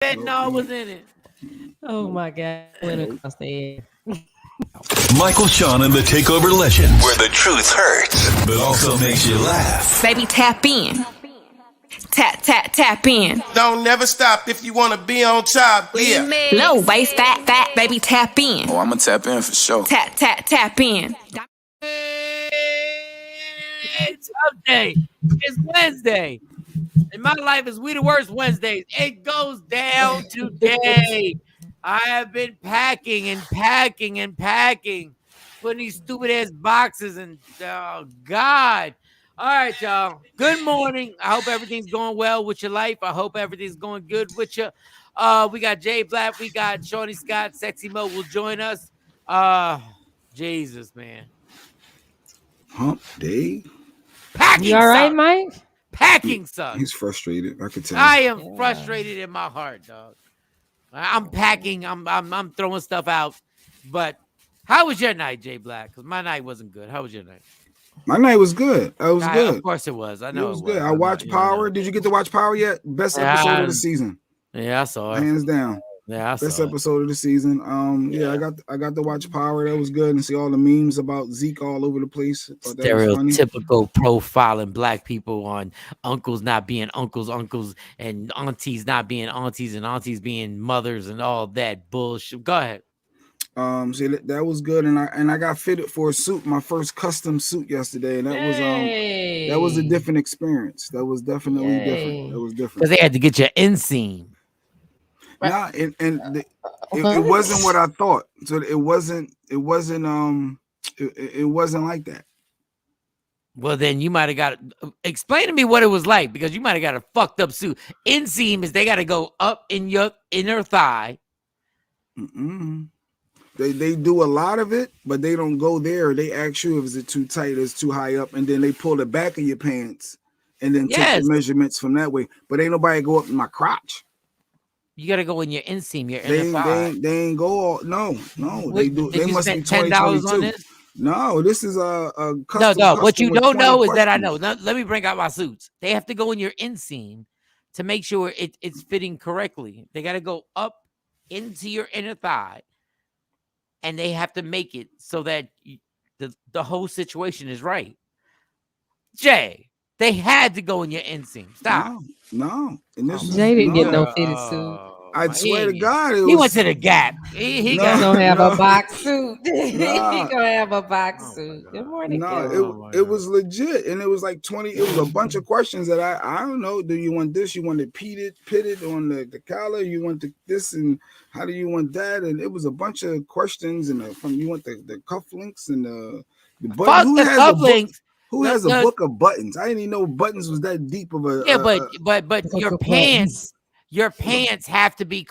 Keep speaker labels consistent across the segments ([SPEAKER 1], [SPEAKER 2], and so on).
[SPEAKER 1] Fentanyl was in it.
[SPEAKER 2] Oh my God. Went across the air.
[SPEAKER 3] Michael, Shawn, and the Takeover Legends, where the truth hurts, but also makes you laugh.
[SPEAKER 4] Baby, tap in. Tap in.
[SPEAKER 5] Don't never stop if you want to be on top. Yeah.
[SPEAKER 4] Low waist, fat, baby, tap in.
[SPEAKER 6] Oh, I'ma tap in for sure.
[SPEAKER 4] Tap in.
[SPEAKER 1] It's hump day. It's Wednesday. And my life is we the worst Wednesdays. It goes down today. I have been packing, putting these stupid ass boxes and oh God. All right, y'all. Good morning. I hope everything's going well with your life. I hope everything's going good with you. We got Jay Black, we got Shawnee Scott, Sexy Mo will join us. Jesus, man.
[SPEAKER 7] Hump day.
[SPEAKER 1] Packing
[SPEAKER 2] You all right,
[SPEAKER 1] sucks.
[SPEAKER 2] Mike?
[SPEAKER 1] Packing sucks.
[SPEAKER 7] He's frustrated. I could tell.
[SPEAKER 1] I am frustrated in my heart, dog. I'm packing. I'm throwing stuff out. But how was your night, Jay Black? Because my night wasn't good. How was your night?
[SPEAKER 7] My night was good. It was good.
[SPEAKER 1] Of course it was. I know
[SPEAKER 7] it was good. I watched Power. Did you get to watch Power yet? Best episode of the season.
[SPEAKER 1] Yeah, I saw it.
[SPEAKER 7] Hands down.
[SPEAKER 1] Yeah, I saw
[SPEAKER 7] Best
[SPEAKER 1] it.
[SPEAKER 7] episode of the season. I got to watch Power. That was good, and see all the memes about Zeke all over the place.
[SPEAKER 1] Stereotypical profiling black people on uncles not being uncles, and aunties not being aunties, and aunties being mothers, and all that bullshit. Go ahead.
[SPEAKER 7] See that was good, and I got fitted for a suit, my first custom suit yesterday, and that was a different experience. That was definitely different. That was different
[SPEAKER 1] because they had to get your inseam.
[SPEAKER 7] Nah, it wasn't what I thought. So it wasn't like that.
[SPEAKER 1] Well, then you might have got explain to me what it was like, because you might have got a fucked up suit. Inseam is they got to go up in your inner thigh.
[SPEAKER 7] They do a lot of it, but they don't go there. They ask you if it's too tight, it's too high up, and then they pull the back of your pants and then take the measurements from that way. But ain't nobody go up in my crotch.
[SPEAKER 1] You gotta go in your inseam, your inner thigh.
[SPEAKER 7] They ain't go all. No. They do. They must be
[SPEAKER 1] $10 on this.
[SPEAKER 7] No, this is a custom.
[SPEAKER 1] No. What you don't know is that I know. Now, let me bring out my suits. They have to go in your inseam to make sure it's fitting correctly. They got to go up into your inner thigh, and they have to make it so that the whole situation is right. Jay, they had to go in your inseam. Stop.
[SPEAKER 7] No. And this
[SPEAKER 2] Jay didn't get no fitted suit.
[SPEAKER 7] I swear to God,
[SPEAKER 1] he went to the Gap. He
[SPEAKER 2] gonna have a box suit. He gonna have a box suit. Good morning.
[SPEAKER 7] It was legit, and it was like 20. It was a bunch of questions that I don't know. Do you want this? You want it pitted on the collar? You want this, and how do you want that? And it was a bunch of questions, and you want the cufflinks and the button. Who has a book of buttons? I didn't even know buttons was that deep of a.
[SPEAKER 1] Yeah, but your pants. Your pants have to be.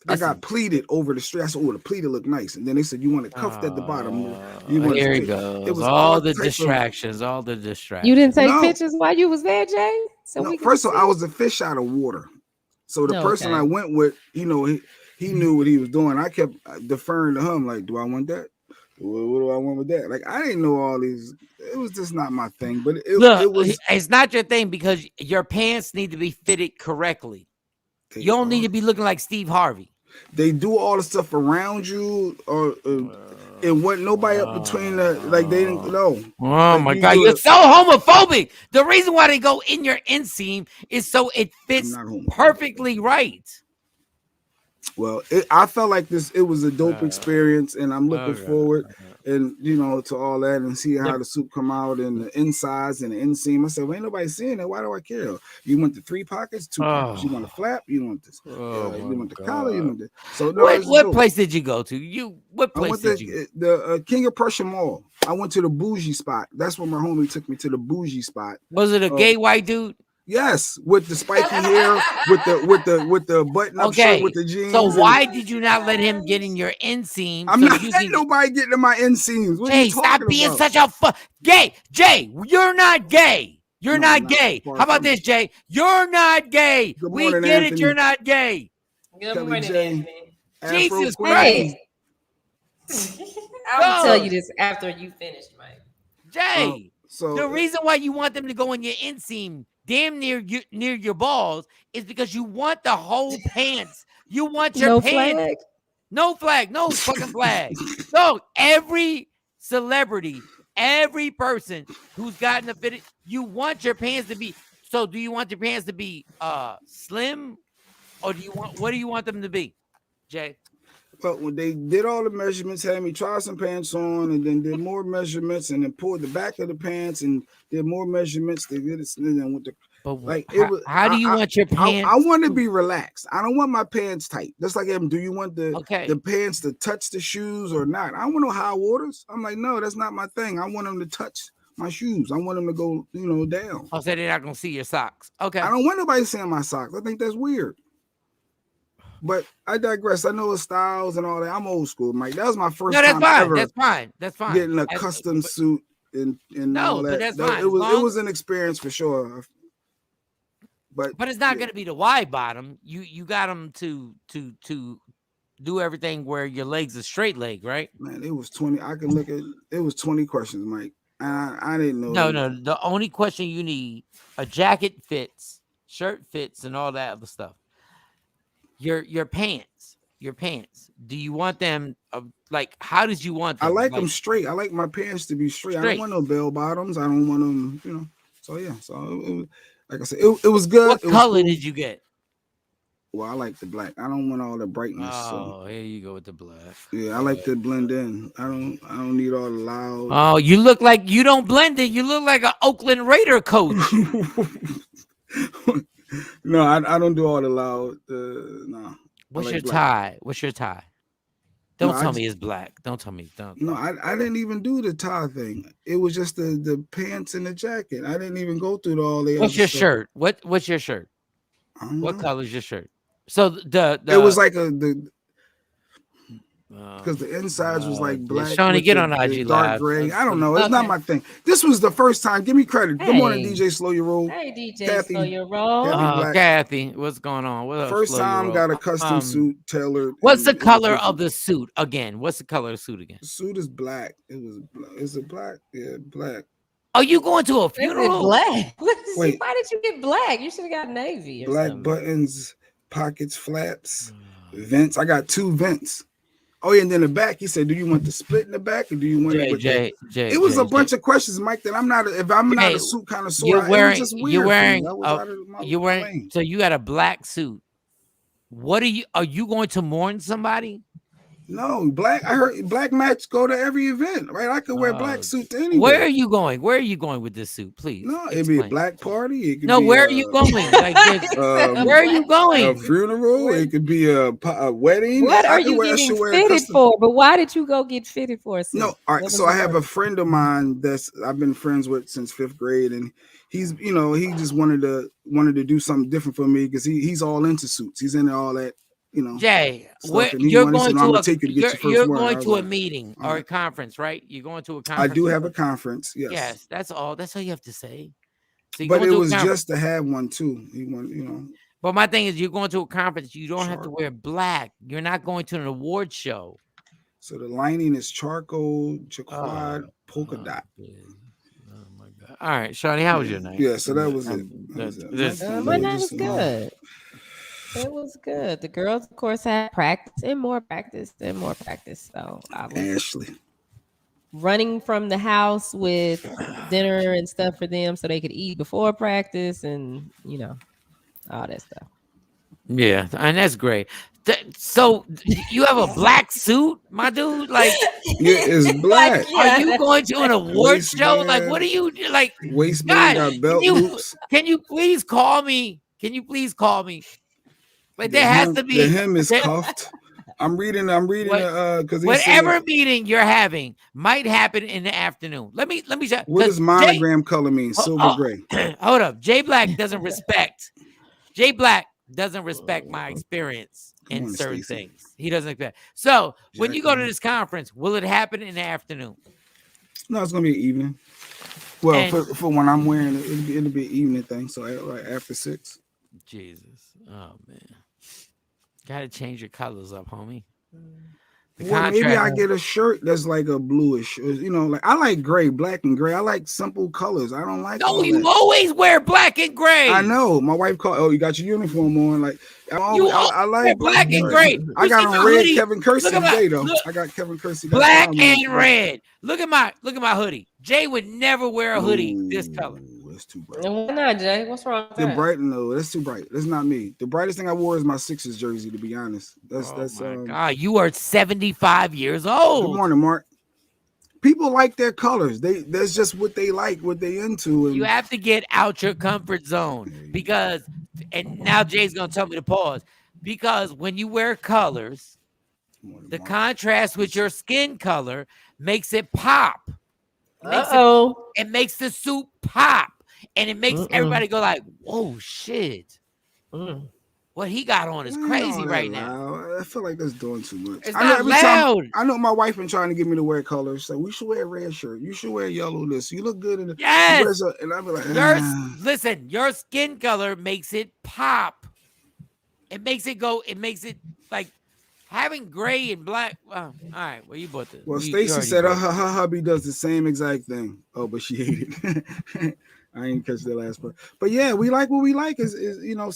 [SPEAKER 7] I got pleated over the strap. I said, "Oh, the pleated look nice." And then they said, "You want it cuffed at the bottom."
[SPEAKER 1] Here he goes. It was all the distractions.
[SPEAKER 2] You didn't take pictures while you was there, Jay.
[SPEAKER 7] First of all, I was a fish out of water. So the person I went with, he knew what he was doing. I kept deferring to him, like, "Do I want that? What do I want with that?" Like, I didn't know all these. It was just not my thing. But it was.
[SPEAKER 1] It's not your thing because your pants need to be fitted correctly. You don't need to be looking like Steve Harvey.
[SPEAKER 7] They do all the stuff around you, and what nobody up between the like. They didn't know.
[SPEAKER 1] Oh my God, you're so homophobic. The reason why they go in your inseam is so it fits perfectly right.
[SPEAKER 7] Well, I felt like it was a dope experience, and I'm looking forward, and to all that, and see how the soup come out, and the insides and the inseam. I said, well, ain't nobody seeing it. Why do I care? You want the 3 pockets, 2 pockets. You want a flap. You want this. You want the collar. You want this. So
[SPEAKER 1] what place did you go to? What place did you?
[SPEAKER 7] The King of Prussia Mall. I went to the bougie spot. That's where my homie took me to, the bougie spot.
[SPEAKER 1] Was it a gay white dude?
[SPEAKER 7] Yes, with the spiky hair, with the button-up shirt, with the jeans.
[SPEAKER 1] So why did you not let him get in your inseam?
[SPEAKER 7] I'm not letting nobody get in my inseams.
[SPEAKER 1] Jay, stop being such a gay. Jay, you're not gay. You're not gay. How about this, Jay? You're not gay. We get it. You're not gay.
[SPEAKER 2] Good morning, Anthony.
[SPEAKER 1] Jesus Christ.
[SPEAKER 2] I'll tell you this after you finish, Mike.
[SPEAKER 1] Jay, the reason why you want them to go in your inseam, damn near your balls is because you want the whole pants. You want your
[SPEAKER 2] No
[SPEAKER 1] pants.
[SPEAKER 2] flag.
[SPEAKER 1] No flag. No fucking flag. No, every celebrity, every person who's gotten a fitted, you want your pants to be. So do you want your pants to be slim, or what do you want them to be, Jay?
[SPEAKER 7] But when they did all the measurements, had me try some pants on, and then did more measurements, and then pulled the back of the pants and did more measurements. They did it, and then with the
[SPEAKER 1] But
[SPEAKER 7] like
[SPEAKER 1] how,
[SPEAKER 7] it was.
[SPEAKER 1] how do you want your pants?
[SPEAKER 7] I want to be relaxed. I don't want my pants tight. Just like him. Do you want the pants to touch the shoes or not? I want no high waters. I'm like, no, that's not my thing. I want them to touch my shoes. I want them to go, down.
[SPEAKER 1] Oh, so they're not gonna see your socks. Okay.
[SPEAKER 7] I don't want nobody seeing my socks. I think that's weird. But I digress. I know the styles and all that. I'm old school, Mike. That was my first time ever.
[SPEAKER 1] That's fine. That's fine.
[SPEAKER 7] Getting a custom suit and all that.
[SPEAKER 1] But that's fine.
[SPEAKER 7] It was an experience for sure. But
[SPEAKER 1] it's not going to be the wide bottom. You got them to do everything where your legs are straight leg, right?
[SPEAKER 7] Man, it was 20. I can look at it. Was 20 questions, Mike. I didn't know.
[SPEAKER 1] No. The only question you need: a jacket fits, shirt fits, and all that other stuff. Your pants. Do you want them how did you want them?
[SPEAKER 7] I like them straight. I like my pants to be straight. I don't want no bell bottoms. I don't want them, So yeah. So it was, like I said, it was good.
[SPEAKER 1] What color did you get?
[SPEAKER 7] Well, I like the black. I don't want all the brightness.
[SPEAKER 1] Oh, here you go with the black.
[SPEAKER 7] Yeah, I like to blend in. I don't need all the loud.
[SPEAKER 1] Oh, you look like you don't blend in. You look like an Oakland Raider coach.
[SPEAKER 7] No, I don't do all the loud. No.
[SPEAKER 1] What's your tie? Don't tell me it's black. Don't tell me. Don't.
[SPEAKER 7] No, I didn't even do the tie thing. It was just the pants and the jacket. I didn't even go through all the.
[SPEAKER 1] What's your shirt? What's your shirt? What color is your shirt? So
[SPEAKER 7] it was like because the insides was like black.
[SPEAKER 1] Shawnee, get on IG
[SPEAKER 7] dark
[SPEAKER 1] Live.
[SPEAKER 7] Gray. I don't know. It's not my thing. This was the first time. Give me credit. Good morning, DJ Slow Your Roll.
[SPEAKER 2] Hey, DJ
[SPEAKER 7] Kathy,
[SPEAKER 2] Slow Your Roll.
[SPEAKER 1] Kathy, what's going on? What
[SPEAKER 7] first time got a custom suit tailored.
[SPEAKER 1] What's the color of the suit again? What's the color of the suit again?
[SPEAKER 7] The suit is black. Is it black? Yeah, black.
[SPEAKER 1] Are you going to a funeral?
[SPEAKER 2] Black.
[SPEAKER 7] Wait.
[SPEAKER 2] Why did you get black? You should have got navy.
[SPEAKER 7] Black
[SPEAKER 2] something.
[SPEAKER 7] Buttons, pockets, flaps, vents. I got 2 vents. Oh yeah, and then the back. He said, "Do you want the split in the back, or do you want it with
[SPEAKER 1] Jay,
[SPEAKER 7] it was a bunch of questions, Mike. That I'm not. If I'm not a suit kind of sort,
[SPEAKER 1] you're wearing.
[SPEAKER 7] So
[SPEAKER 1] you got a black suit. What are you going to mourn somebody?
[SPEAKER 7] No, black. I heard black match go to every event, right? I could wear black suit to anywhere.
[SPEAKER 1] Where are you going? Where are you going with this suit, please?
[SPEAKER 7] No, it'd be a black party. It could
[SPEAKER 1] no,
[SPEAKER 7] be
[SPEAKER 1] where are you going? Where are you going?
[SPEAKER 7] A funeral. It could be a wedding.
[SPEAKER 2] What are you getting fitted for? But why did you go get fitted for?
[SPEAKER 7] No, all right. So I have a friend of mine I've been friends with since 5th grade, and he's he just wanted to do something different for me because he's all into suits. He's into all that.
[SPEAKER 1] Jay, you're going to a meeting or a conference, right? You're going to a conference.
[SPEAKER 7] I do have a conference. Yes.
[SPEAKER 1] Yes, that's all. That's all you have to say. So
[SPEAKER 7] but it was just to have one too.
[SPEAKER 1] But my thing is, you're going to a conference. You don't have to wear black. You're not going to an award show.
[SPEAKER 7] So the lining is charcoal, jacquard, polka dot.
[SPEAKER 1] Oh my God! All right, Shawnee, how was your night?
[SPEAKER 7] Yeah, so that was it.
[SPEAKER 2] My night was good. It was good. The girls, of course, had practice and more practice and more practice. So I was
[SPEAKER 7] Ashley
[SPEAKER 2] running from the house with dinner and stuff for them so they could eat before practice and all that stuff.
[SPEAKER 1] Yeah, and that's great. So you have a black suit, my dude? Like,
[SPEAKER 7] yeah, it's black.
[SPEAKER 1] Are you going to an award show? Like, what are you like?
[SPEAKER 7] Waistband got belt loops.
[SPEAKER 1] Can you please call me? Like there has to be.
[SPEAKER 7] The hem is cuffed. I'm reading because
[SPEAKER 1] whatever meeting you're having might happen in the afternoon. Let me check.
[SPEAKER 7] What does monogram color mean? Silver gray.
[SPEAKER 1] Hold up. Jay Black doesn't respect my experience in certain things. He doesn't expect. So when you go to this conference, will it happen in the afternoon?
[SPEAKER 7] No, it's gonna be an evening. Well, for when I'm wearing it, it'll be an evening thing. So like after 6.
[SPEAKER 1] Jesus. Oh man. Gotta change your colors up, homie.
[SPEAKER 7] Well, maybe I get a shirt that's like a bluish, like I like gray, black and gray. I like simple colors. I don't like.
[SPEAKER 1] No, you always wear black and gray.
[SPEAKER 7] I know. My wife called. Oh, you got your uniform on. Like I like
[SPEAKER 1] black and gray.
[SPEAKER 7] I got on red Kevin Kersey today though. I got Kevin Kersey.
[SPEAKER 1] Black and red. Look at my hoodie. Jay would never wear a hoodie this color.
[SPEAKER 7] That's too bright.
[SPEAKER 2] Why not, Jay? What's wrong with that?
[SPEAKER 7] Bright? No, that's too bright. That's not me. The brightest thing I wore is my Sixers jersey. To be honest, that's
[SPEAKER 1] God, you are 75 years old.
[SPEAKER 7] Good morning, Mark. People like their colors. That's just what they like, what they into. And
[SPEAKER 1] you have to get out your comfort zone because, and now Jay's gonna tell me to pause because when you wear colors, the contrast with your skin color makes it pop. It makes the suit pop. And it makes everybody go like, whoa, shit. What he got on is crazy right now.
[SPEAKER 7] I feel like that's doing too much.
[SPEAKER 1] It's not loud.
[SPEAKER 7] I know my wife been trying to get me to wear colors. So we should wear a red shirt. You should wear yellow this. You look good in it.
[SPEAKER 1] Yes.
[SPEAKER 7] And I'll be like,
[SPEAKER 1] listen, your skin color makes it pop. It makes it go, it makes it like having gray and black. All right, well, you bought this.
[SPEAKER 7] Well, Stacy said her hubby does the same exact thing. Oh, but she hated it. I ain't catch that last part. But yeah, we like what we like. Is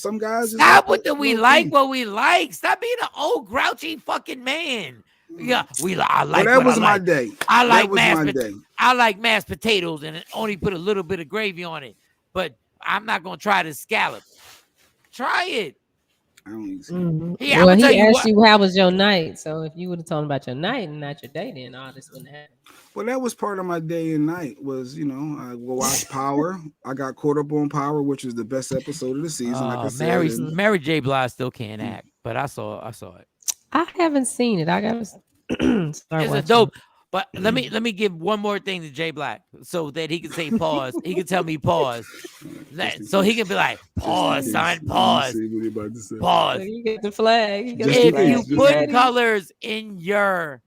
[SPEAKER 7] some guys.
[SPEAKER 1] Stop with the we like what we like. Stop being an old grouchy fucking man. Yeah, I like.
[SPEAKER 7] Well, that was my day.
[SPEAKER 1] I like I like mashed potatoes and only put a little bit of gravy on it. But I'm not gonna try the scallop. Try it.
[SPEAKER 7] I don't even see
[SPEAKER 2] Yeah, well, he asked you how was your night. So if you would have told him about your night and not your day, then all this wouldn't happen.
[SPEAKER 7] Well, that was part of my day and night was, I will watch Power. I got caught up on Power, which was the best episode of the season. Like I said,
[SPEAKER 1] Mary J. Blige still can't act, but I saw it.
[SPEAKER 2] I haven't seen it. I gotta start watching.
[SPEAKER 1] It's dope. But let me give one more thing to Jay Black so that he can say pause. He can tell me pause. So he can be like, pause, son, pause. Pause.
[SPEAKER 2] So you get the flag.
[SPEAKER 1] If you put colors in your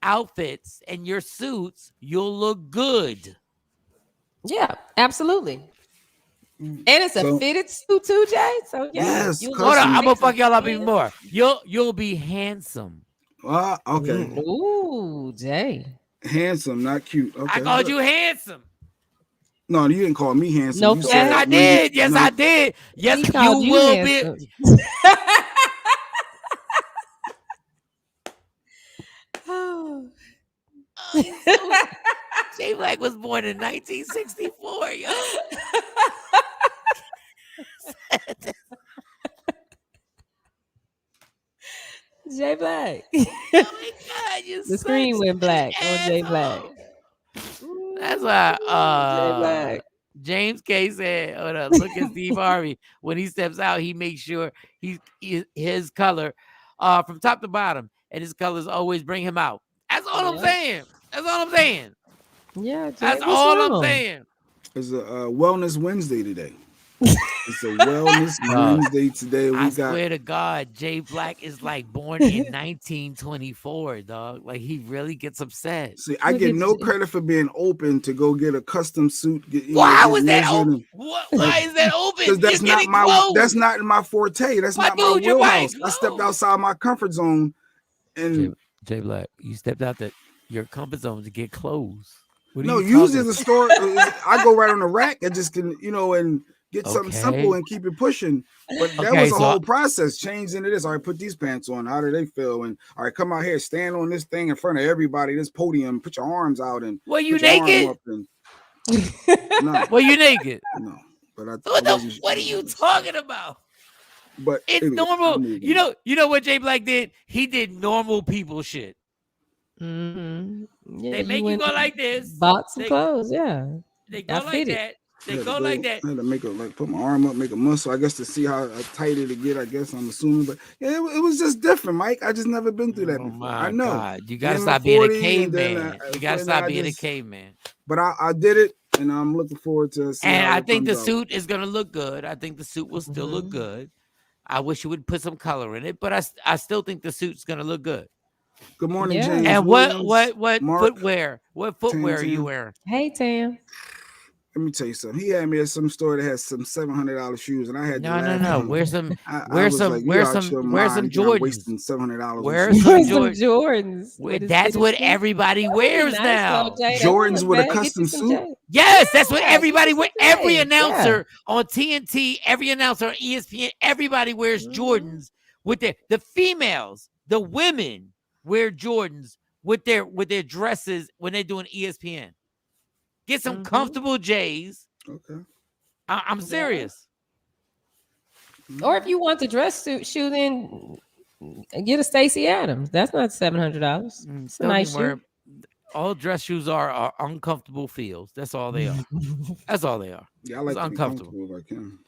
[SPEAKER 1] outfits and your suits, you'll look good.
[SPEAKER 2] Yeah, absolutely. And it's a fitted suit too, Jay. So
[SPEAKER 7] yes.
[SPEAKER 1] Hold on, I'm gonna fuck y'all up even more. You'll be handsome.
[SPEAKER 7] Okay.
[SPEAKER 2] Ooh, Jay.
[SPEAKER 7] Handsome, not cute. Okay.
[SPEAKER 1] I called you handsome.
[SPEAKER 7] No, you didn't call me handsome.
[SPEAKER 2] No,
[SPEAKER 1] yes, I did. Yes, I did. Yes, you will handsome. Be. Jay Black was born in 1964, yo.
[SPEAKER 2] Jay Black.
[SPEAKER 1] Oh my God,
[SPEAKER 2] the screen went black on Jay Black.
[SPEAKER 1] That's why James K said, hold up, look at Steve Harvey. When he steps out, he makes sure his color from top to bottom, and his colors always bring him out. That's all I'm saying. That's all I'm saying.
[SPEAKER 2] Yeah, Jay,
[SPEAKER 1] that's all I'm saying.
[SPEAKER 7] It's a Wellness Wednesday today. It's a Wellness Wednesday today.
[SPEAKER 1] I swear to God, Jay Black is like born in 1924, dog. Like he really gets upset.
[SPEAKER 7] See, I get no credit for being open to go get a custom suit.
[SPEAKER 1] Why was that open? Why is that open?
[SPEAKER 7] Because that's not that's not my forte. That's not my wheelhouse. I stepped outside my comfort zone, and
[SPEAKER 1] Jay Black, you stepped out your comfort zone to get clothes.
[SPEAKER 7] No, usually the store, I go right on the rack and just can, and get something simple and keep it pushing. But that was a whole process. Change into this. All right, put these pants on. How do they feel? And all right, come out here, stand on this thing in front of everybody, this podium, put your arms out and
[SPEAKER 1] were you naked?
[SPEAKER 7] No.
[SPEAKER 1] Were you naked?
[SPEAKER 7] No. But
[SPEAKER 1] what are you talking about?
[SPEAKER 7] But
[SPEAKER 1] it's normal. You know what Jay Black did? He did normal people shit.
[SPEAKER 2] Mm-hmm. Yeah,
[SPEAKER 1] they make you go like this.
[SPEAKER 2] Bought some clothes, yeah.
[SPEAKER 1] They go like that. They go like that.
[SPEAKER 7] I had to put my arm up, make a muscle, I guess, to see how tight it get. I guess I'm assuming, but yeah, it was just different, Mike. I just never been through that before. I know.
[SPEAKER 1] God. You gotta stop being a caveman. You gotta stop being a caveman.
[SPEAKER 7] But I did it, and I'm looking forward to.
[SPEAKER 1] And I think the suit is gonna look good. I think the suit will still look good. I wish you would put some color in it, but I still think the suit's gonna look good.
[SPEAKER 7] Good morning, James.
[SPEAKER 1] And
[SPEAKER 7] Williams,
[SPEAKER 1] what Mark, footwear? What footwear are you wearing?
[SPEAKER 2] Hey, Tam.
[SPEAKER 7] Let me tell you something. He had me at some store that had some $700 shoes, and I had to laugh at him.
[SPEAKER 1] Wear some,
[SPEAKER 7] I was like,
[SPEAKER 1] wear some
[SPEAKER 7] Jordans.
[SPEAKER 1] Jordans.
[SPEAKER 7] $700.
[SPEAKER 1] Wear some
[SPEAKER 2] Jordans.
[SPEAKER 1] That's what everybody wears now.
[SPEAKER 7] Jordans with a custom suit.
[SPEAKER 1] Yes, that's what everybody wears. Every announcer on TNT, every announcer on ESPN, everybody wears Jordans with the females, the women wear Jordans with their dresses when they're doing ESPN. Get some comfortable J's.
[SPEAKER 7] Okay.
[SPEAKER 1] I'm serious.
[SPEAKER 2] Or if you want the dress shoe, then get a Stacey Adams. That's not $700. It's a nice shoe.
[SPEAKER 1] All dress shoes are uncomfortable feels. That's all they are. That's all they are.
[SPEAKER 7] Yeah, I like
[SPEAKER 1] it's uncomfortable.
[SPEAKER 7] If I can.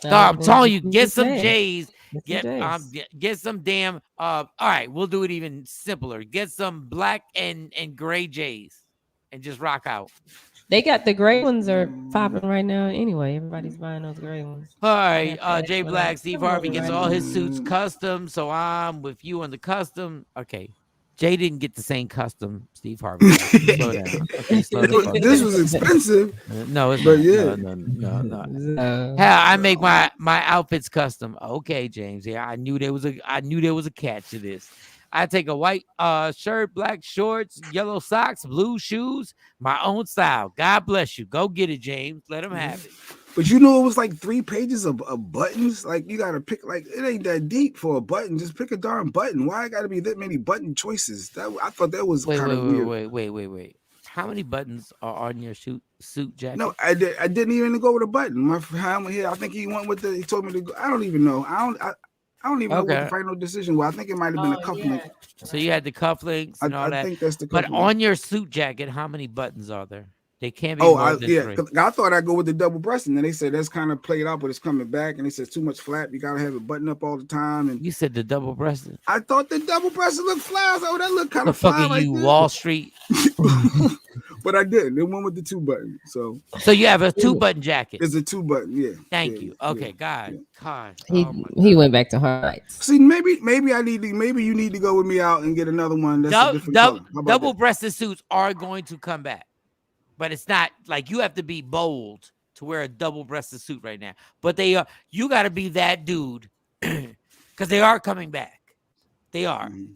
[SPEAKER 1] I'm telling you, get some J's. Get some damn. All right, we'll do it even simpler. Get some black and gray J's, and just rock out.
[SPEAKER 2] They got the gray ones are popping right now. Anyway, everybody's buying those gray ones.
[SPEAKER 1] All right, Jay Black, Steve Harvey gets all his suits custom, so I'm with you on the custom. Okay, Jay didn't get the same custom Steve Harvey. Slow down. Okay, slow down.
[SPEAKER 7] This was expensive.
[SPEAKER 1] No, it's
[SPEAKER 7] but
[SPEAKER 1] not. No. Hell, I make my outfits custom. Okay, James. Yeah, I knew there was a catch to this. I take a white shirt, black shorts, yellow socks, blue shoes, my own style. God bless you. Go get it, James. Let him have it.
[SPEAKER 7] But you know, it was like 3 pages of buttons. Like, you got to pick, like, it ain't that deep for a button. Just pick a darn button. Why I got to be that many button choices? I thought that was kind of weird.
[SPEAKER 1] Wait. How many buttons are on your suit jacket?
[SPEAKER 7] No, I didn't even go with a button. My friend here, I think he went with he told me to go. I don't even know. I don't even know what the final decision was. I think it might have been a cufflink.
[SPEAKER 1] Yeah. So you had the cufflinks and all that. I think that's the cufflink. But on your suit jacket, how many buttons are there? They can't be more than 3.
[SPEAKER 7] I thought I'd go with the double breast, and then they said that's kind of played out, but it's coming back. And they said too much flap. You gotta have it button up all the time. And
[SPEAKER 1] you said the double breasted.
[SPEAKER 7] I thought the double breasted looked fly. So that looked kind of fly.
[SPEAKER 1] Fucking you, Wall Street.
[SPEAKER 7] But I didn't. It went with the 2 button. So
[SPEAKER 1] you have a 2-button jacket.
[SPEAKER 7] It's a 2-button. Yeah.
[SPEAKER 1] Thank you. Okay. God.
[SPEAKER 2] He went back to highlights.
[SPEAKER 7] See, maybe you need to go with me out and get another one. That's a different color.
[SPEAKER 1] Double-breasted suits are going to come back. But it's not like you have to be bold to wear a double-breasted suit right now. But they are. You got to be that dude because they are coming back. They are. Mm-hmm.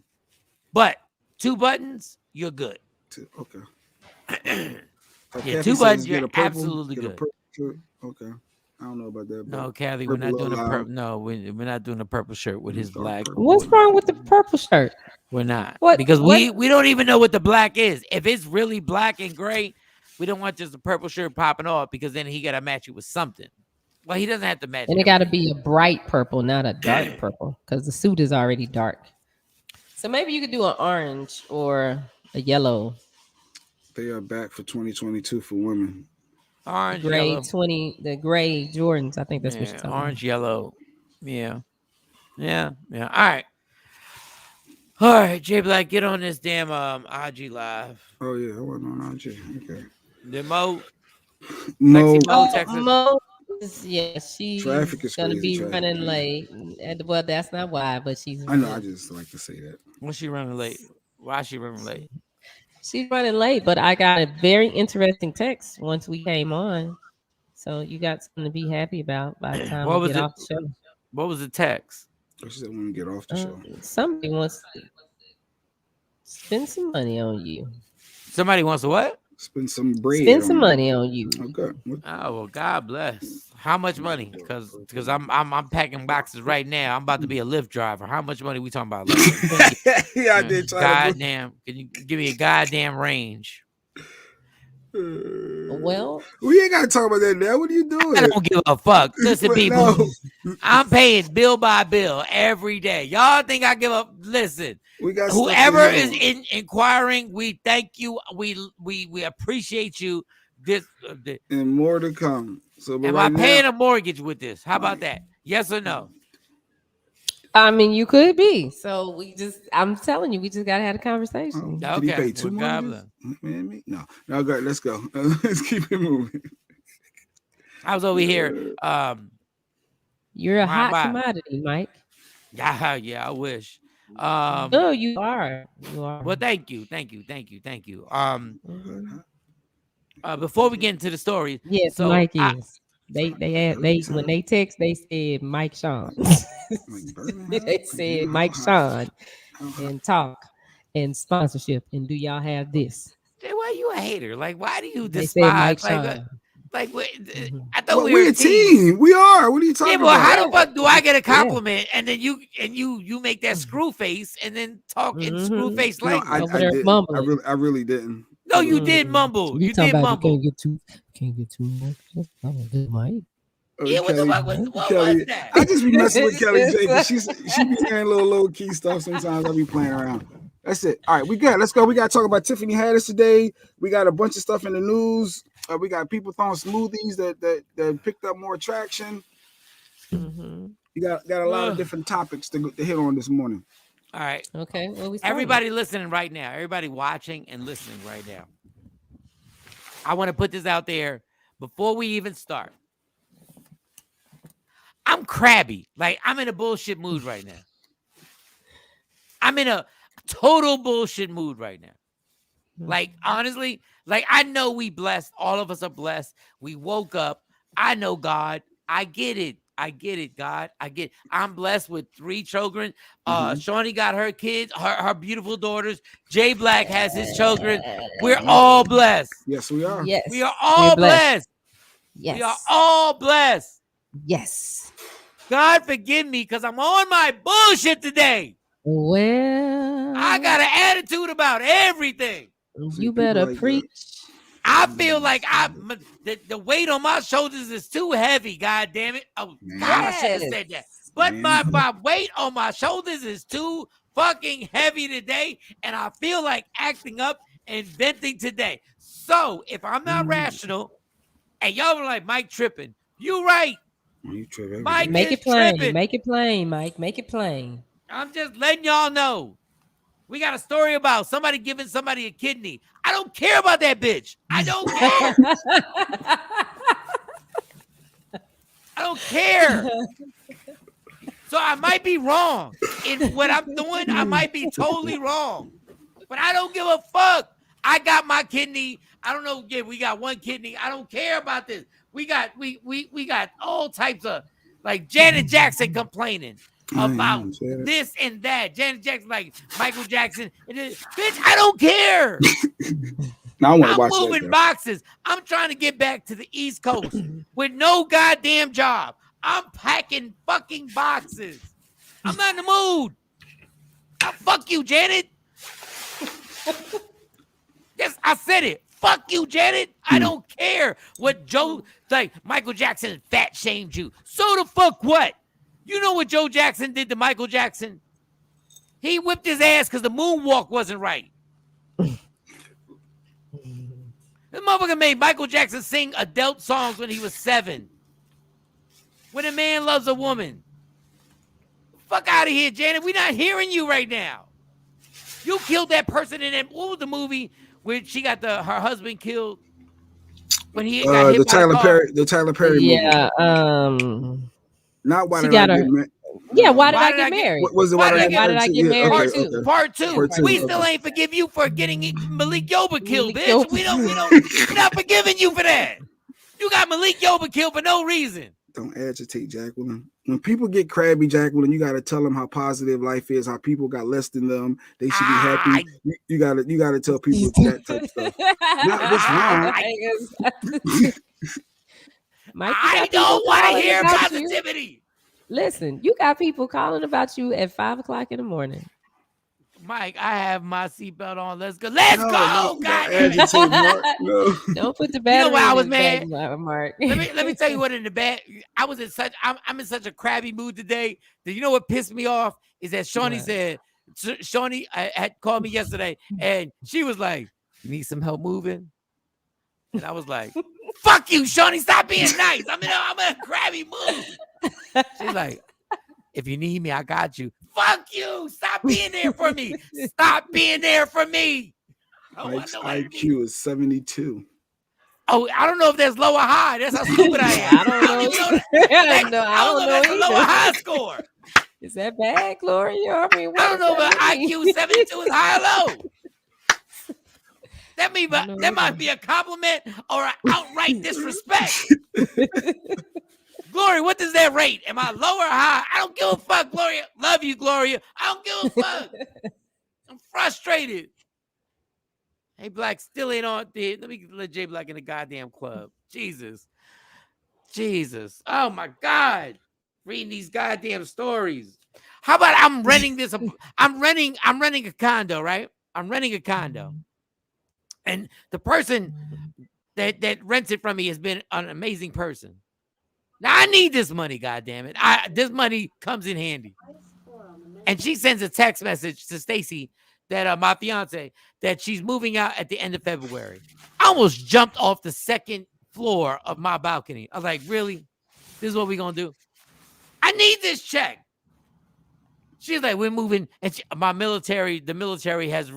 [SPEAKER 1] But 2 buttons, you're good.
[SPEAKER 7] Okay.
[SPEAKER 1] Yeah, 2 buttons, you're absolutely good.
[SPEAKER 7] Okay. I don't know about that.
[SPEAKER 1] No, Kathy, we're not doing a purple. No, we're not doing a purple shirt with his black.
[SPEAKER 2] What's wrong with the purple shirt?
[SPEAKER 1] We're not. What? Because we don't even know what the black is. If it's really black and gray, we don't want just a purple shirt popping off because then he got to match it with something. Well, he doesn't have to match.
[SPEAKER 2] And it got to be a bright purple, not a dark purple, because the suit is already dark. So maybe you could do an orange or a yellow.
[SPEAKER 7] They are back for 2022 for women.
[SPEAKER 1] Orange,
[SPEAKER 2] gray,
[SPEAKER 1] yellow.
[SPEAKER 2] The gray Jordans. I think that's what you're talking
[SPEAKER 1] orange,
[SPEAKER 2] about.
[SPEAKER 1] Yellow. Yeah. All right, Jay Black, get on this damn IG live.
[SPEAKER 7] Oh yeah, I wasn't on IG. Okay.
[SPEAKER 1] The Mo.
[SPEAKER 2] Mo. Yeah, she's gonna be running late. Well, that's not why, but she's.
[SPEAKER 7] I know. I just like to say that.
[SPEAKER 1] What's she running late? Why is she running late?
[SPEAKER 2] She's running late, but I got a very interesting text once we came on. So you got something to be happy about by the time we get off the show.
[SPEAKER 1] What was the text?
[SPEAKER 7] She said when we get off the show.
[SPEAKER 2] Somebody wants to spend some money on you.
[SPEAKER 1] Somebody wants to what?
[SPEAKER 7] Spend some bread.
[SPEAKER 2] Spend some money on you.
[SPEAKER 7] Okay.
[SPEAKER 1] Oh well, God bless. How much money? Because I'm packing boxes right now. I'm about to be a Lyft driver. How much money we talking about?
[SPEAKER 7] Yeah, I did.
[SPEAKER 1] Goddamn! Can you give me a goddamn range?
[SPEAKER 2] Well,
[SPEAKER 7] we ain't gotta talk about that now. What are you doing?
[SPEAKER 1] I don't give a fuck. Listen, people, I'm paying bill by bill every day. Y'all think I give up? Listen,
[SPEAKER 7] we got
[SPEAKER 1] whoever is inquiring, we thank you. We appreciate you.
[SPEAKER 7] And more to come. So,
[SPEAKER 1] am I paying a mortgage with this? How about that? Yes or no?
[SPEAKER 2] I mean, you could be. So I'm telling you, we just gotta have a conversation.
[SPEAKER 7] Okay. Did he pay 2 mortgages? No, go. Let's go. Let's keep it moving.
[SPEAKER 1] I was over here.
[SPEAKER 2] You're a hot commodity, Mike.
[SPEAKER 1] Yeah, I wish.
[SPEAKER 2] No, you are. You are.
[SPEAKER 1] Well, thank you. before we get into the story.
[SPEAKER 2] Yes,
[SPEAKER 1] so
[SPEAKER 2] Mike is. They when they text, they said Mike Shawn. They said Mike Shawn and talk and sponsorship and do y'all have this?
[SPEAKER 1] Why you a hater? Like, why do you
[SPEAKER 2] They said Mike
[SPEAKER 1] despise?
[SPEAKER 2] Shawn.
[SPEAKER 1] I thought
[SPEAKER 7] we a team. We are. What are you talking
[SPEAKER 1] Yeah, well,
[SPEAKER 7] about?
[SPEAKER 1] how the fuck do I get a compliment and then you make that screw face and then talk in screw face language?
[SPEAKER 7] I really didn't.
[SPEAKER 1] No, you did mumble. You did mumble.
[SPEAKER 2] Can't get too much. Just good, Mike.
[SPEAKER 1] Yeah, what the fuck? What was that?
[SPEAKER 7] I just be messing with Kelly J, but she be saying little low key stuff sometimes. I be playing around. That's it. All right, we good. Let's go. We got to talk about Tiffany Haddish today. We got a bunch of stuff in the news. We got people throwing smoothies that picked up more traction. You got a lot of different topics to hit on this morning.
[SPEAKER 1] All right.
[SPEAKER 2] Okay. Well,
[SPEAKER 1] everybody listening right now. Everybody watching and listening right now. I want to put this out there before we even start. I'm crabby. Like, I'm in a bullshit mood right now. I'm in a total bullshit mood right now. Like, honestly, like, I know we blessed. All of us are blessed. We woke up. I know God. I get it. I get it, God. I get it. I'm blessed with 3 children. Shawnee got her kids, her beautiful daughters. Jay Black has his children. We're all blessed.
[SPEAKER 7] Yes, we are.
[SPEAKER 2] Yes.
[SPEAKER 1] We are all blessed.
[SPEAKER 2] Yes.
[SPEAKER 1] We are all blessed.
[SPEAKER 2] Yes.
[SPEAKER 1] God forgive me because I'm on my bullshit today.
[SPEAKER 2] Well,
[SPEAKER 1] I got an attitude about everything.
[SPEAKER 2] You better preach.
[SPEAKER 1] I feel like the weight on my shoulders is too heavy. God damn it! Oh God, I should have said that. But my weight on my shoulders is too fucking heavy today, and I feel like acting up and venting today. So if I'm not rational, and y'all were like Mike tripping, you right.
[SPEAKER 7] You tripping?
[SPEAKER 2] Mike, make it plain. Tripping. Make it plain, Mike. Make it plain.
[SPEAKER 1] I'm just letting y'all know. We got a story about somebody giving somebody a kidney. I don't care about that bitch. I don't care. I don't care. So I might be wrong in what I'm doing. I might be totally wrong, but I don't give a fuck. I got my kidney. I don't know. Yeah, we got 1 kidney. I don't care about this. We got all types of, like, Janet Jackson complaining about this and that. Janet Jackson, like Michael Jackson. Bitch, I don't care.
[SPEAKER 7] Now
[SPEAKER 1] I'm moving boxes. I'm trying to get back to the East Coast with no goddamn job. I'm packing fucking boxes. I'm not in the mood. Fuck you, Janet. Yes, I said it. Fuck you, Janet. I don't care what Michael Jackson fat shamed you. So the fuck what? You know what Joe Jackson did to Michael Jackson? He whipped his ass because the moonwalk wasn't right. This motherfucker made Michael Jackson sing adult songs when he was 7. When a man loves a woman. Fuck out of here, Janet. We're not hearing you right now. You killed that person in that. What was the movie where she got her husband killed? When he got hit by
[SPEAKER 7] the Tyler Perry movie.
[SPEAKER 2] Yeah.
[SPEAKER 7] Not Why Did I Get Married?
[SPEAKER 2] Yeah, Why Did I Get Married?
[SPEAKER 7] What was it?
[SPEAKER 2] Why Did I Get Married?
[SPEAKER 1] Part two. We still ain't forgive you for getting Malik Yoba killed, bitch. We're not forgiving you for that. You got Malik Yoba killed for no reason.
[SPEAKER 7] Don't agitate, Jacqueline. When people get crabby, Jacqueline, you got to tell them how positive life is, how people got less than them. They should be happy. You got to tell people that type of stuff.
[SPEAKER 2] Mike,
[SPEAKER 1] I don't want to hear positivity.
[SPEAKER 2] Listen, you got people calling about you at 5:00 in the morning.
[SPEAKER 1] Mike, I have my seatbelt on. Let's go. Let's go.
[SPEAKER 7] No,
[SPEAKER 1] God.
[SPEAKER 2] Don't put the battery.
[SPEAKER 1] You know why I was mad,
[SPEAKER 2] Mark?
[SPEAKER 1] Let me tell you what in the bad. I'm in such a crabby mood today. That you know what pissed me off is that Shawnee said. Shawnee had called me yesterday, and she was like, "You need some help moving?" And I was like, "Fuck you, Shawnee. Stop being nice. I'm in a crabby mood." She's like, "If you need me, I got you." Fuck you. Stop being there for me. Stop being there for me.
[SPEAKER 7] Mike's IQ is 72.
[SPEAKER 1] Oh, I don't know if that's low or high. That's how stupid I am.
[SPEAKER 2] I don't know. I don't know.
[SPEAKER 1] That's a low or high score.
[SPEAKER 2] Is that bad, Gloria? I mean,
[SPEAKER 1] I don't know if IQ 72 is high or low. That might be a compliment or an outright disrespect. Gloria, what does that rate? Am I low or high? I don't give a fuck, Gloria. Love you, Gloria. I don't give a fuck. I'm frustrated. Hey, Black still ain't on. Let me let J Black in the goddamn club. Jesus. Oh my God. Reading these goddamn stories. How about I'm renting this? I'm renting a condo, right? I'm renting a condo. And the person that rents it from me has been an amazing person. Now I need this money, goddammit. This money comes in handy. And she sends a text message to Stacy that my fiance that she's moving out at the end of February. I almost jumped off the second floor of my balcony. I was like, really? This is what we're gonna do? I need this check. She's like, we're moving, and the military has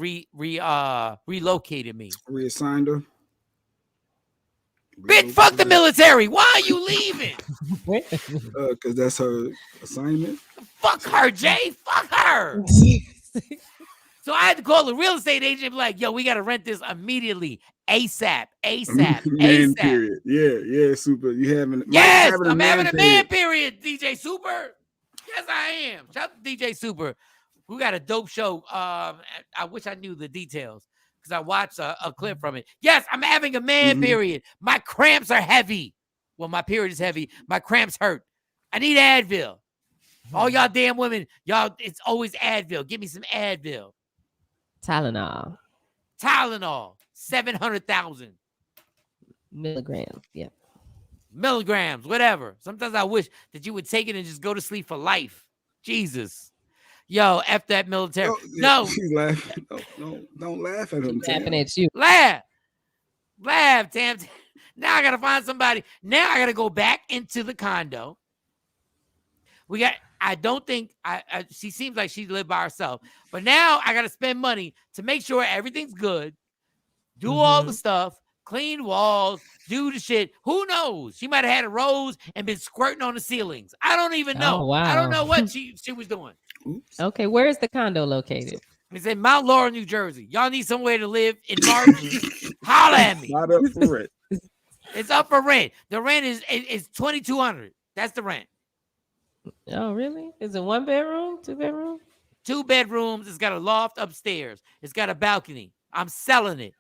[SPEAKER 1] relocated me.
[SPEAKER 7] Reassigned her.
[SPEAKER 1] Bitch, fuck the military. Why are you leaving?
[SPEAKER 7] Because that's her assignment.
[SPEAKER 1] Fuck her, Jay. Fuck her. So I had to call the real estate agent and be like, yo, we got to rent this immediately. ASAP.
[SPEAKER 7] Man period. Yeah, super.
[SPEAKER 1] I'm having a man period, DJ Super. Yes, I am. Shout out to DJ Super. We got a dope show. I wish I knew the details because I watched a clip from it. Yes, I'm having a man period. My cramps are heavy. Well, my period is heavy. My cramps hurt. I need Advil. All y'all damn women, it's always Advil. Give me some Advil.
[SPEAKER 2] Tylenol.
[SPEAKER 1] 700,000
[SPEAKER 2] milligrams. Yeah.
[SPEAKER 1] Milligrams, whatever. Sometimes I wish that you would take it and just go to sleep for life. Jesus. Yo, F that military. No.
[SPEAKER 7] She's laughing. No, don't laugh at him.
[SPEAKER 2] Laughing at you.
[SPEAKER 1] Laugh, Tam. Now I got to find somebody. Now I got to go back into the condo. She seems like she lived by herself. But now I got to spend money to make sure everything's good. Do all the stuff. Clean walls, do the shit. Who knows? She might have had a rose and been squirting on the ceilings. I don't even know.
[SPEAKER 2] Oh, wow.
[SPEAKER 1] I don't know what she was doing.
[SPEAKER 7] Oops.
[SPEAKER 2] Okay, where is the condo located?
[SPEAKER 1] It's in Mount Laurel, New Jersey. Y'all need somewhere to live in March? Holla at me.
[SPEAKER 7] Not up for rent.
[SPEAKER 1] It's up for rent. The rent is $2,200. That's the rent.
[SPEAKER 2] Oh, really? Is it 1 bedroom, 2 bedroom?
[SPEAKER 1] 2 bedrooms. It's got a loft upstairs. It's got a balcony. I'm selling it.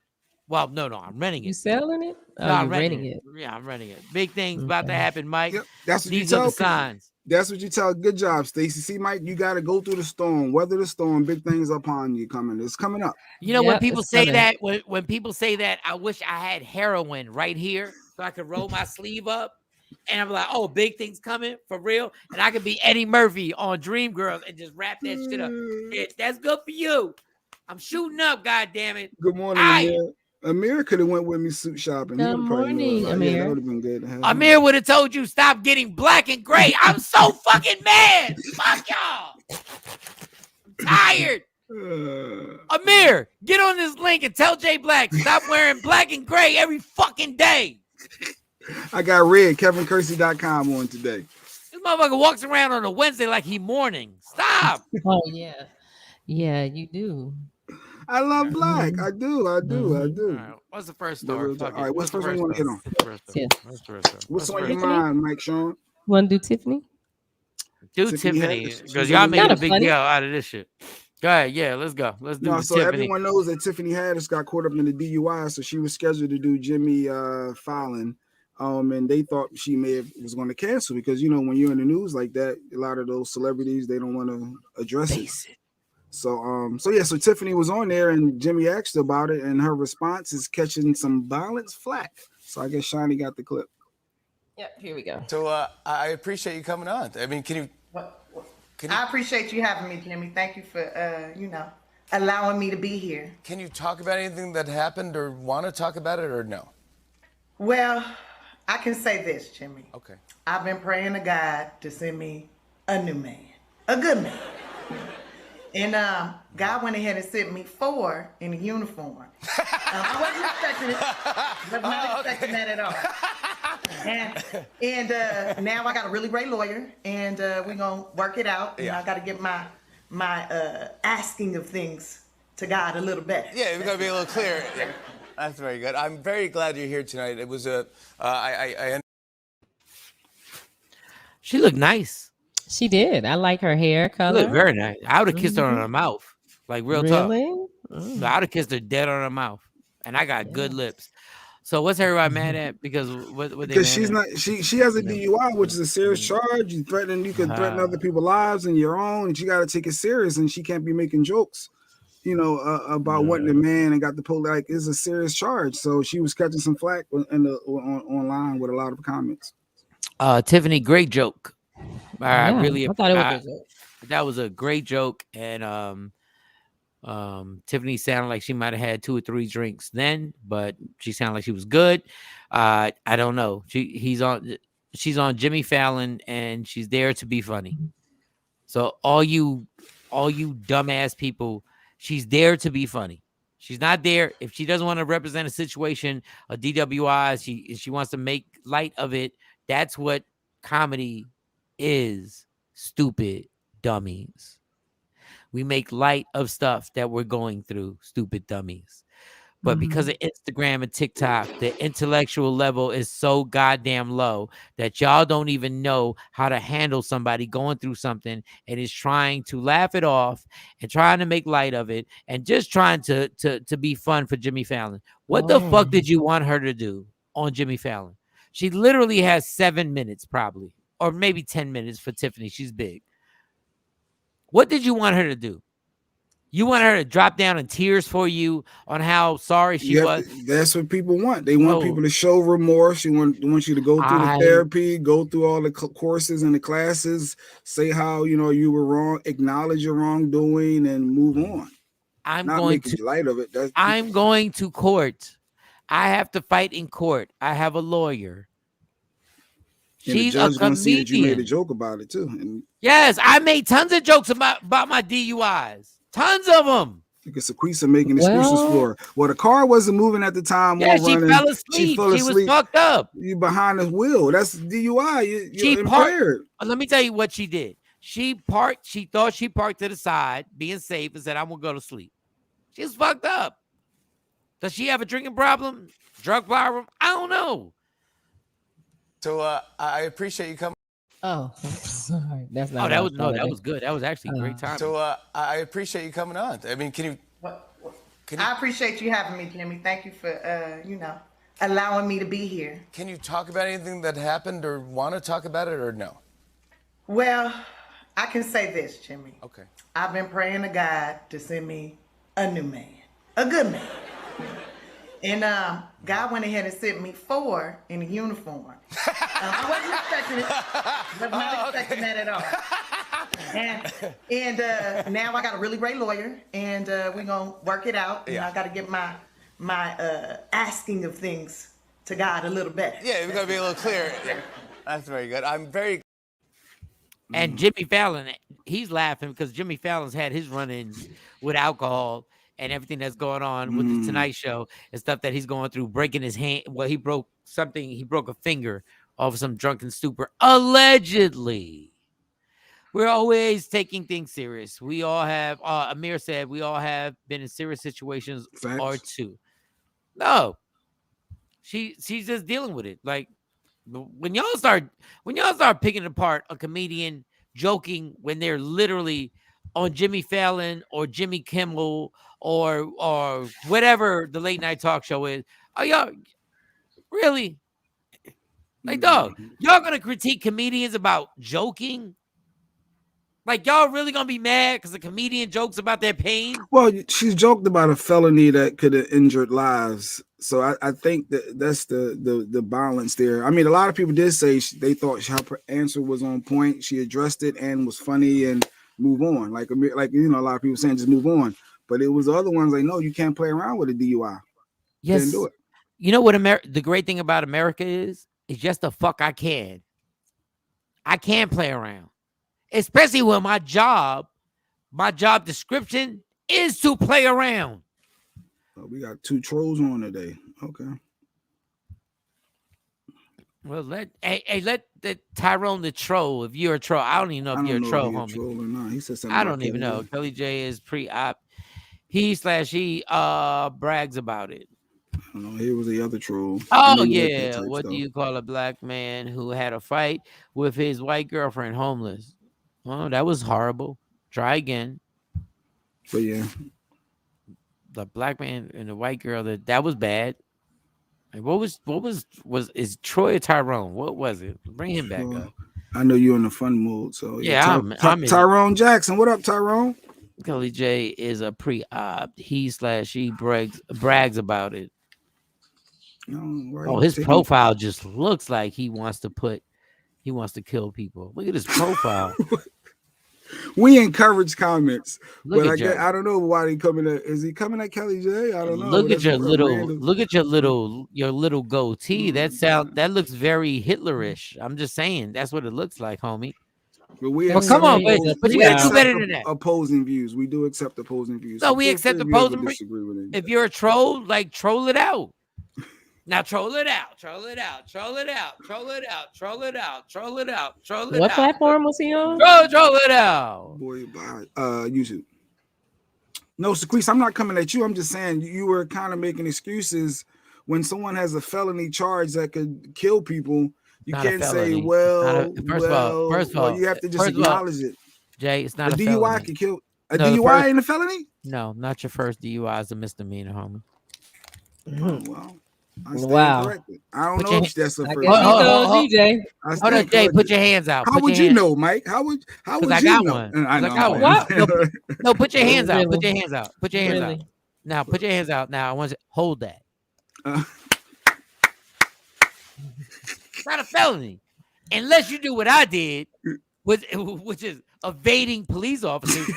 [SPEAKER 1] Well, no, I'm renting it.
[SPEAKER 2] You selling it?
[SPEAKER 1] No, I'm renting it. Yeah, I'm renting it. Big things about to happen, Mike.
[SPEAKER 7] Yep, that's what
[SPEAKER 1] These
[SPEAKER 7] you
[SPEAKER 1] are
[SPEAKER 7] tell
[SPEAKER 1] the signs.
[SPEAKER 7] That's what you tell. Good job, Stacey. See, Mike, you got to go through the storm, weather the storm. Big things upon you coming. It's coming up.
[SPEAKER 1] You know, when people say that, when people say that, I wish I had heroin right here so I could roll my sleeve up. And I'm like, oh, big things coming for real. And I could be Eddie Murphy on Dreamgirls and just wrap that shit up. That's good for you. I'm shooting up, goddammit.
[SPEAKER 7] Good morning, Amir. Amir could have went with me suit shopping.
[SPEAKER 2] Good morning, Amir.
[SPEAKER 7] Yeah, that would have been good.
[SPEAKER 1] Amir would have told you stop getting black and gray. I'm so fucking mad. Fuck y'all. I'm tired. Amir, get on this link and tell Jay Black stop wearing black and gray every fucking day.
[SPEAKER 7] I got red, KevinKersey.com on today.
[SPEAKER 1] This motherfucker walks around on a Wednesday like he mourning. Stop.
[SPEAKER 2] Oh, yeah. Yeah, you do.
[SPEAKER 7] I love black. I do.
[SPEAKER 1] All right. What's the first story?
[SPEAKER 7] All right, what's the first one you want to hit on? What's on your mind, Mike, Shawn?
[SPEAKER 2] Want to do Tiffany?
[SPEAKER 1] Do Tiffany, because y'all made a big deal out of this shit. Go ahead. Yeah, let's go. Let's do
[SPEAKER 7] so
[SPEAKER 1] Tiffany.
[SPEAKER 7] Everyone knows that Tiffany Haddish got caught up in the DUI, so she was scheduled to do Jimmy Fallon. And they thought she was going to cancel because, you know, when you're in the news like that, a lot of those celebrities, they don't want to address it. So Tiffany was on there and Jimmy asked her about it, and her response is catching some violence flack. So I guess Shani got the clip.
[SPEAKER 2] Yep, here we go.
[SPEAKER 6] So I appreciate you coming on. I mean,
[SPEAKER 8] I appreciate you having me, Jimmy. Thank you for, allowing me to be here.
[SPEAKER 6] Can you talk about anything that happened or want to talk about it or no?
[SPEAKER 8] Well, I can say this, Jimmy.
[SPEAKER 6] Okay.
[SPEAKER 8] I've been praying to God to send me a new man, a good man. And God went ahead and sent me 4 in a uniform. I wasn't expecting it. Was not expecting that at all. And now I got a really great lawyer, and we're gonna work it out. And I got to get my asking of things to God a little better.
[SPEAKER 6] Yeah, we're gonna be a little clearer. That's very good. I'm very glad you're here tonight. It was a,
[SPEAKER 1] She looked nice.
[SPEAKER 2] She did. I like her hair
[SPEAKER 1] She
[SPEAKER 2] color.
[SPEAKER 1] looked very nice. I would have kissed her on her mouth. Like real talk.
[SPEAKER 2] Really?
[SPEAKER 1] No, I would have kissed her dead on her mouth. And I got good lips. So what's everybody mad at? Because what they
[SPEAKER 7] Because
[SPEAKER 1] mad
[SPEAKER 7] she's
[SPEAKER 1] at?
[SPEAKER 7] not she has a DUI, which is a serious charge. You could threaten other people's lives and your own, and she got to take it serious, and she can't be making jokes, about wanting a man and got the pull. Like, it's a serious charge. So she was catching some flack online with a lot of comments.
[SPEAKER 1] Tiffany, great joke. I really
[SPEAKER 2] I thought it was a joke.
[SPEAKER 1] that was a great joke, and Tiffany sounded like she might have had 2 or 3 drinks then, but she sounded like she was good. I don't know. She's on Jimmy Fallon, and she's there to be funny. So all you dumbass people, she's there to be funny. She's not there if she doesn't want to represent a situation, a DWI. She wants to make light of it. That's what comedy is. Stupid dummies. We make light of stuff that we're going through, stupid dummies. But because of Instagram and TikTok, the intellectual level is so goddamn low that y'all don't even know how to handle somebody going through something and is trying to laugh it off and trying to make light of it and just trying to be fun for Jimmy Fallon. What the fuck did you want her to do on Jimmy Fallon? She literally has 7 minutes probably, or maybe 10 minutes for Tiffany. She's big. What did you want her to do? You want her to drop down in tears for you on how sorry she was?
[SPEAKER 7] That's what people want. They want people to show remorse. They want you to go through the therapy, go through all the courses and the classes, say how you were wrong, acknowledge your wrongdoing, and move on.
[SPEAKER 1] I'm
[SPEAKER 7] not
[SPEAKER 1] going
[SPEAKER 7] making
[SPEAKER 1] to
[SPEAKER 7] light of it.
[SPEAKER 1] I'm going to court. I have to fight in court. I have a lawyer. She's
[SPEAKER 7] the judge
[SPEAKER 1] a
[SPEAKER 7] gonna see that you
[SPEAKER 1] comedian.
[SPEAKER 7] made a joke about it too. And
[SPEAKER 1] yes, I made tons of jokes about my DUIs. Tons of them.
[SPEAKER 7] Look at Sequoise making excuses for her. Well, the car wasn't moving at the time.
[SPEAKER 1] Yeah, she fell asleep. She was fucked up.
[SPEAKER 7] You behind the wheel. That's DUI. You're impaired.
[SPEAKER 1] Let me tell you what she did. She parked. She thought she parked to the side, being safe, and said, "I'm gonna go to sleep." She's fucked up. Does she have a drinking problem? Drug problem? I don't know.
[SPEAKER 6] So I appreciate you coming.
[SPEAKER 2] Oh, sorry. That's not.
[SPEAKER 1] That was good. That was actually a great time.
[SPEAKER 6] So I appreciate you coming on. I mean,
[SPEAKER 8] I appreciate you having me, Jimmy. Thank you for allowing me to be here.
[SPEAKER 6] Can you talk about anything that happened or want to talk about it or no?
[SPEAKER 8] Well, I can say this, Jimmy.
[SPEAKER 6] Okay.
[SPEAKER 8] I've been praying to God to send me a new man, a good man. And God went ahead and sent me 4 in a uniform. I wasn't expecting it. Was not expecting that at all. And now I got a really great lawyer, and we're gonna work it out. And I got to get my asking of things to God a little better.
[SPEAKER 6] Yeah, we're gonna be a little clearer. That's very good. I'm very.
[SPEAKER 1] And Jimmy Fallon, he's laughing because Jimmy Fallon's had his run-ins with alcohol and everything that's going on with the Tonight Show and stuff that he's going through, breaking his hand. Well, he broke something. He broke a finger off of some drunken stupor, allegedly. We're always taking things serious. We all have, Amir said, we all have been in serious situations or two. No, she's just dealing with it. Like, when y'all start picking apart a comedian joking when they're literally on Jimmy Fallon or Jimmy Kimmel or whatever the late night talk show is, are y'all really? Like, dog, y'all gonna critique comedians about joking? Like, y'all really gonna be mad because a comedian jokes about their pain?
[SPEAKER 7] Well, she's joked about a felony that could have injured lives. So I think that's the balance there. I mean, a lot of people did say they thought her answer was on point. She addressed it and was funny and move on. Like a lot of people saying just move on. But it was the other ones like, no, you can't play around with a DUI.
[SPEAKER 1] Yes.
[SPEAKER 7] Can't do it.
[SPEAKER 1] You know what the great thing about America is just the fuck I can. I can play around. Especially when my job description is to play around.
[SPEAKER 7] Oh, we got 2 trolls on today. Okay.
[SPEAKER 1] Well, let the Tyrone the troll. If you're a troll, I don't even know if you're a troll, homie.
[SPEAKER 7] Troll or not. He said something.
[SPEAKER 1] I don't even know. Kelly J is pre-op. He/she brags about it.
[SPEAKER 7] know. Here was the other troll.
[SPEAKER 1] Oh yeah, what do you call a black man who had a fight with his white girlfriend, homeless? Oh, that was horrible. Try again.
[SPEAKER 7] But yeah,
[SPEAKER 1] the black man and the white girl that was bad. Like, what was is Troy or Tyrone? What was it? Bring him back up.
[SPEAKER 7] I know you're in the fun mood, so
[SPEAKER 1] yeah. I'm
[SPEAKER 7] Tyrone Jackson. What up, Tyrone?
[SPEAKER 1] Kelly J is a pre-op. He/she brags about it. Oh, his profile just looks like he wants to kill people. Look at his profile.
[SPEAKER 7] We encourage comments,
[SPEAKER 1] Look
[SPEAKER 7] but I don't know why he coming at. Is he coming at Kelly J? I don't know.
[SPEAKER 1] Look at your little goatee. That looks very Hitlerish. I'm just saying that's what it looks like, homie.
[SPEAKER 7] But
[SPEAKER 1] come on, but you gotta do better than that.
[SPEAKER 7] Opposing views. We do accept opposing views.
[SPEAKER 1] No, we accept opposing. If you're a troll, like troll it out. Now troll it out.
[SPEAKER 2] What platform was he on?
[SPEAKER 1] Troll it out.
[SPEAKER 7] Boy, YouTube. No, Sequoise, I'm not coming at you. I'm just saying you were kind of making excuses when someone has a felony charge that could kill people. You can't say, first of all, you have to just acknowledge it.
[SPEAKER 1] Jay, it's not a
[SPEAKER 7] DUI
[SPEAKER 1] felony.
[SPEAKER 7] could kill. DUI ain't a felony?
[SPEAKER 1] No, not your first DUI is a misdemeanor, homie.
[SPEAKER 7] Oh, well. Corrected. I don't know if that's a first.
[SPEAKER 2] Hold
[SPEAKER 1] on, Jay. Put your hands out.
[SPEAKER 7] How would you know, Mike? How would you know?
[SPEAKER 1] One. I got one. No, put your hands out. Put your hands out. Put your hands out. Now, put your hands out. Now, I want to hold that. It's not a felony, unless you do what I did, which is evading police officers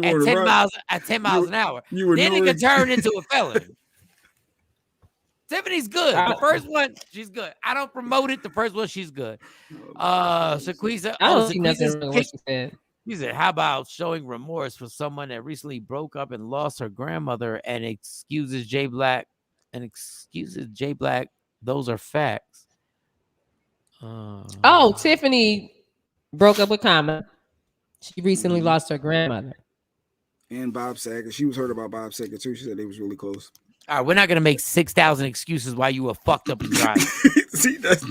[SPEAKER 1] at 10 miles an hour. Then it could turn into a felony. Tiffany's good. The first one, she's good. I don't promote it. The first one, she's good. Sequoise,
[SPEAKER 2] I don't see nothing wrong with what she said.
[SPEAKER 1] He said, how about showing remorse for someone that recently broke up and lost her grandmother and excuses J Black? Those are facts.
[SPEAKER 2] Tiffany broke up with Common. She recently lost her grandmother.
[SPEAKER 7] And Bob Saget. She was heard about Bob Saget too. She said they was really close.
[SPEAKER 1] All right, we're not gonna make 6,000 excuses why you were fucked up and driving.
[SPEAKER 7] See, that's.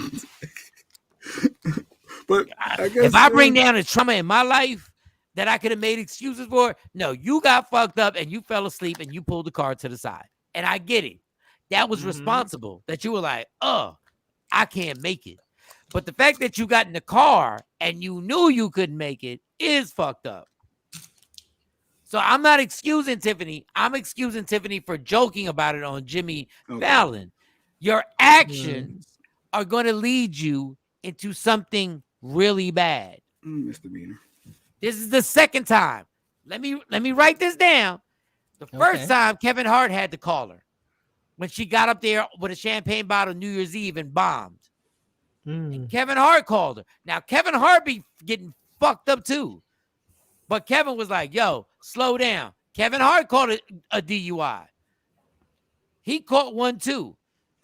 [SPEAKER 7] But I guess
[SPEAKER 1] if I bring down a trauma in my life that I could have made excuses for, no, you got fucked up and you fell asleep and you pulled the car to the side, and I get it. That was responsible. That you were like, I can't make it. But the fact that you got in the car and you knew you couldn't make it is fucked up. So I'm not excusing Tiffany. I'm excusing Tiffany for joking about it on Jimmy Fallon. Your actions are going to lead you into something really bad.
[SPEAKER 7] Misdemeanor.
[SPEAKER 1] This is the second time. Let me write this down. The first time Kevin Hart had to call her when she got up there with a champagne bottle New Year's Eve and bombed. And Kevin Hart called her. Now Kevin Hart be getting fucked up too. But Kevin was like, yo, slow down. Kevin Hart called it a DUI. He caught one too.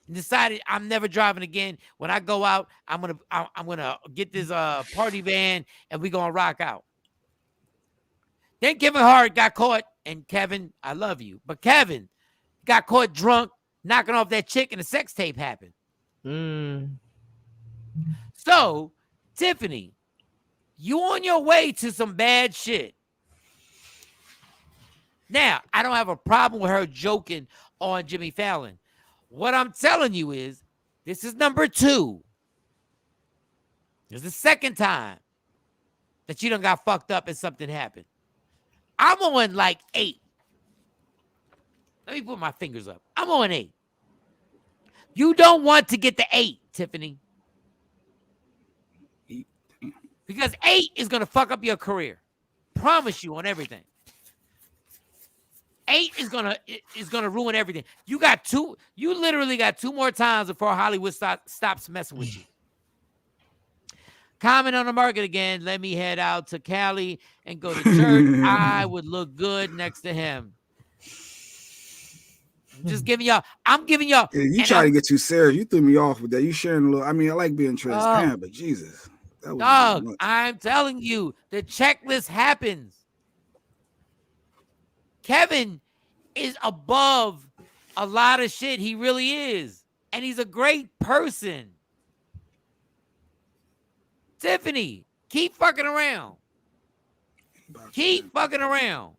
[SPEAKER 1] And decided I'm never driving again. When I go out, I'm gonna get this party van and we're gonna rock out. Then Kevin Hart got caught, and Kevin, I love you, but Kevin got caught drunk, knocking off that chick, and a sex tape happened. So, Tiffany, you on your way to some bad shit. Now, I don't have a problem with her joking on Jimmy Fallon. What I'm telling you is, this is number 2. This is the second time that you done got fucked up and something happened. I'm on like 8. Let me put my fingers up. I'm on 8. You don't want to get to 8, Tiffany. Because 8 is going to fuck up your career. Promise you on everything. 8 is gonna ruin everything. You literally got 2 more times before Hollywood stops messing with you. Comment on the market again. Let me head out to Cali and go to church. I would look good next to him. Just giving y'all. I'm giving y'all.
[SPEAKER 7] Yeah, you try to get too serious. You threw me off with that. You sharing a little. I mean, I like being transparent, but Jesus.
[SPEAKER 1] Dog, I'm telling you, the checklist happens. Kevin is above a lot of shit. He really is. And he's a great person. Tiffany, keep fucking around. Keep fucking around.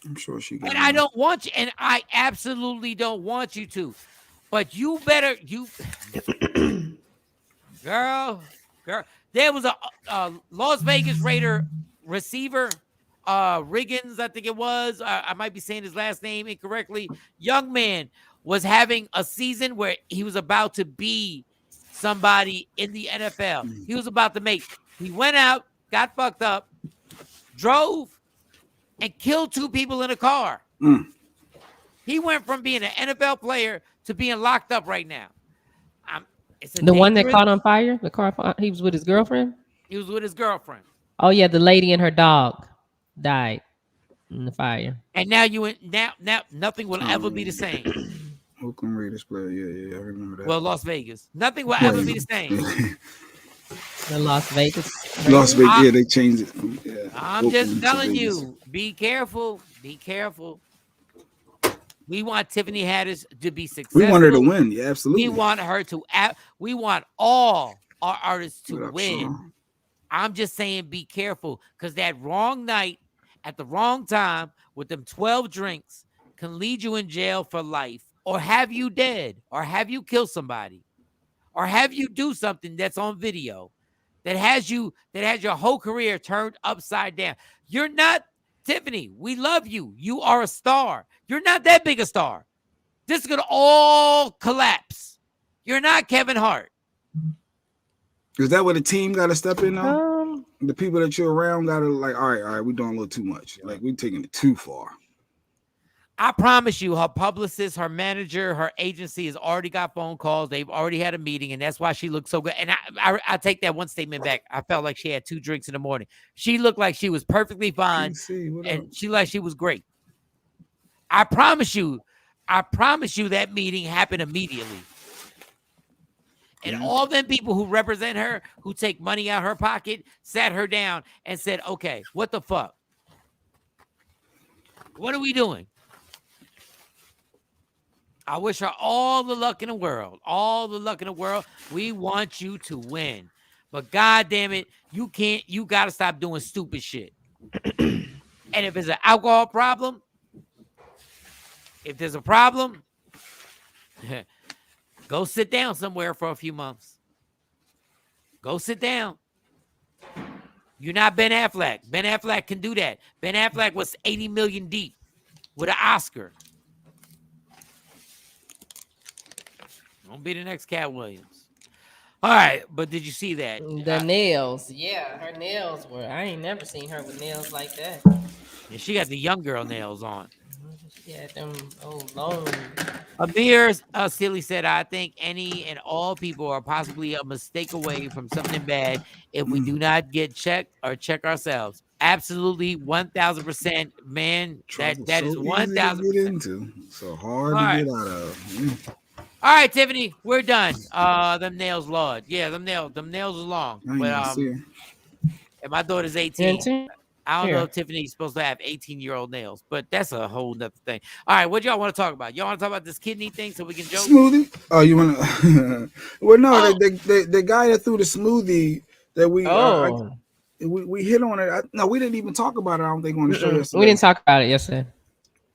[SPEAKER 7] I'm sure she.
[SPEAKER 1] And I don't want you, and I absolutely don't want you to. But you better, girl. There was a Las Vegas Raider receiver, Riggins, I think it was. I might be saying his last name incorrectly. Young man was having a season where he was about to be somebody in the NFL. He was about to make. He went out, got fucked up, drove, and killed 2 people in a car. He went from being an NFL player to being locked up right now.
[SPEAKER 2] The one that caught on fire, the car. He was with his girlfriend.
[SPEAKER 1] He was with his girlfriend.
[SPEAKER 2] Oh yeah, the lady and her dog died in the fire. And
[SPEAKER 1] now now nothing will ever be the same.
[SPEAKER 7] Oakland Raiders player, yeah, I remember that.
[SPEAKER 1] Well, Las Vegas, nothing will ever be the same.
[SPEAKER 2] The Las Vegas,
[SPEAKER 7] yeah, they changed it. Yeah,
[SPEAKER 1] I'm
[SPEAKER 7] Oakland
[SPEAKER 1] just telling
[SPEAKER 7] Vegas.
[SPEAKER 1] you, be careful. We want Tiffany Haddish to be successful.
[SPEAKER 7] We want her to win, yeah, absolutely.
[SPEAKER 1] We want her to. We want all our artists to win.
[SPEAKER 7] Shawn?
[SPEAKER 1] I'm just saying, be careful, because that wrong night at the wrong time with them 12 drinks can lead you in jail for life, or have you dead, or have you kill somebody, or have you do something that's on video that has your whole career turned upside down. You're not Tiffany. We love you. You are a star. You're not that big a star. This is gonna all collapse. You're not Kevin Hart.
[SPEAKER 7] Is that where the team got to step in now? The people that you're around got to like, all right, we're doing a little too much. Like, we're taking it too far.
[SPEAKER 1] I promise you, her publicist, her manager, her agency has already got phone calls. They've already had a meeting, and that's why she looked so good. And I take that one statement back. I felt like she had 2 drinks in the morning. She looked like she was perfectly fine, and she was great. I promise you that meeting happened immediately. And all them people who represent her, who take money out her pocket, sat her down and said, okay, what the fuck? What are we doing? I wish her all the luck in the world. All the luck in the world. We want you to win. But God damn it, you got to stop doing stupid shit. And if it's an alcohol problem, if there's a problem, go sit down somewhere for a few months. Go sit down. You're not Ben Affleck. Ben Affleck can do that. Ben Affleck was 80 million deep with an Oscar. Don't be the next Cat Williams. All right, but did you see that?
[SPEAKER 2] The nails. Yeah, her nails were. I ain't never seen her with nails like that.
[SPEAKER 1] And she got the young girl nails on.
[SPEAKER 2] She had them long.
[SPEAKER 1] Amir Sealy said, I think any and all people are possibly a mistake away from something bad if we do not get checked or check ourselves. Absolutely, 1,000%, man. That is 1,000%.
[SPEAKER 7] So hard to get out of.
[SPEAKER 1] All right, Tiffany, we're done. Them nails, Lord. Yeah, them nails are long. But and my daughter's 18. I don't know if Tiffany's supposed to have 18-year-old nails, but that's a whole nother thing. All right, what y'all want to talk about? Y'all want to talk about this kidney thing so we can joke?
[SPEAKER 7] Smoothie? Oh, you want to? Well, no, the guy that threw the smoothie that we hit on it. No, we didn't even talk about it. I don't think on the show yesterday.
[SPEAKER 2] We didn't talk about it yesterday.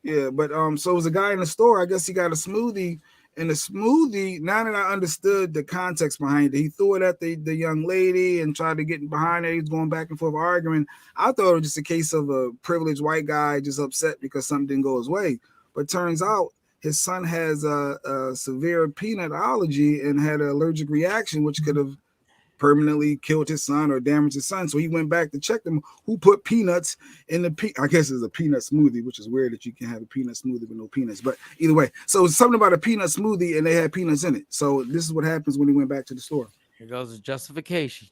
[SPEAKER 7] Yeah, but so it was a guy in the store. I guess he got a smoothie. And the smoothie, now that I understood the context behind it, he threw it at the young lady and tried to get behind her. He was going back and forth arguing. I thought it was just a case of a privileged white guy just upset because something didn't go his way. But turns out his son has a severe peanut allergy and had an allergic reaction, which could have permanently killed his son or damaged his son. So he went back to check them who put peanuts in the I guess it's a peanut smoothie, which is weird that you can have a peanut smoothie with no peanuts. But either way, so it's something about a peanut smoothie and they had peanuts in it. So this is what happens when he went back to the store.
[SPEAKER 1] Here goes the justification.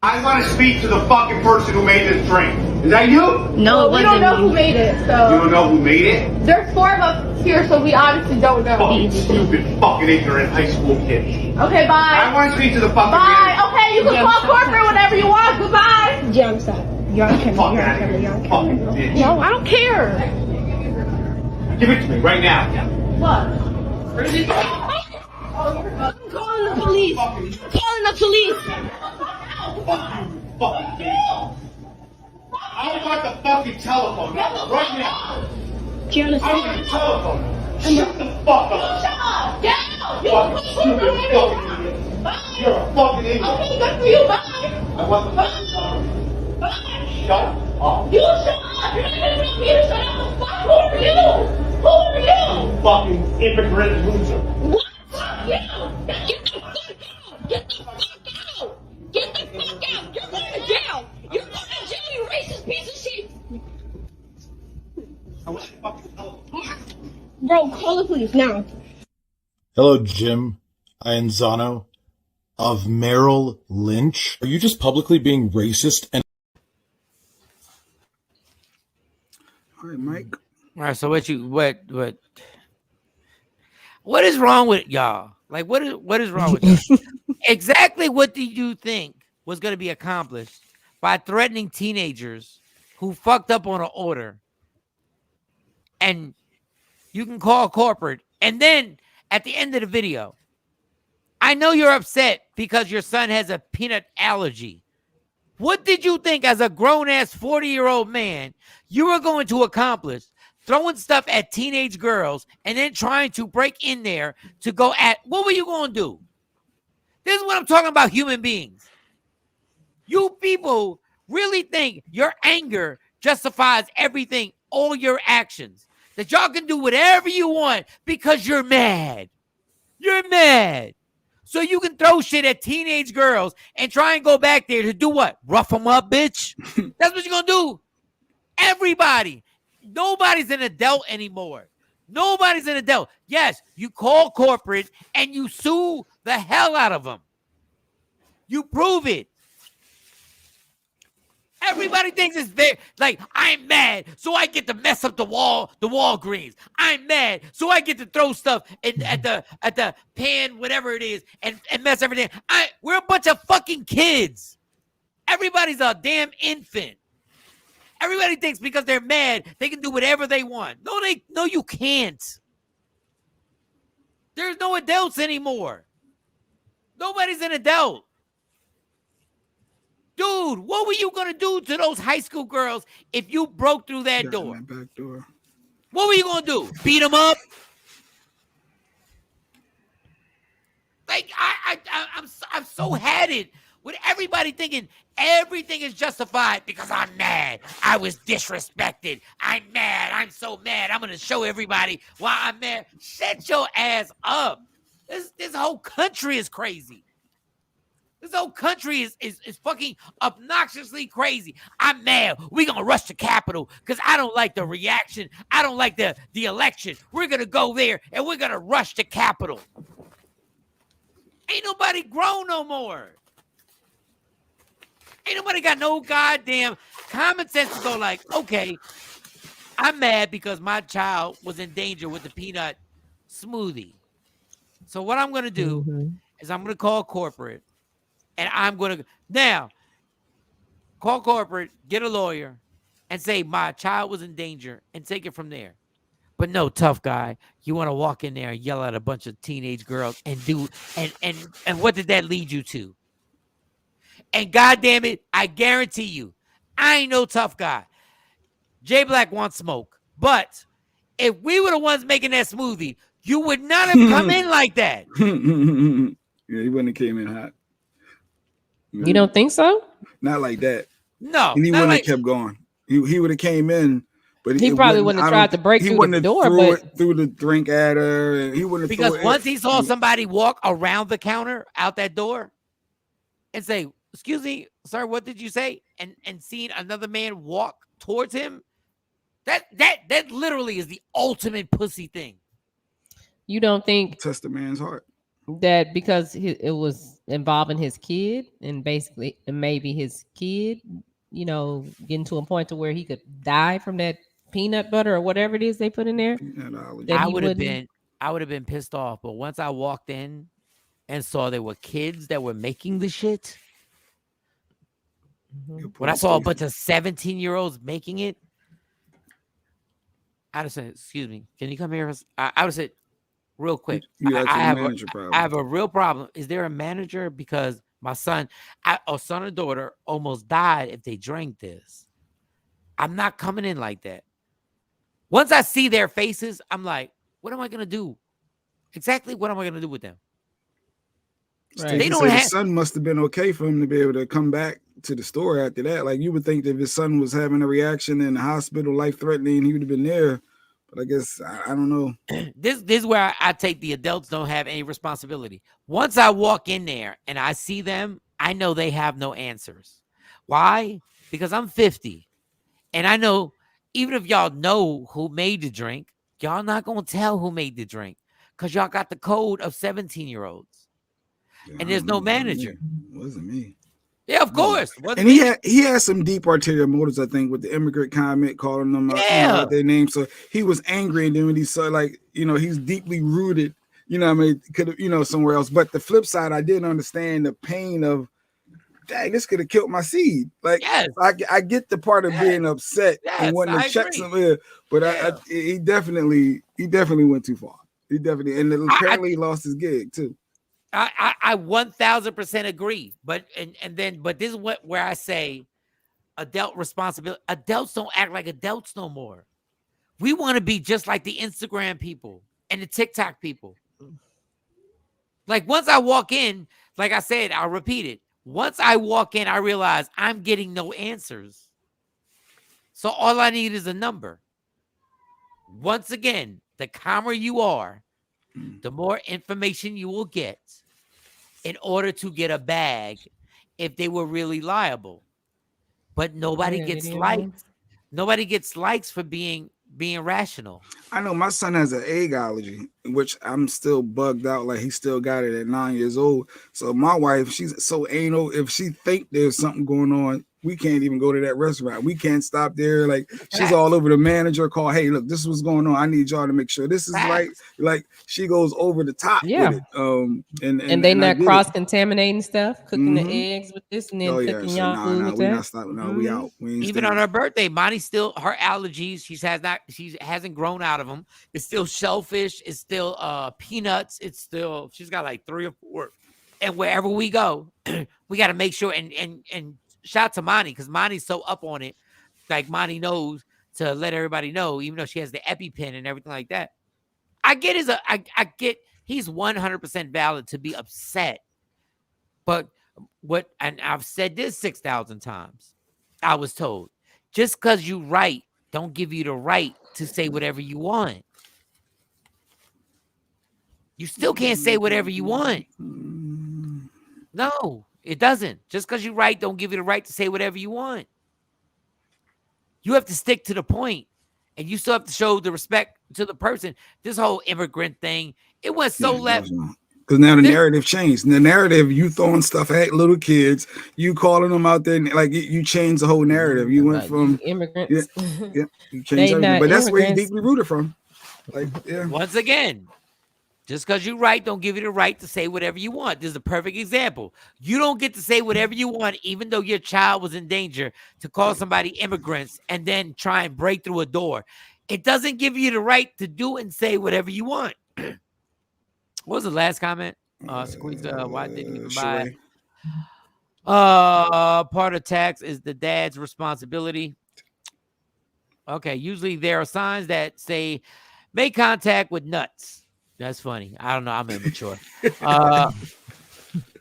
[SPEAKER 9] I want to speak to the fucking person who made this drink. Is that you?
[SPEAKER 10] No, we don't know who made it. So
[SPEAKER 9] you don't know who made it?
[SPEAKER 10] There's 4 of us here, so we obviously don't know.
[SPEAKER 9] Fucking stupid, fucking ignorant high school kids.
[SPEAKER 10] Okay, bye.
[SPEAKER 9] I want to speak to the fucking.
[SPEAKER 10] Bye. Okay, you can call corporate whenever you want. Goodbye. Jam stop. You're on camera. You're on camera. You're on camera. No, I don't care.
[SPEAKER 9] Give it to me right now.
[SPEAKER 10] What? I'm calling the police. I'm calling the police.
[SPEAKER 9] I want the fucking telephone number right now.
[SPEAKER 10] Do you
[SPEAKER 9] I
[SPEAKER 10] understand?
[SPEAKER 9] want the telephone number. Shut the fuck up.
[SPEAKER 10] Shut up. Get out.
[SPEAKER 9] Fucking stupid fucking idiot.
[SPEAKER 10] Bye.
[SPEAKER 9] You're a fucking idiot.
[SPEAKER 10] Okay, good for you. Bye.
[SPEAKER 9] I want the fucking number.
[SPEAKER 10] Bye.
[SPEAKER 9] Shut up.
[SPEAKER 10] You shut up. You're not gonna tell me to shut up. Fuck, who are you? Who are you?
[SPEAKER 9] Fucking immigrant loser.
[SPEAKER 10] What? Fuck you. Get the fuck out. Get the fuck out. Get the fuck out. You're going to jail. You're going to jail, you racist piece of shit. Bro, call the police now.
[SPEAKER 11] Hello, Jim Ianzano of Merrill Lynch. Are you just publicly being racist and...
[SPEAKER 7] All right, Mike.
[SPEAKER 1] All right, so what is wrong with y'all? Like, what is wrong with y'all? Exactly what did you think was going to be accomplished by threatening teenagers who fucked up on an order? And you can call corporate. And then at the end of the video, I know you're upset because your son has a peanut allergy. What did you think as a grown-ass 40-year-old man you were going to accomplish throwing stuff at teenage girls and then trying to break in there to go at... What were you going to do? This is what I'm talking about, human beings. You people really think your anger justifies everything, all your actions, that y'all can do whatever you want because you're mad. You're mad. So you can throw shit at teenage girls and try and go back there to do what? Rough them up, bitch. That's what you're going to do. Everybody. Nobody's an adult anymore. Nobody's an adult. Yes, you call corporate and you sue the hell out of them. You prove it. Everybody thinks it's very like, I'm mad, so I get to mess up the Walgreens. I'm mad, so I get to throw stuff at the pan, whatever it is, and mess everything. We're a bunch of fucking kids. Everybody's a damn infant. Everybody thinks because they're mad, they can do whatever they want. No, you can't. There's no adults anymore. Nobody's an adult. Dude, what were you going to do to those high school girls if you broke through that door?
[SPEAKER 7] That back door.
[SPEAKER 1] What were you going to do? Beat them up? Like, I'm so had it with everybody thinking everything is justified because I'm mad. I was disrespected. I'm mad. I'm so mad. I'm going to show everybody why I'm mad. Shut your ass up. This whole country is crazy. This whole country is fucking obnoxiously crazy. I'm mad. We're going to rush the Capitol because I don't like the reaction. I don't like the election. We're going to go there and we're going to rush the Capitol. Ain't nobody grown no more. Ain't nobody got no goddamn common sense to go like, okay, I'm mad because my child was in danger with the peanut smoothie. So what I'm going to do is I'm going to call corporate. And I'm going to now call corporate, get a lawyer, and say my child was in danger and take it from there. But no, tough guy, you want to walk in there and yell at a bunch of teenage girls and do and what did that lead you to? And goddamn it, I guarantee you, I ain't no tough guy. J Black wants smoke, but if we were the ones making that smoothie, you would not have come in like that.
[SPEAKER 7] Yeah, he wouldn't have came in hot.
[SPEAKER 2] You don't think so?
[SPEAKER 7] Not like that.
[SPEAKER 1] No,
[SPEAKER 7] and he wouldn't have kept going. He would have came in, but
[SPEAKER 2] he probably wouldn't have tried to break through the door. But
[SPEAKER 7] threw the drink at her, and he wouldn't have
[SPEAKER 1] because once he saw somebody walk around the counter out that door and say, "Excuse me, sir, what did you say?" and seen another man walk towards him, that literally is the ultimate pussy thing.
[SPEAKER 2] You don't think
[SPEAKER 7] test the man's heart?
[SPEAKER 2] That because it was involving his kid and basically maybe his kid, getting to a point to where he could die from that peanut butter or whatever it is they put in there.
[SPEAKER 1] I would have been pissed off. But once I walked in and saw there were kids that were making the shit, when I saw a bunch of 17-year-olds making it, I'd have said, "Excuse me, can you come here?" I would have said, real quick,
[SPEAKER 7] You
[SPEAKER 1] I
[SPEAKER 7] asking the
[SPEAKER 1] have
[SPEAKER 7] manager
[SPEAKER 1] I
[SPEAKER 7] problem.
[SPEAKER 1] have a real problem. Is there a manager? Because my son, or son or daughter almost died if they drank this. I'm not coming in like that. Once I see their faces, I'm like, what am I gonna do? Exactly what am I gonna do with them?
[SPEAKER 2] Right.
[SPEAKER 1] They
[SPEAKER 7] Steve
[SPEAKER 1] don't
[SPEAKER 7] said
[SPEAKER 1] have
[SPEAKER 7] his son must have been okay for him to be able to come back to the store after that. Like you would think that if his son was having a reaction in the hospital, life threatening, he would have been there. But I guess I don't know.
[SPEAKER 1] this is where I take the adults don't have any responsibility. Once I walk in there and I see them, I know they have no answers. Why? Because I'm 50. And I know even if y'all know who made the drink, y'all not going to tell who made the drink because y'all got the code of 17-year-olds.
[SPEAKER 7] Yeah,
[SPEAKER 1] And there's no manager.
[SPEAKER 7] It wasn't me.
[SPEAKER 1] Yeah, of course.
[SPEAKER 7] And he had some deep ulterior motives, I think, with the immigrant comment, calling them out, out their name. So he was angry, and then when he saw, like, he's deeply rooted, I mean, could have, somewhere else. But the flip side, I didn't understand the pain of, dang, this could have killed my seed. Like,
[SPEAKER 1] yes.
[SPEAKER 7] I get the part of being upset and wanting to check somewhere, but he definitely went too far. He definitely, and apparently he lost his gig too.
[SPEAKER 1] I 1000% agree, but this is where I say adult responsibility. Adults don't act like adults no more. We want to be just like the Instagram people and the TikTok people. Like once I walk in, like I said, I'll repeat it. Once I walk in, I realize I'm getting no answers. So all I need is a number. Once again, the calmer you are, the more information you will get in order to get a bag if they were really liable. But nobody gets likes. Nobody gets likes for being rational.
[SPEAKER 7] I know my son has an egg allergy, which I'm still bugged out. Like he still got it at 9 years old. So my wife, she's so anal. If she think there's something going on, we can't even go to that restaurant. We can't stop there. Like she's all over the manager. Call, hey, look, this is what's going on. I need y'all to make sure this is right. Like she goes over the top with it.
[SPEAKER 2] And they not cross contaminating stuff, cooking the eggs with this and then cooking y'all food with
[SPEAKER 7] we
[SPEAKER 2] that.
[SPEAKER 7] not stopping. No, we out. We
[SPEAKER 1] Even on her birthday, Monty's still her allergies. She hasn't grown out of them. It's still shellfish. It's still peanuts. It's still she's got like 3 or 4. And wherever we go, we got to make sure and shout out to Monty because Monty's so up on it. Like Monty knows to let everybody know, even though she has the EpiPen and everything like that. I get he's 100% valid to be upset. But and I've said this 6,000 times. I was told, just because you right, don't give you the right to say whatever you want. You still can't say whatever you want. No, it doesn't. Just because you're right, don't give you the right to say whatever you want. You have to stick to the point, and you still have to show the respect to the person. This whole immigrant thing, it went so left.
[SPEAKER 7] Because now the narrative changed. The narrative, you throwing stuff at little kids, you calling them out there, like you changed the whole narrative. You went from
[SPEAKER 2] immigrants.
[SPEAKER 7] You changed everything. But that's where you deeply rooted from. Like,
[SPEAKER 1] Once again, just because you're right, don't give you the right to say whatever you want. This is a perfect example. You don't get to say whatever you want, even though your child was in danger, to call somebody immigrants and then try and break through a door. It doesn't give you the right to do and say whatever you want. What was the last comment? Sequoise, why didn't you buy? Part of tax is the dad's responsibility. Okay, usually there are signs that say, make contact with nuts. That's funny. I don't know. I'm immature.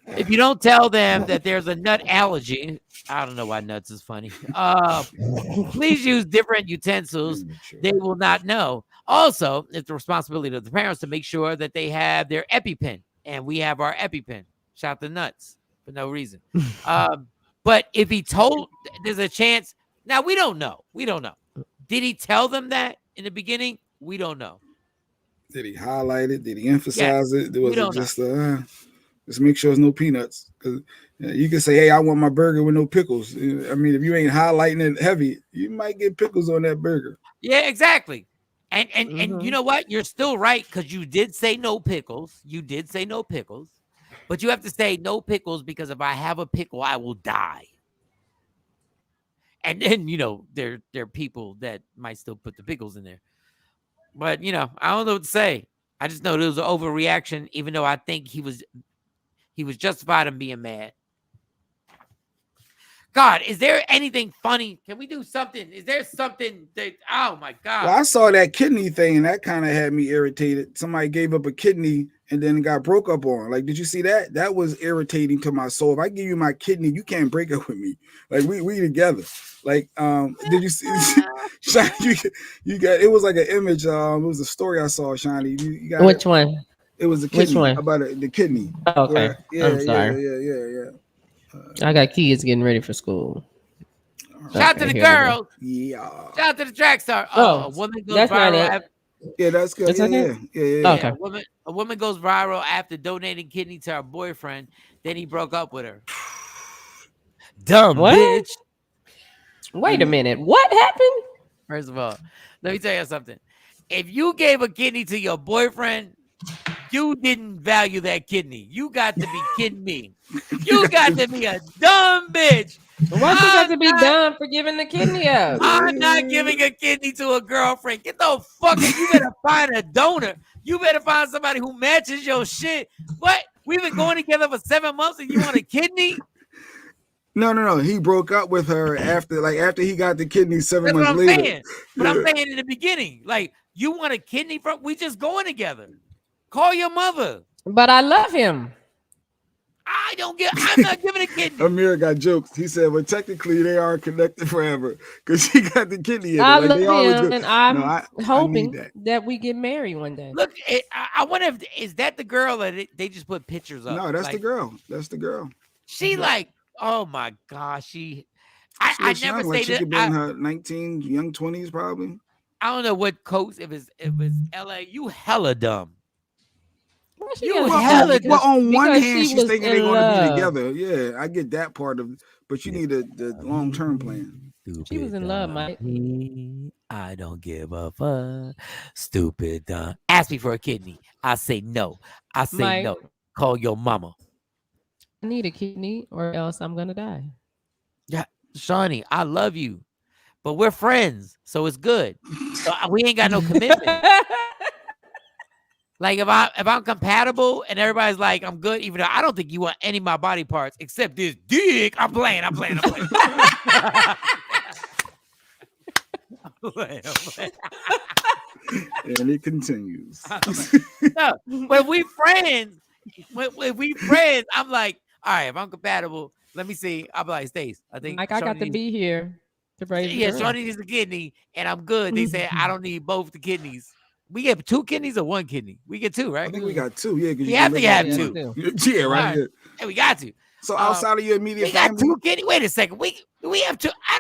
[SPEAKER 1] If you don't tell them that there's a nut allergy, I don't know why nuts is funny. Please use different utensils. They will not know. Also, it's the responsibility of the parents to make sure that they have their EpiPen, and we have our EpiPen. Shout the nuts for no reason. But if he told, there's a chance. Now we don't know. We don't know. Did he tell them that in the beginning? We don't know.
[SPEAKER 7] Did he highlight it? Did he emphasize it? Was it just make sure there's no peanuts? Because you can say, hey, I want my burger with no pickles. I mean, if you ain't highlighting it heavy, you might get pickles on that burger.
[SPEAKER 1] Yeah, exactly. And you know what? You're still right because you did say no pickles. You did say no pickles. But you have to say no pickles because if I have a pickle, I will die. And then, there are people that might still put the pickles in there. But I don't know what to say. I just know there was an overreaction, even though I think he was justified in being mad. God, is there anything funny? Can we do something? Is there something that, oh my God.
[SPEAKER 7] Well, I saw that kidney thing and that kind of had me irritated. Somebody gave up a kidney and then got broke up on. Like, did you see that? That was irritating to my soul. If I give you my kidney, you can't break up with me. Like, we together. Like, did you see? Shawn, you got, it was like an image. It was a story I saw, Shawnee. You got
[SPEAKER 2] Which one?
[SPEAKER 7] It was the kidney.
[SPEAKER 2] Which one?
[SPEAKER 7] About the kidney.
[SPEAKER 2] Oh, okay. I'm sorry.
[SPEAKER 7] Yeah.
[SPEAKER 2] I got kids getting ready for school.
[SPEAKER 1] Shout to the girls.
[SPEAKER 7] Yeah.
[SPEAKER 1] Shout out to the track star.
[SPEAKER 2] Oh,
[SPEAKER 1] A woman goes
[SPEAKER 2] that's not
[SPEAKER 1] viral.
[SPEAKER 2] it.
[SPEAKER 7] Yeah, that's good. Yeah.
[SPEAKER 2] Okay.
[SPEAKER 1] A woman goes viral after donating kidney to her boyfriend. Then he broke up with her. Dumb bitch.
[SPEAKER 2] Wait a minute. What happened?
[SPEAKER 1] First of all, let me tell you something. If you gave a kidney to your boyfriend, you didn't value that kidney. You got to be kidding me. You got to be a dumb bitch.
[SPEAKER 2] Why you got to be dumb for giving the kidney up?
[SPEAKER 1] I'm not giving a kidney to a girlfriend. Get the fuck out. You better find a donor. You better find somebody who matches your shit. What? We've been going together for 7 months and you want a kidney?
[SPEAKER 7] No. He broke up with her after he got the kidney 7 months later.
[SPEAKER 1] Saying. But I'm saying in the beginning, like, you want a kidney from? We just going together. Call your mother.
[SPEAKER 2] But I love him.
[SPEAKER 1] I'm not giving a kidney.
[SPEAKER 7] Amir got jokes. He said, well, technically they are connected forever because she got the kidney in
[SPEAKER 2] I
[SPEAKER 7] it. Like,
[SPEAKER 2] love him, and I'm hoping
[SPEAKER 7] I
[SPEAKER 2] that we get married one day.
[SPEAKER 1] Look, I wonder if is that the girl that they just put pictures of?
[SPEAKER 7] No, that's the girl. That's the girl.
[SPEAKER 1] She like, oh my gosh, I never say
[SPEAKER 7] she
[SPEAKER 1] that.
[SPEAKER 7] could be in her 19, young 20s probably.
[SPEAKER 1] I don't know what coast. If it's LA, you hella dumb.
[SPEAKER 7] Well, on one hand, she's thinking they're going to be together. Yeah, I get that part of it, but you need the long-term plan.
[SPEAKER 2] She was in love, Mike.
[SPEAKER 1] I don't give a fuck. Stupid dumb. Ask me for a kidney. I say no. I say
[SPEAKER 2] Mike,
[SPEAKER 1] no. Call your mama.
[SPEAKER 2] I need a kidney or else I'm going to die.
[SPEAKER 1] Yeah, Shawnee, I love you, but we're friends, so it's good. So we ain't got no commitment. Like if I'm compatible and everybody's like I'm good, even though I don't think you want any of my body parts except this dick. I'm playing. I'm playing.
[SPEAKER 7] And it continues.
[SPEAKER 1] No, but if we friends, I'm like, all right, if I'm compatible, let me see. I'm like, Stace, I think
[SPEAKER 2] Like I got to be here to raise.
[SPEAKER 1] Yeah, Shawnee needs a kidney, and I'm good. They said I don't need both the kidneys. We get 2 kidneys or 1 kidney? We get 2, right?
[SPEAKER 7] I think we got 2. Yeah,
[SPEAKER 1] we have to have 2.
[SPEAKER 7] Yeah, right. Yeah.
[SPEAKER 1] Yeah, we got to.
[SPEAKER 7] So outside of your immediate
[SPEAKER 1] family,
[SPEAKER 7] we
[SPEAKER 1] got 2 kidneys. Wait a second. We have 2. I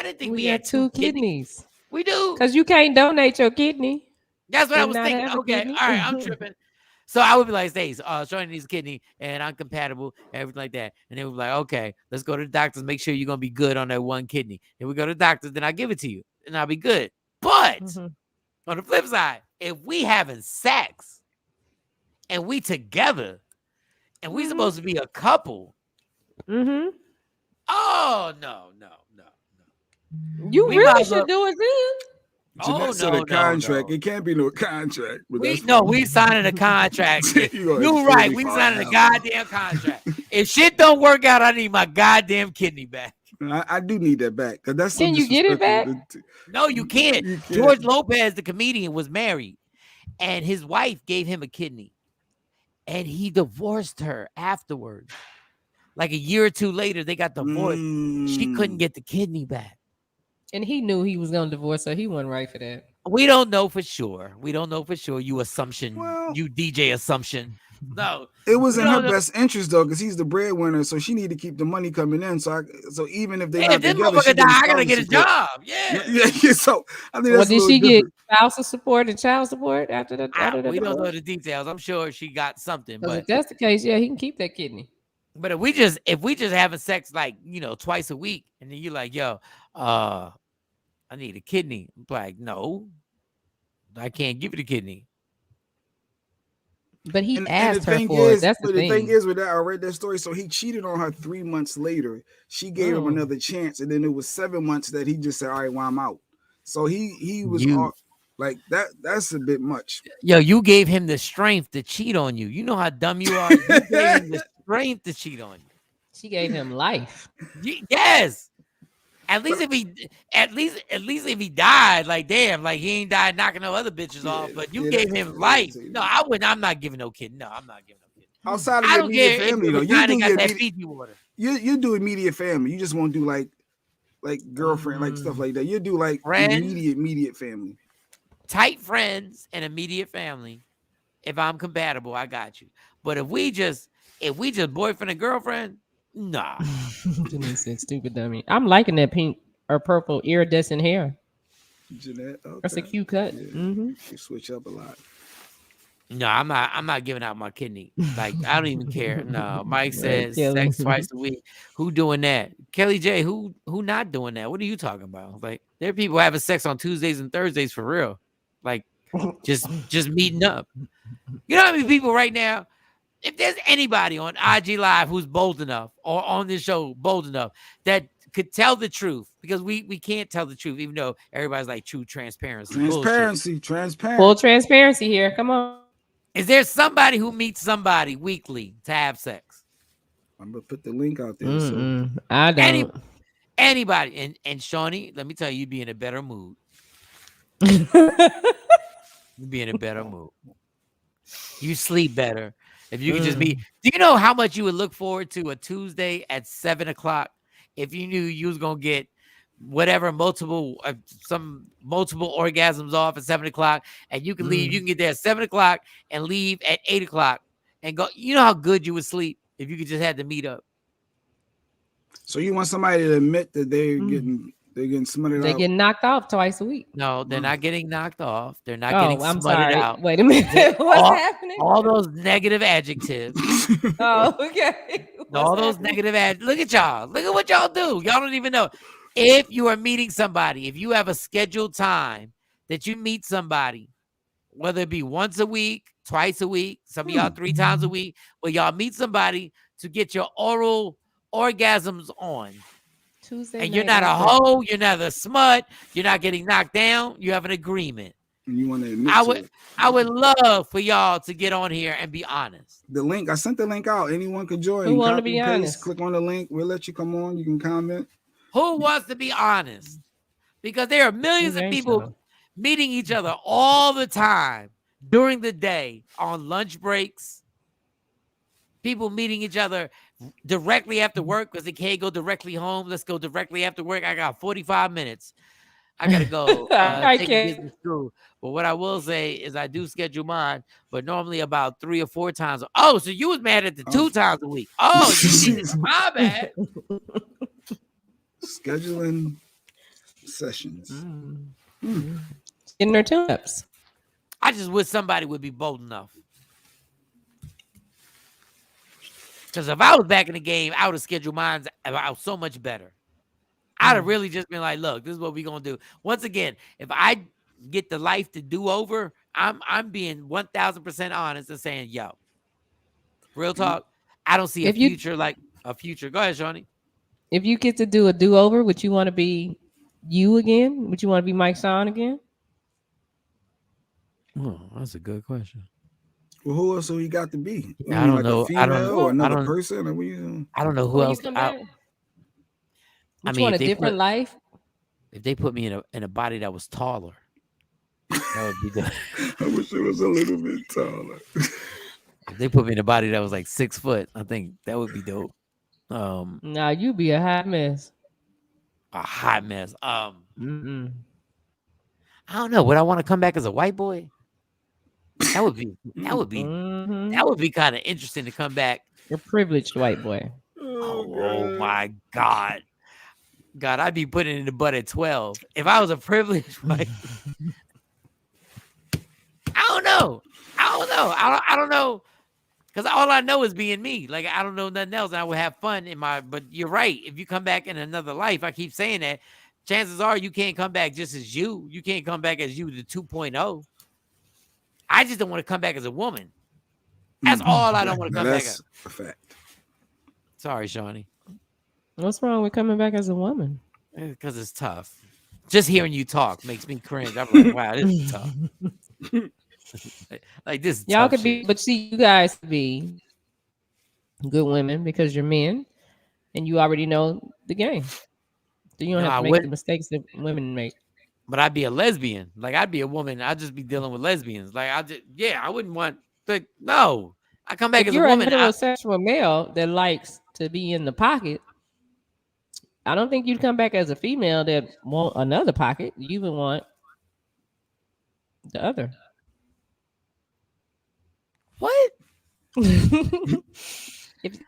[SPEAKER 1] didn't think we had
[SPEAKER 2] 2 kidneys.
[SPEAKER 1] We do,
[SPEAKER 2] because you can't donate your kidney.
[SPEAKER 1] That's what I was thinking. Okay, all right, I'm tripping. So I would be like, Stace, Shawnee needs a kidney, and I'm compatible, and everything like that. And then we'd be like, okay, let's go to the doctors, make sure you're gonna be good on that 1 kidney. Then we go to the doctors, then I give it to you, and I'll be good. But on the flip side, if we having sex and we together and we supposed to be a couple, oh no.
[SPEAKER 2] You really should do it then.
[SPEAKER 7] Oh no, contract. It can't be no contract.
[SPEAKER 1] We signing a contract. You're right. We signing a goddamn contract. If shit don't work out, I need my goddamn kidney back.
[SPEAKER 7] I do need that back. That's
[SPEAKER 2] Can you get it back?
[SPEAKER 1] No, you can't. George Lopez, the comedian, was married, and his wife gave him a kidney, and he divorced her afterwards. Like a year or 2 later, they got divorced. She couldn't get the kidney back.
[SPEAKER 2] And he knew he was going to divorce her. He wasn't right for that.
[SPEAKER 1] We don't know for sure. You assumption. You DJ assumption. No.
[SPEAKER 7] It was in her best interest though, because he's the breadwinner, so she need to keep the money coming in. So even if they're not together,
[SPEAKER 1] I gotta get a job. Yeah.
[SPEAKER 7] So I think that's
[SPEAKER 2] did she get spousal support and child support after that?
[SPEAKER 1] We don't know the details. I'm sure she got something. But
[SPEAKER 2] if that's the case, yeah, he can keep that kidney.
[SPEAKER 1] But if we just having sex like twice a week, and then you're like, yo, I need a kidney. I'm like, no, I can't give you the kidney.
[SPEAKER 2] But he asked her for it. That's the thing.
[SPEAKER 7] The thing is with that, I read that story. So he cheated on her 3 months later. She gave him another chance, and then it was 7 months that he just said, "All right, well, I'm out." So he was Like that's a bit much.
[SPEAKER 1] Yo, you gave him the strength to cheat on you. You know how dumb you are. You gave him the strength to cheat on you.
[SPEAKER 2] She gave him life.
[SPEAKER 1] Yes. At least if he died, like damn, like he ain't died knocking no other bitches off. But you gave him life. No, I wouldn't. I'm not giving no kid. No, I'm not giving no kid.
[SPEAKER 7] Outside of your immediate family, though, you do your
[SPEAKER 1] Fiji water.
[SPEAKER 7] You do immediate family. You just won't do like girlfriend, like stuff like that. You do like
[SPEAKER 1] friends,
[SPEAKER 7] immediate family,
[SPEAKER 1] tight friends, and immediate family. If I'm compatible, I got you. But if we just boyfriend and girlfriend, nah.
[SPEAKER 2] Denise said, stupid dummy. I'm liking that pink or purple iridescent hair.
[SPEAKER 7] Jeanette, okay.
[SPEAKER 2] That's a cute cut.
[SPEAKER 7] Yeah.
[SPEAKER 2] Mm-hmm.
[SPEAKER 7] You switch up a lot.
[SPEAKER 1] No, I'm not giving out my kidney. Like I don't even care. No, Mike says sex twice a week. Who doing that? Kelly J. Who not doing that? What are you talking about? Like there are people having sex on Tuesdays and Thursdays for real. Like just meeting up. You know how many people right now? If there's anybody on IG Live who's bold enough or on this show bold enough that could tell the truth, because we can't tell the truth, even though everybody's like true transparency.
[SPEAKER 7] Transparency.
[SPEAKER 2] Full transparency here. Come on.
[SPEAKER 1] Is there somebody who meets somebody weekly to have sex?
[SPEAKER 7] I'm gonna put the link out there. So.
[SPEAKER 2] I don't.
[SPEAKER 1] Anybody. And Shawnee, let me tell you, you'd be in a better mood. You'd be in a better mood. You sleep better. If you could just be, do you know how much you would look forward to a Tuesday at 7:00 if you knew you was gonna get whatever multiple orgasms off at 7:00 and you can leave, you can get there at 7:00 and leave at 8:00 and go. You know how good you would sleep if you could just had to meet up.
[SPEAKER 7] So you want somebody to admit that they're getting smutted out?
[SPEAKER 2] They get knocked off twice a week.
[SPEAKER 1] No, they're not getting knocked off. They're not getting smutted out.
[SPEAKER 2] Wait a minute. What's happening?
[SPEAKER 1] All those negative adjectives.
[SPEAKER 2] Oh, okay.
[SPEAKER 1] All those negative adjectives. Look at y'all. Look at what y'all do. Y'all don't even know. If you are meeting somebody, if you have a scheduled time that you meet somebody, whether it be once a week, twice a week, some of y'all 3 times a week, where y'all meet somebody to get your oral orgasms on.
[SPEAKER 2] Tuesday
[SPEAKER 1] and you're not a hoe, you're not a smut, you're not getting knocked down, you have an agreement.
[SPEAKER 7] And you want to admit
[SPEAKER 1] I would love for y'all to get on here and be honest.
[SPEAKER 7] The link, I sent the link out. Anyone can join.
[SPEAKER 2] Who want to be honest?
[SPEAKER 7] Click on the link. We'll let you come on. You can comment.
[SPEAKER 1] Who wants to be honest? Because there are millions of people meeting each other all the time during the day on lunch breaks. People meeting each other directly after work because they can't go directly home. Let's go directly after work. I got 45 minutes. I gotta go take business through. But what I will say is I do schedule mine, but normally about 3 or 4 times. Oh, so you was mad at the 2 times a week. Oh, my bad.
[SPEAKER 7] Scheduling sessions.
[SPEAKER 2] In their tips.
[SPEAKER 1] I just wish somebody would be bold enough. Because if I was back in the game, I would have scheduled mine out so much better. I'd have really just been like, look, this is what we're going to do. Once again, if I get the life to do over, I'm being 1,000% honest and saying, yo, real talk, I don't see a future like a future. Go ahead, Shawnee.
[SPEAKER 2] If you get to do a do-over, would you want to be you again? Would you want to be Mike Shawn again?
[SPEAKER 1] Oh, that's a good question.
[SPEAKER 7] Well, who else we got to be?
[SPEAKER 1] I don't know.
[SPEAKER 7] I don't know. Or another person?
[SPEAKER 1] I don't know who else.
[SPEAKER 2] Would you want a different life?
[SPEAKER 1] If they put me in a body that was taller, that would be good.
[SPEAKER 7] I wish it was a little bit taller.
[SPEAKER 1] If they put me in a body that was like 6 foot, I think that would be dope.
[SPEAKER 2] Nah, you'd be a hot mess.
[SPEAKER 1] A hot mess. I don't know. Would I want to come back as a white boy? That would be kind of interesting to come back.
[SPEAKER 2] A privileged white boy.
[SPEAKER 1] Oh my God. God, I'd be putting in the butt at 12. If I was a privileged white I don't know. I don't know. Because all I know is being me. Like, I don't know nothing else. And I would have fun but you're right. If you come back in another life, I keep saying that, chances are you can't come back just as you. You can't come back as you, the 2.0. I just don't want to come back as a woman. That's all I don't want to come back as.
[SPEAKER 7] That's a fact.
[SPEAKER 1] Sorry, Shawnee.
[SPEAKER 2] What's wrong with coming back as a woman?
[SPEAKER 1] Because it's tough. Just hearing you talk makes me cringe. I'm like, wow, this is tough. Like this is
[SPEAKER 2] Y'all
[SPEAKER 1] tough
[SPEAKER 2] could
[SPEAKER 1] shit.
[SPEAKER 2] be, but see, you guys could be good women because you're men and you already know the game. So you don't
[SPEAKER 1] No,
[SPEAKER 2] have
[SPEAKER 1] I
[SPEAKER 2] to make
[SPEAKER 1] wouldn't.
[SPEAKER 2] the mistakes that women make.
[SPEAKER 1] But I'd be a lesbian. Like I'd be a woman. I'd just be dealing with lesbians. Like I wouldn't want. Like no, I come back
[SPEAKER 2] If
[SPEAKER 1] as a
[SPEAKER 2] you're a
[SPEAKER 1] woman.
[SPEAKER 2] heterosexual male that likes to be in the pocket, I don't think you'd come back as a female that want another pocket. You would want the other.
[SPEAKER 1] What?
[SPEAKER 2] If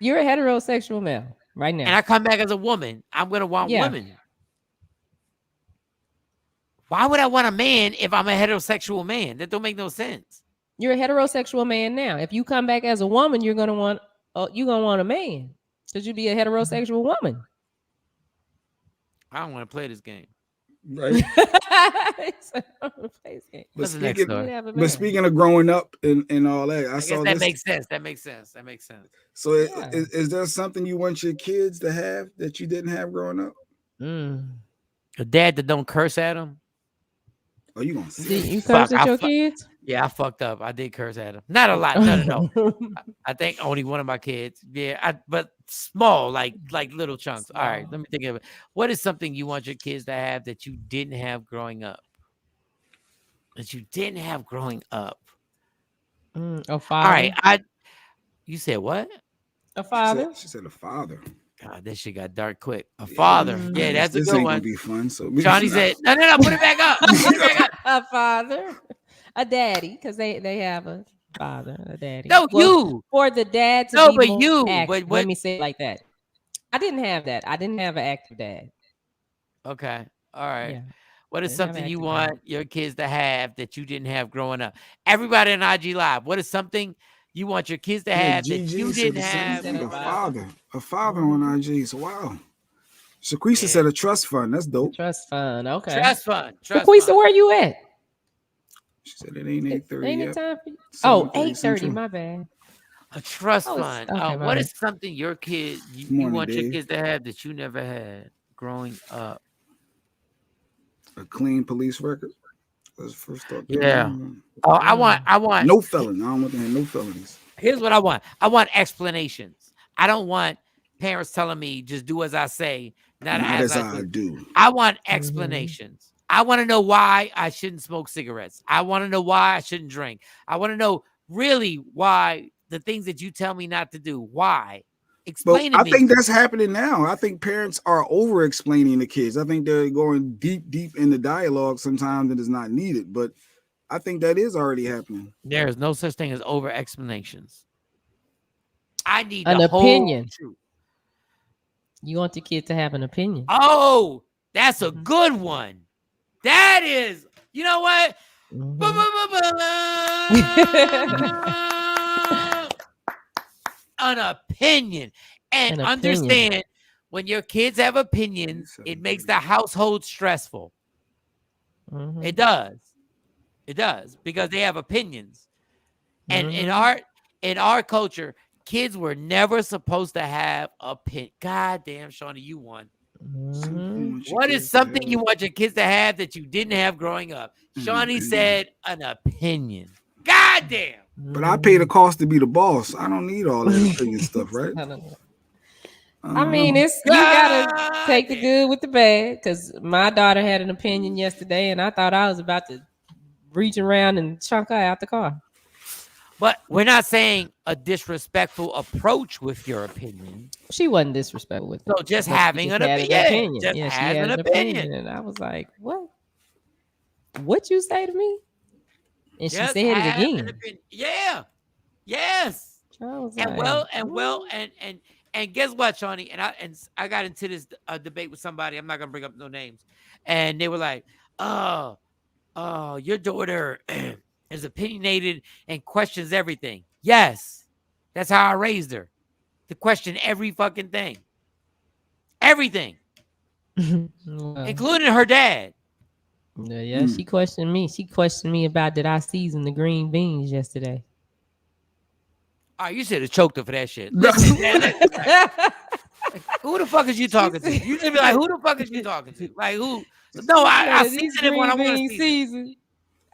[SPEAKER 2] you're a heterosexual male right now,
[SPEAKER 1] And I come back as a woman, I'm gonna want women. Why would I want a man if I'm a heterosexual man? That don't make no sense.
[SPEAKER 2] You're a heterosexual man now. If you come back as a woman, you're gonna want a man because you'd be a heterosexual woman.
[SPEAKER 1] I don't want to play this game.
[SPEAKER 7] Right.
[SPEAKER 2] But
[SPEAKER 7] speaking of growing up and all that, I saw
[SPEAKER 1] that
[SPEAKER 7] this.
[SPEAKER 1] makes sense. That makes sense.
[SPEAKER 7] So is there something you want your kids to have that you didn't have growing up?
[SPEAKER 1] A dad that don't curse at them.
[SPEAKER 7] Oh, you gonna say
[SPEAKER 2] you curse at your kids?
[SPEAKER 1] Yeah, I fucked up. I did curse at him. Not a lot. No. I think only one of my kids. Yeah, but small, like little chunks. All right, let me think of it. What is something you want your kids to have that you didn't have growing up? A
[SPEAKER 2] father.
[SPEAKER 1] All right, you said what?
[SPEAKER 2] A father.
[SPEAKER 7] She said a father.
[SPEAKER 1] God, that shit got dark quick. A father. Yeah, that's a
[SPEAKER 7] this
[SPEAKER 1] good
[SPEAKER 7] ain't
[SPEAKER 1] one.
[SPEAKER 7] Gonna be fun. So
[SPEAKER 1] Johnny said, no, put it back up.
[SPEAKER 2] A father, a daddy, because they have a father, a daddy.
[SPEAKER 1] No, you
[SPEAKER 2] for the dad to
[SPEAKER 1] no,
[SPEAKER 2] be
[SPEAKER 1] but
[SPEAKER 2] more
[SPEAKER 1] you.
[SPEAKER 2] active.
[SPEAKER 1] But what?
[SPEAKER 2] Let me say it like that. I didn't have that. I didn't have an active dad.
[SPEAKER 1] Okay, all right.
[SPEAKER 2] Yeah.
[SPEAKER 1] What is something you want your kids to have that you didn't have growing up? Everybody in IG Live. What is something you want your kids to have that you didn't have?
[SPEAKER 7] A father on IG. So wow. Sequoise said a trust fund. That's dope.
[SPEAKER 2] Trust fund. Okay.
[SPEAKER 1] Trust fund.
[SPEAKER 2] Sequoise, where you at?
[SPEAKER 7] She said it ain't 8:30
[SPEAKER 2] Ain't
[SPEAKER 7] yet.
[SPEAKER 2] it time for you? Oh, 8:30. My bad.
[SPEAKER 1] A trust fund.
[SPEAKER 2] Okay,
[SPEAKER 1] what is something your kid you want your kids to have that you never had growing up?
[SPEAKER 7] A clean police record. That's the first thought.
[SPEAKER 1] Yeah. Oh, I want
[SPEAKER 7] no felony. I don't want to have no felonies.
[SPEAKER 1] Here's what I want. I want explanations. I don't want parents telling me just do as I say, not as I do. I want explanations. I want to know why I shouldn't smoke cigarettes. I want to know why I shouldn't drink. I want to know really why the things that you tell me not to do. Why? Explain to me.
[SPEAKER 7] I think that's happening now. I think parents are over explaining to kids. I think they're going deep into dialogue sometimes that is not needed. But I think that is already happening.
[SPEAKER 1] There is no such thing as over explanations. I need
[SPEAKER 2] an opinion.
[SPEAKER 1] Truth.
[SPEAKER 2] You want the kid to have an opinion.
[SPEAKER 1] Oh, that's a good one. That is, you know what? An opinion. And understand when your kids have opinions, it makes the household stressful. It does. It does because they have opinions. And in our culture, kids were never supposed to have opinion. God damn, Shawnee, you won. What is something you want your kids to have that you didn't have growing up? Shawnee said an opinion. God damn.
[SPEAKER 7] But I pay the cost to be the boss. I don't need all that opinion stuff, right?
[SPEAKER 2] I mean, you gotta take the good with the bad. Because my daughter had an opinion yesterday, and I thought I was about to reach around and chunk her out the car.
[SPEAKER 1] But we're not saying a disrespectful approach with your opinion.
[SPEAKER 2] She wasn't disrespectful with it.
[SPEAKER 1] So just having an opinion. Just
[SPEAKER 2] yeah, she
[SPEAKER 1] has
[SPEAKER 2] had
[SPEAKER 1] an opinion.
[SPEAKER 2] And I was like, what? What you say to me? And she
[SPEAKER 1] Just
[SPEAKER 2] said it again.
[SPEAKER 1] Yeah. Yes. And guess what, Shawnee? And I got into this debate with somebody. I'm not gonna bring up no names. And they were like, oh, your daughter is opinionated and questions everything. Yes. That's how I raised her. To question every fucking thing. Everything. Including her dad.
[SPEAKER 2] Yeah, she questioned me. She questioned me about did I season the green beans yesterday.
[SPEAKER 1] Oh, you should have choked her for that shit. Listen, who the fuck is you talking to? You should be like, who the fuck is you talking to? Like, who? No, I season it when I want to
[SPEAKER 2] season.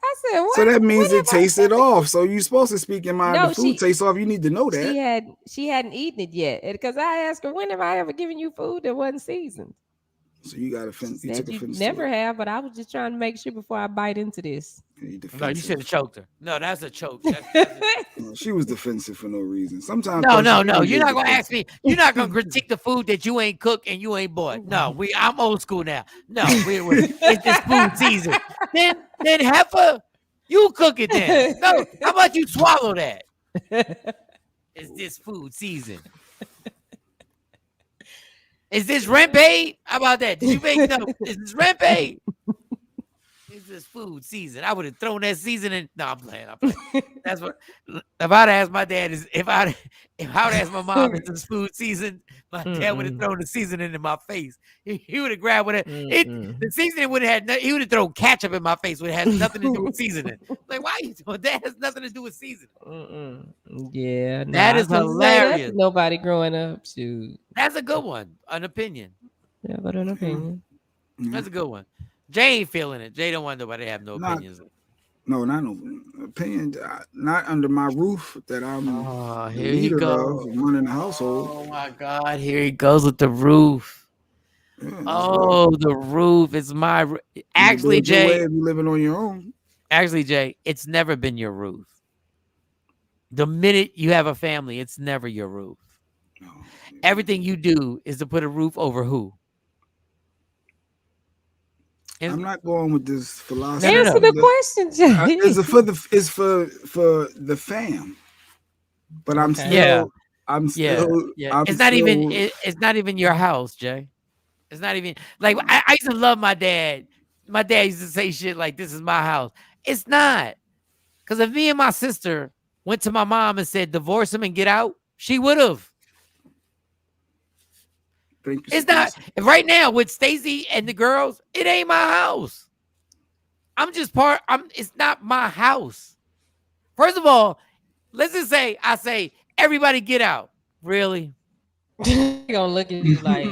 [SPEAKER 2] I said, what?
[SPEAKER 7] So that means it tasted off. So you're supposed to speak in mind.
[SPEAKER 2] No,
[SPEAKER 7] the food tastes off. You need to know that.
[SPEAKER 2] She hadn't eaten it yet. Because I asked her, when have I ever given you food that wasn't seasoned?
[SPEAKER 7] So you got offense. You took offense.
[SPEAKER 2] Never have, but I was just trying to make sure before I bite into this.
[SPEAKER 1] No, you should have choked her. No, that's a choke.
[SPEAKER 7] No, she was defensive for no reason. Sometimes.
[SPEAKER 1] No. You're not gonna ask me. You're not gonna critique the food that you ain't cooked and you ain't bought. No, I'm old school now. No, it's this food season. Then heifer, you cook it then. No, how about you swallow that? It's this food season. Is this rent paid? How about that? Did you make no? Is this rent paid? It's this food season. I would have thrown that seasoning. No, I'm playing. That's what. If I'd asked my dad, if I would ask my mom, is this food season? My dad would have thrown the seasoning in my face. He would have grabbed it. The seasoning would have had. He would have thrown ketchup in my face. Would have had nothing to do with seasoning. Like, why are you doing that? Has nothing to do with seasoning.
[SPEAKER 2] Yeah,
[SPEAKER 1] that is hilarious.
[SPEAKER 2] Nobody growing up. Shoot.
[SPEAKER 1] That's a good one. An opinion.
[SPEAKER 2] Yeah, but an opinion.
[SPEAKER 1] That's a good one. Jay ain't feeling it. Jay don't want nobody to have no opinions.
[SPEAKER 7] No, not no opinion. Not under my roof that I'm
[SPEAKER 1] here he goes.
[SPEAKER 7] Running the household.
[SPEAKER 1] Oh my God, here he goes with the roof. Yeah, the roof is my roof. Actually, Jay,
[SPEAKER 7] if you're living on your own.
[SPEAKER 1] Actually, Jay, it's never been your roof. The minute you have a family, it's never your roof. No. Everything you do is to put a roof over who?
[SPEAKER 7] I'm not going with this philosophy.
[SPEAKER 2] Answer the question, Jay.
[SPEAKER 7] It's for the fam. But I'm still.
[SPEAKER 1] It's not even your house, Jay. It's not even like I used to love my dad. My dad used to say shit like, "This is my house." It's not, because if me and my sister went to my mom and said, "Divorce him and get out," she would have. It's not right now with Stacy and the girls. It ain't my house. It's not my house. First of all, let's just say I say everybody get out. Really?
[SPEAKER 2] They're gonna look at you like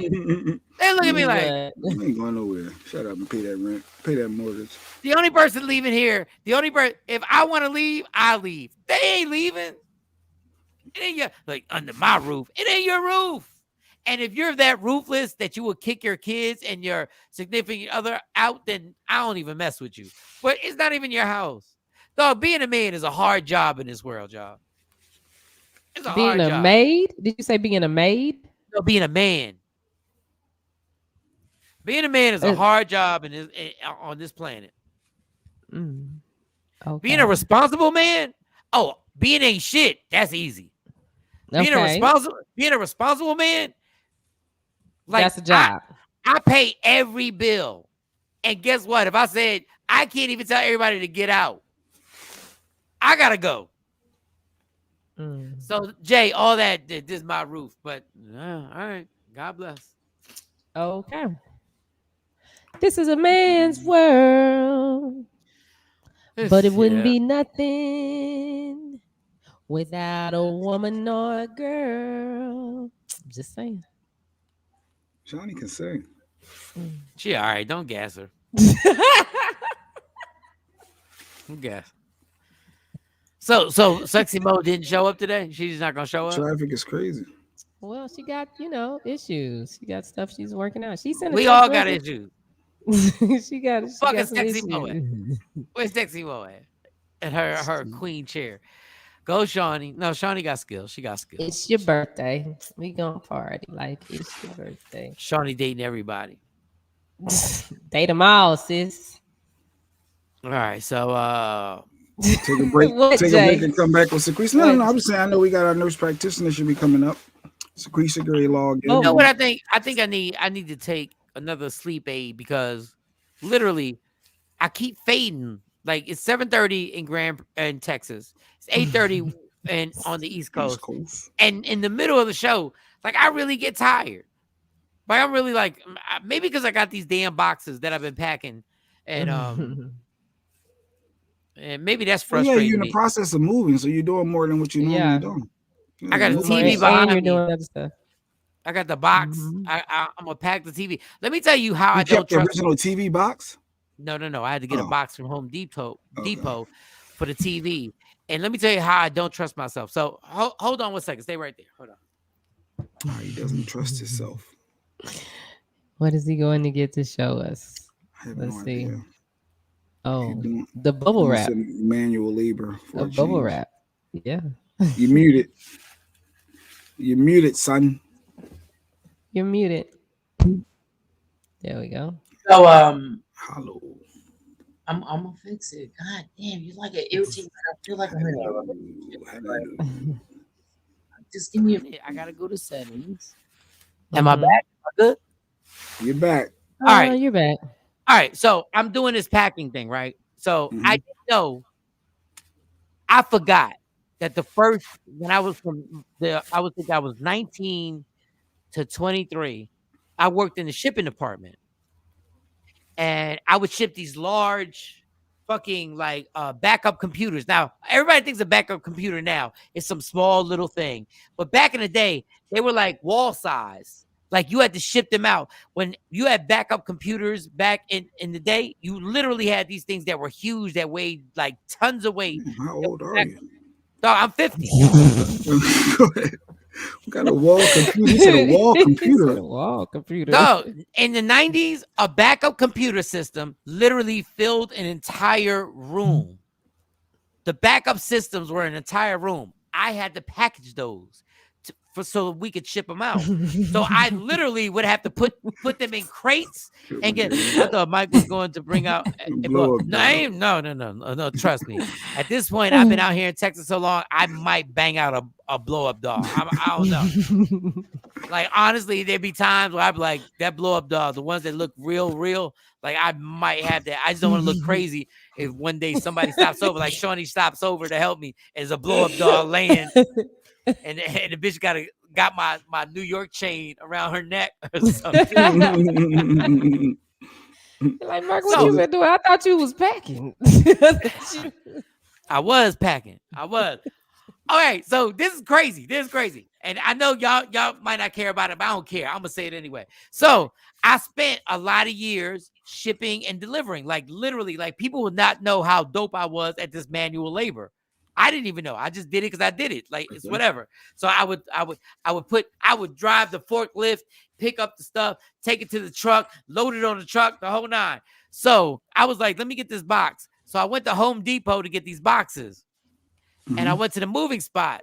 [SPEAKER 1] they look at me like
[SPEAKER 7] you ain't going nowhere. Shut up and pay that rent, pay that mortgage.
[SPEAKER 1] The only person leaving here, if I want to leave, I leave. They ain't leaving. It ain't under my roof. It ain't your roof. And if you're that ruthless that you would kick your kids and your significant other out, then I don't even mess with you. But it's not even your house. Dog, being a man is a hard job in this world, y'all. It's a hard job.
[SPEAKER 2] Being a maid? Did you say being a maid?
[SPEAKER 1] No, being a man. Being a man is a hard job on this planet.
[SPEAKER 2] Okay.
[SPEAKER 1] Being a responsible man? Oh, being ain't shit. That's easy. Being a responsible man? Like,
[SPEAKER 2] that's a job.
[SPEAKER 1] I pay every bill. And guess what? If I said, I can't even tell everybody to get out, I got to go. So, Jay, all that, this is my roof. But, all right. God bless.
[SPEAKER 2] Okay. This is a man's world. But it wouldn't be nothing without a woman or a girl. I'm just saying.
[SPEAKER 7] Johnny can sing.
[SPEAKER 1] She all right. Don't gas her. Gas. So Sexy Mo didn't show up today? She's not going to show up?
[SPEAKER 7] Traffic is crazy.
[SPEAKER 2] Well, she got, issues. She got stuff she's working out.
[SPEAKER 1] We all got issues.
[SPEAKER 2] she got
[SPEAKER 1] fucking Sexy Mo at? Where's Sexy Mo at? At her queen chair. Go, Shawnee. No, Shawnee got skills. She got skills.
[SPEAKER 2] It's your birthday. We gonna party like it's your birthday.
[SPEAKER 1] Shawnee dating everybody.
[SPEAKER 2] Date them all, sis.
[SPEAKER 1] All right, so
[SPEAKER 7] take a break. Take a break and come back with Sequoise. No, I'm just saying. I know we got our nurse practitioner should be coming up. Sequoise Gray log.
[SPEAKER 1] You know what I think? I think I need to take another sleep aid because literally I keep fading. Like it's 7:30 in Texas. It's 8:30 and on the East Coast. And in the middle of the show, like I really get tired. Like I'm really like maybe because I got these damn boxes that I've been packing, and maybe that's frustrating.
[SPEAKER 7] Yeah, you're in the process of moving, so you're doing more than what you normally doing.
[SPEAKER 1] I got a TV behind me.
[SPEAKER 2] Doing other stuff.
[SPEAKER 1] I got the box. I'm gonna pack the TV. Let me tell you how I don't
[SPEAKER 7] kept the
[SPEAKER 1] trust
[SPEAKER 7] original TV box.
[SPEAKER 1] No. I had to get a box from Home Depot for the TV. And let me tell you how I don't trust myself. So hold on 1 second. Stay right there. Hold on.
[SPEAKER 7] He doesn't trust himself.
[SPEAKER 2] What is he going to get to show us? Let's see.
[SPEAKER 7] Idea.
[SPEAKER 2] Oh, the bubble wrap.
[SPEAKER 7] Manual labor for
[SPEAKER 2] a bubble wrap. Yeah.
[SPEAKER 7] You muted. You muted, son.
[SPEAKER 2] You're muted. There we go.
[SPEAKER 1] So
[SPEAKER 7] hello.
[SPEAKER 1] I'm gonna fix it. God damn, you like it irritating. I feel like I'm just give me a minute. I gotta go to settings. Am I back? Am I good?
[SPEAKER 7] You're back.
[SPEAKER 1] All right.
[SPEAKER 2] You're back.
[SPEAKER 1] All right. So I'm doing this packing thing, right? So I didn't know. I forgot that the first when I was I was 19 to 23. I worked in the shipping department. And I would ship these large fucking like backup computers. Now, everybody thinks a backup computer now is some small little thing. But back in the day, they were like wall size. Like you had to ship them out. When you had backup computers back in the day, you literally had these things that were huge that weighed like tons of weight.
[SPEAKER 7] How old are you?
[SPEAKER 1] Dog, I'm 50.
[SPEAKER 7] Go ahead. We got a wall computer. He said a wall computer.
[SPEAKER 2] A wall computer.
[SPEAKER 1] No, in the 90s, a backup computer system literally filled an entire room. The backup systems were an entire room. I had to package those so we could ship them out. So I literally would have to put them in crates and get. I thought Mike was going to bring out. No, trust me. At this point, I've been out here in Texas so long, I might bang out a blow up doll. I don't know. Like honestly, there'd be times where I'd be like, that blow up doll, the ones that look real. Like I might have that. I just don't want to look crazy if one day somebody stops over, like Shawnee stops over to help me, as a blow up doll laying. And the bitch got my New York chain around her neck or something.
[SPEAKER 2] Like, Mark, what you been doing? I thought you was packing.
[SPEAKER 1] I was packing. I was. All right, so this is crazy. And I know y'all might not care about it, but I don't care. I'm gonna say it anyway. So I spent a lot of years shipping and delivering. Like literally, like people would not know how dope I was at this manual labor. I didn't even know. I just did it because I did it. Like it's whatever. So I would drive the forklift, pick up the stuff, take it to the truck, load it on the truck, the whole nine. So I was like, let me get this box. So I went to Home Depot to get these boxes. And I went to the moving spot.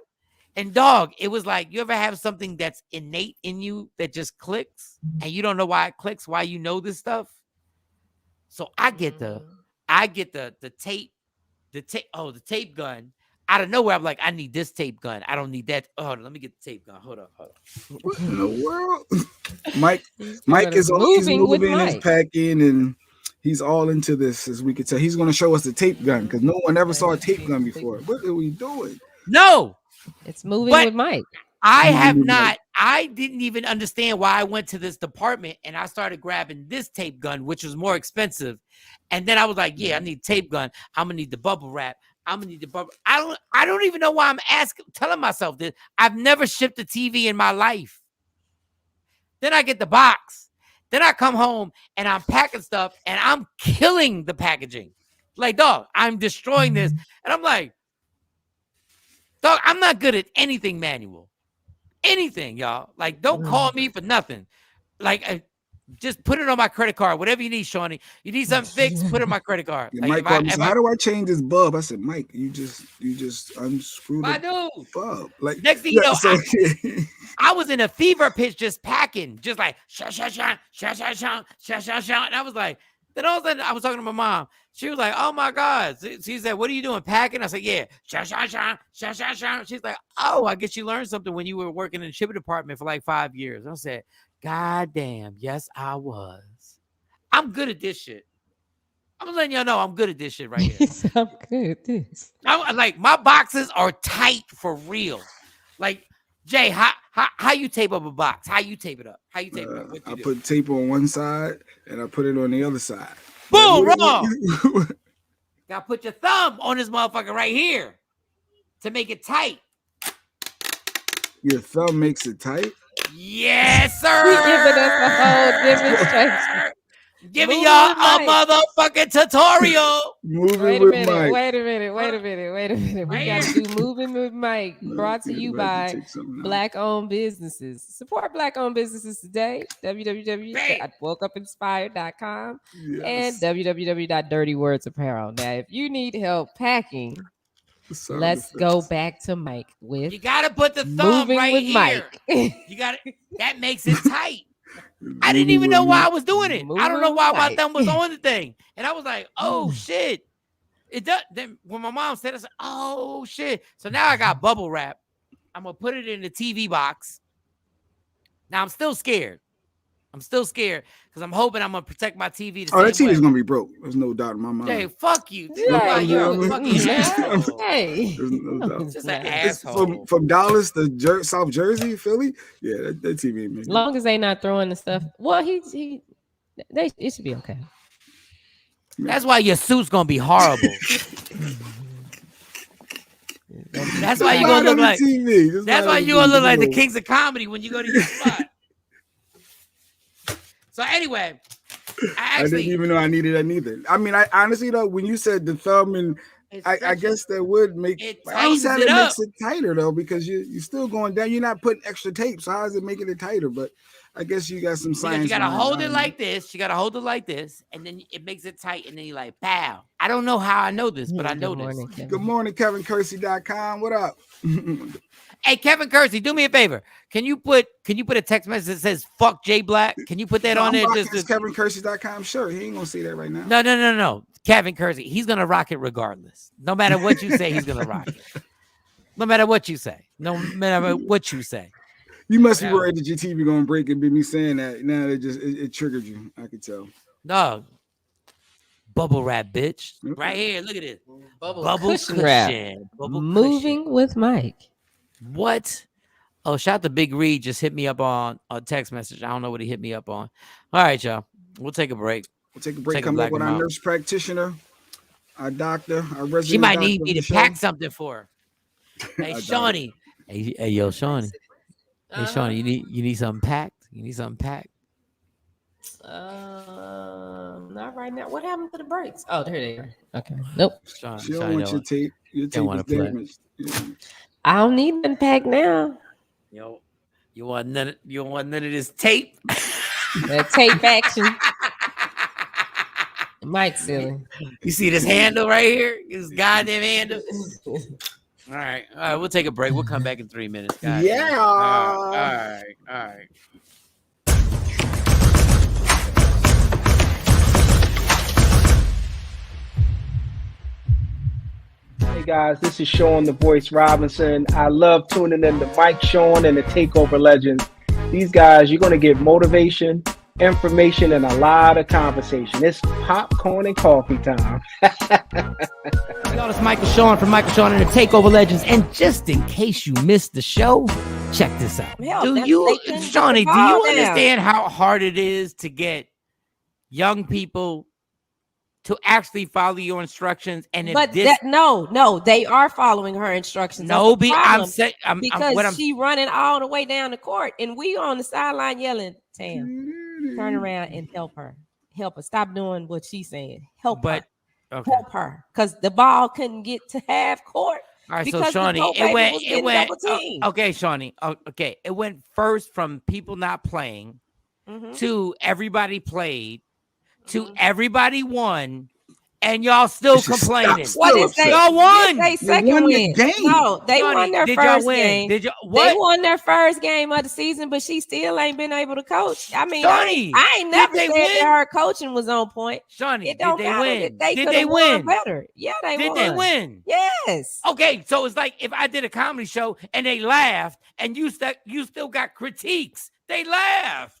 [SPEAKER 1] And dog, it was like, you ever have something that's innate in you that just clicks and you don't know why it clicks, why you know this stuff? So I get the tape gun. Out of nowhere, I'm like, I need this tape gun. I don't need that. Oh, let me get the tape gun. Hold on.
[SPEAKER 7] What in the world? Mike is always moving his packing, and he's all into this, as we could tell. He's going to show us the tape gun because no one ever saw a tape gun before. What are we doing?
[SPEAKER 1] No,
[SPEAKER 2] it's moving with Mike.
[SPEAKER 1] I didn't even understand why I went to this department and I started grabbing this tape gun, which was more expensive. And then I was like, yeah, I need tape gun. I'm gonna need the bubble wrap. I'm gonna need the bubble. I don't even know why I'm telling myself this. I've never shipped a TV in my life. Then I get the box. Then I come home and I'm packing stuff and I'm killing the packaging. Like, dog, I'm destroying this. And I'm like, dog, I'm not good at anything manual. Anything, y'all. Like, don't call me for nothing. Like, just put it on my credit card. Whatever you need, Shawnee. You need something fixed, put it on my credit card.
[SPEAKER 7] Like, Mike called me, how do I change this bulb? I said, Mike, you just unscrewed the bulb. Like,
[SPEAKER 1] next thing you know, I was in a fever pitch just packing, just like sha. And I was like, then all of a sudden I was talking to my mom. She was like, oh my God. She said, what are you doing, packing? I said, yeah. Sha. She's like, oh, I guess you learned something when you were working in the shipping department for like 5 years. And I said, God damn, yes, I was. I'm good at this shit. I'm letting y'all know I'm good at this shit right here.
[SPEAKER 2] I'm good at this.
[SPEAKER 1] I'm like, my boxes are tight for real. Like, Jay, how you tape up a box? How you tape it up? How you tape it up?
[SPEAKER 7] I put tape on one side and I put it on the other side.
[SPEAKER 1] Boom, wrong. Gotta put your thumb on this motherfucker right here to make it tight.
[SPEAKER 7] Your thumb makes it tight?
[SPEAKER 1] Yes, sir.
[SPEAKER 2] He giving us a whole demonstration.
[SPEAKER 1] Giving y'all a motherfucking tutorial.
[SPEAKER 2] Wait a minute. We got to do Moving with Mike. Brought to you by Black-owned businesses. Support Black-owned businesses today. www.wokeupinspired.com and www.dirtywordsapparel. Now, if you need help packing, let's go back to Mike with.
[SPEAKER 1] You gotta put the thumb right
[SPEAKER 2] with
[SPEAKER 1] here.
[SPEAKER 2] Mike.
[SPEAKER 1] You got it. That makes it tight. I didn't even know why I was doing it. I don't know why my thumb was on the thing, and I was like, "Oh shit!" It does. Then when my mom said it, I said, "Oh shit!" So now I got bubble wrap. I'm gonna put it in the TV box. Now I'm still scared. because I'm hoping I'm gonna protect my TV.
[SPEAKER 7] That TV's gonna be broke. There's no doubt in my mind.
[SPEAKER 1] Hey, fuck you.
[SPEAKER 2] Yeah,
[SPEAKER 1] You're a fucking asshole.
[SPEAKER 2] Hey,
[SPEAKER 7] There's no doubt.
[SPEAKER 1] Just an asshole.
[SPEAKER 7] From Dallas to South Jersey, Philly. Yeah, that TV ain't
[SPEAKER 2] as long as they not throwing the stuff. Well, it should be okay.
[SPEAKER 1] That's why your suit's gonna be horrible. That's why you're gonna look like. That's why you're gonna look like the Kings of Comedy when you go to your spot. So anyway, I
[SPEAKER 7] didn't even know I needed that neither. I mean, I honestly though, when you said the thumb and I guess that would make it. I always said it makes it tighter though, because you're still going down. You're not putting extra tape, so how is it making it tighter? But I guess you got some science.
[SPEAKER 1] You gotta hold it like this. You gotta hold it like this, and then it makes it tight, and then you're like, "Pow!" I don't know how I know this, but I know this.
[SPEAKER 7] Good morning, KevinKersey.com. What up?
[SPEAKER 1] Hey, Kevin Kersey, do me a favor. Can you put a text message that says "fuck Jay Black"? Can you put that on there?
[SPEAKER 7] Just KevinKersey.com. Sure, he ain't gonna see that right now.
[SPEAKER 1] No. Kevin Kersey, he's gonna rock it regardless. No matter what you say, he's gonna rock it. No matter what you say. No matter what you say.
[SPEAKER 7] You must be worried that your TV gonna break and be me saying that. Now it triggered you. I could tell.
[SPEAKER 1] No. Bubble wrap, bitch. Right here. Look at it. Bubble cushion.
[SPEAKER 2] Moving with Mike.
[SPEAKER 1] What? Oh, shout out to Big Reed. Just hit me up on a text message. I don't know what he hit me up on. All right, y'all. We'll take a break.
[SPEAKER 7] Come up with our nurse practitioner, our doctor, our resident.
[SPEAKER 1] She might need me to pack something for her. Hey, Shawnee. Hey, yo, Shawnee. Hey, Shawnee, you need something packed? You need something packed?
[SPEAKER 2] Not right now. What happened to the brakes? Oh, there they are. Okay. Nope.
[SPEAKER 7] She don't want your tape. Your tape is damaged.
[SPEAKER 2] I don't need nothing packed now.
[SPEAKER 1] Yo, you want none of this tape?
[SPEAKER 2] That tape action. Mike's silly.
[SPEAKER 1] You see this handle right here? This goddamn handle. All right, we'll take a break. We'll come back in 3 minutes, guys.
[SPEAKER 7] Yeah.
[SPEAKER 1] All right.
[SPEAKER 12] Hey guys, this is Shawn the Voice Robinson. I love tuning in to Mike, Shawn, and the Takeover Legends. These guys, you're going to get motivation, information, and a lot of conversation. It's popcorn and coffee time.
[SPEAKER 1] Y'all, it's Michael Shawn from Michael Shawn and the Takeover Legends. And just in case you missed the show, check this out. Shawnee, do you understand how hard it is to get young people to actually follow your instructions? And
[SPEAKER 2] no, they are following her instructions.
[SPEAKER 1] No, because
[SPEAKER 2] she running all the way down the court, and we on the sideline yelling, "Tam, turn around and help her. Stop doing what she's saying. Help her, because the ball couldn't get to half court."
[SPEAKER 1] All right, so Shawnee, it went. Okay, Shawnee. Okay, it went first from people not playing to everybody played. To everybody won, and y'all still complaining. Y'all won.
[SPEAKER 2] They second win. No, they won their first game.
[SPEAKER 1] They
[SPEAKER 2] won their first game of the season, but she still ain't been able to coach. I mean,
[SPEAKER 1] Shawnee,
[SPEAKER 2] I ain't never said that her coaching was on point.
[SPEAKER 1] Shawnee,
[SPEAKER 2] it don't
[SPEAKER 1] did they
[SPEAKER 2] matter.
[SPEAKER 1] win?
[SPEAKER 2] Did they win better? Yeah, they won.
[SPEAKER 1] Did they win?
[SPEAKER 2] Yes.
[SPEAKER 1] Okay, so it's like if I did a comedy show and they laughed, and you still got critiques. They laughed.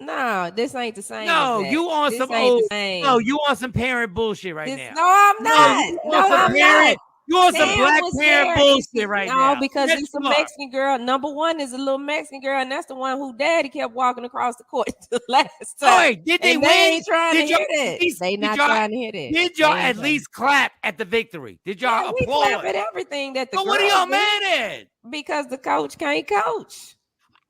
[SPEAKER 2] No, this ain't the same.
[SPEAKER 1] No, you on some old. No, you on some parent bullshit right now.
[SPEAKER 2] No, I'm not. No, I'm not.
[SPEAKER 1] You on some black parent bullshit right now.
[SPEAKER 2] No, because it's a Mexican girl. Number one is a little Mexican girl, and that's the one who daddy kept walking across the court the last time.
[SPEAKER 1] Hey, did they win?
[SPEAKER 2] They ain't trying to hear that. They not trying to hear that.
[SPEAKER 1] Did y'all at least clap at the victory? Did y'all applaud?
[SPEAKER 2] We clap at everything that the girls
[SPEAKER 1] what are y'all mad at?
[SPEAKER 2] Because the coach can't coach.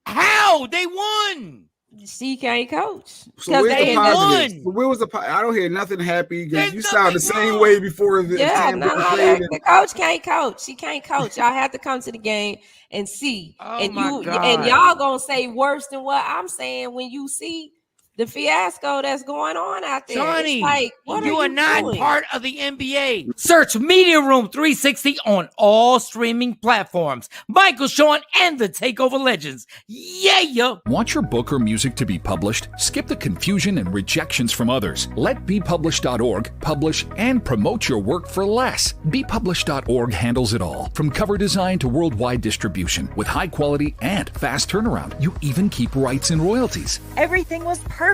[SPEAKER 1] How? They won.
[SPEAKER 2] She can't coach.
[SPEAKER 7] So where's
[SPEAKER 1] they
[SPEAKER 7] the positive?
[SPEAKER 1] won.
[SPEAKER 7] So where was the? I don't hear nothing happy because
[SPEAKER 1] There's
[SPEAKER 7] you sound the
[SPEAKER 1] nothing
[SPEAKER 7] same
[SPEAKER 1] wrong.
[SPEAKER 7] way before the
[SPEAKER 2] Yeah,
[SPEAKER 7] Tampa
[SPEAKER 2] no,
[SPEAKER 7] played.
[SPEAKER 2] the coach can't coach. She can't coach. Y'all have to come to the game and see.
[SPEAKER 1] Oh
[SPEAKER 2] and
[SPEAKER 1] my God.
[SPEAKER 2] and y'all gonna say worse than what I'm saying when you see the fiasco that's going on out there.
[SPEAKER 1] Shawnee,
[SPEAKER 2] it's like, what
[SPEAKER 1] you
[SPEAKER 2] are
[SPEAKER 1] are
[SPEAKER 2] you
[SPEAKER 1] not
[SPEAKER 2] doing?
[SPEAKER 1] part of the NBA. Search Media Room 360 on all streaming platforms. Michael, Shawn, and the Takeover Legends. Yeah.
[SPEAKER 13] Want your book or music to be published? Skip the confusion and rejections from others. Let bepublished.org publish and promote your work for less. Bepublished.org handles it all, from cover design to worldwide distribution, with high quality and fast turnaround. You even keep rights and royalties.
[SPEAKER 14] Everything was perfect.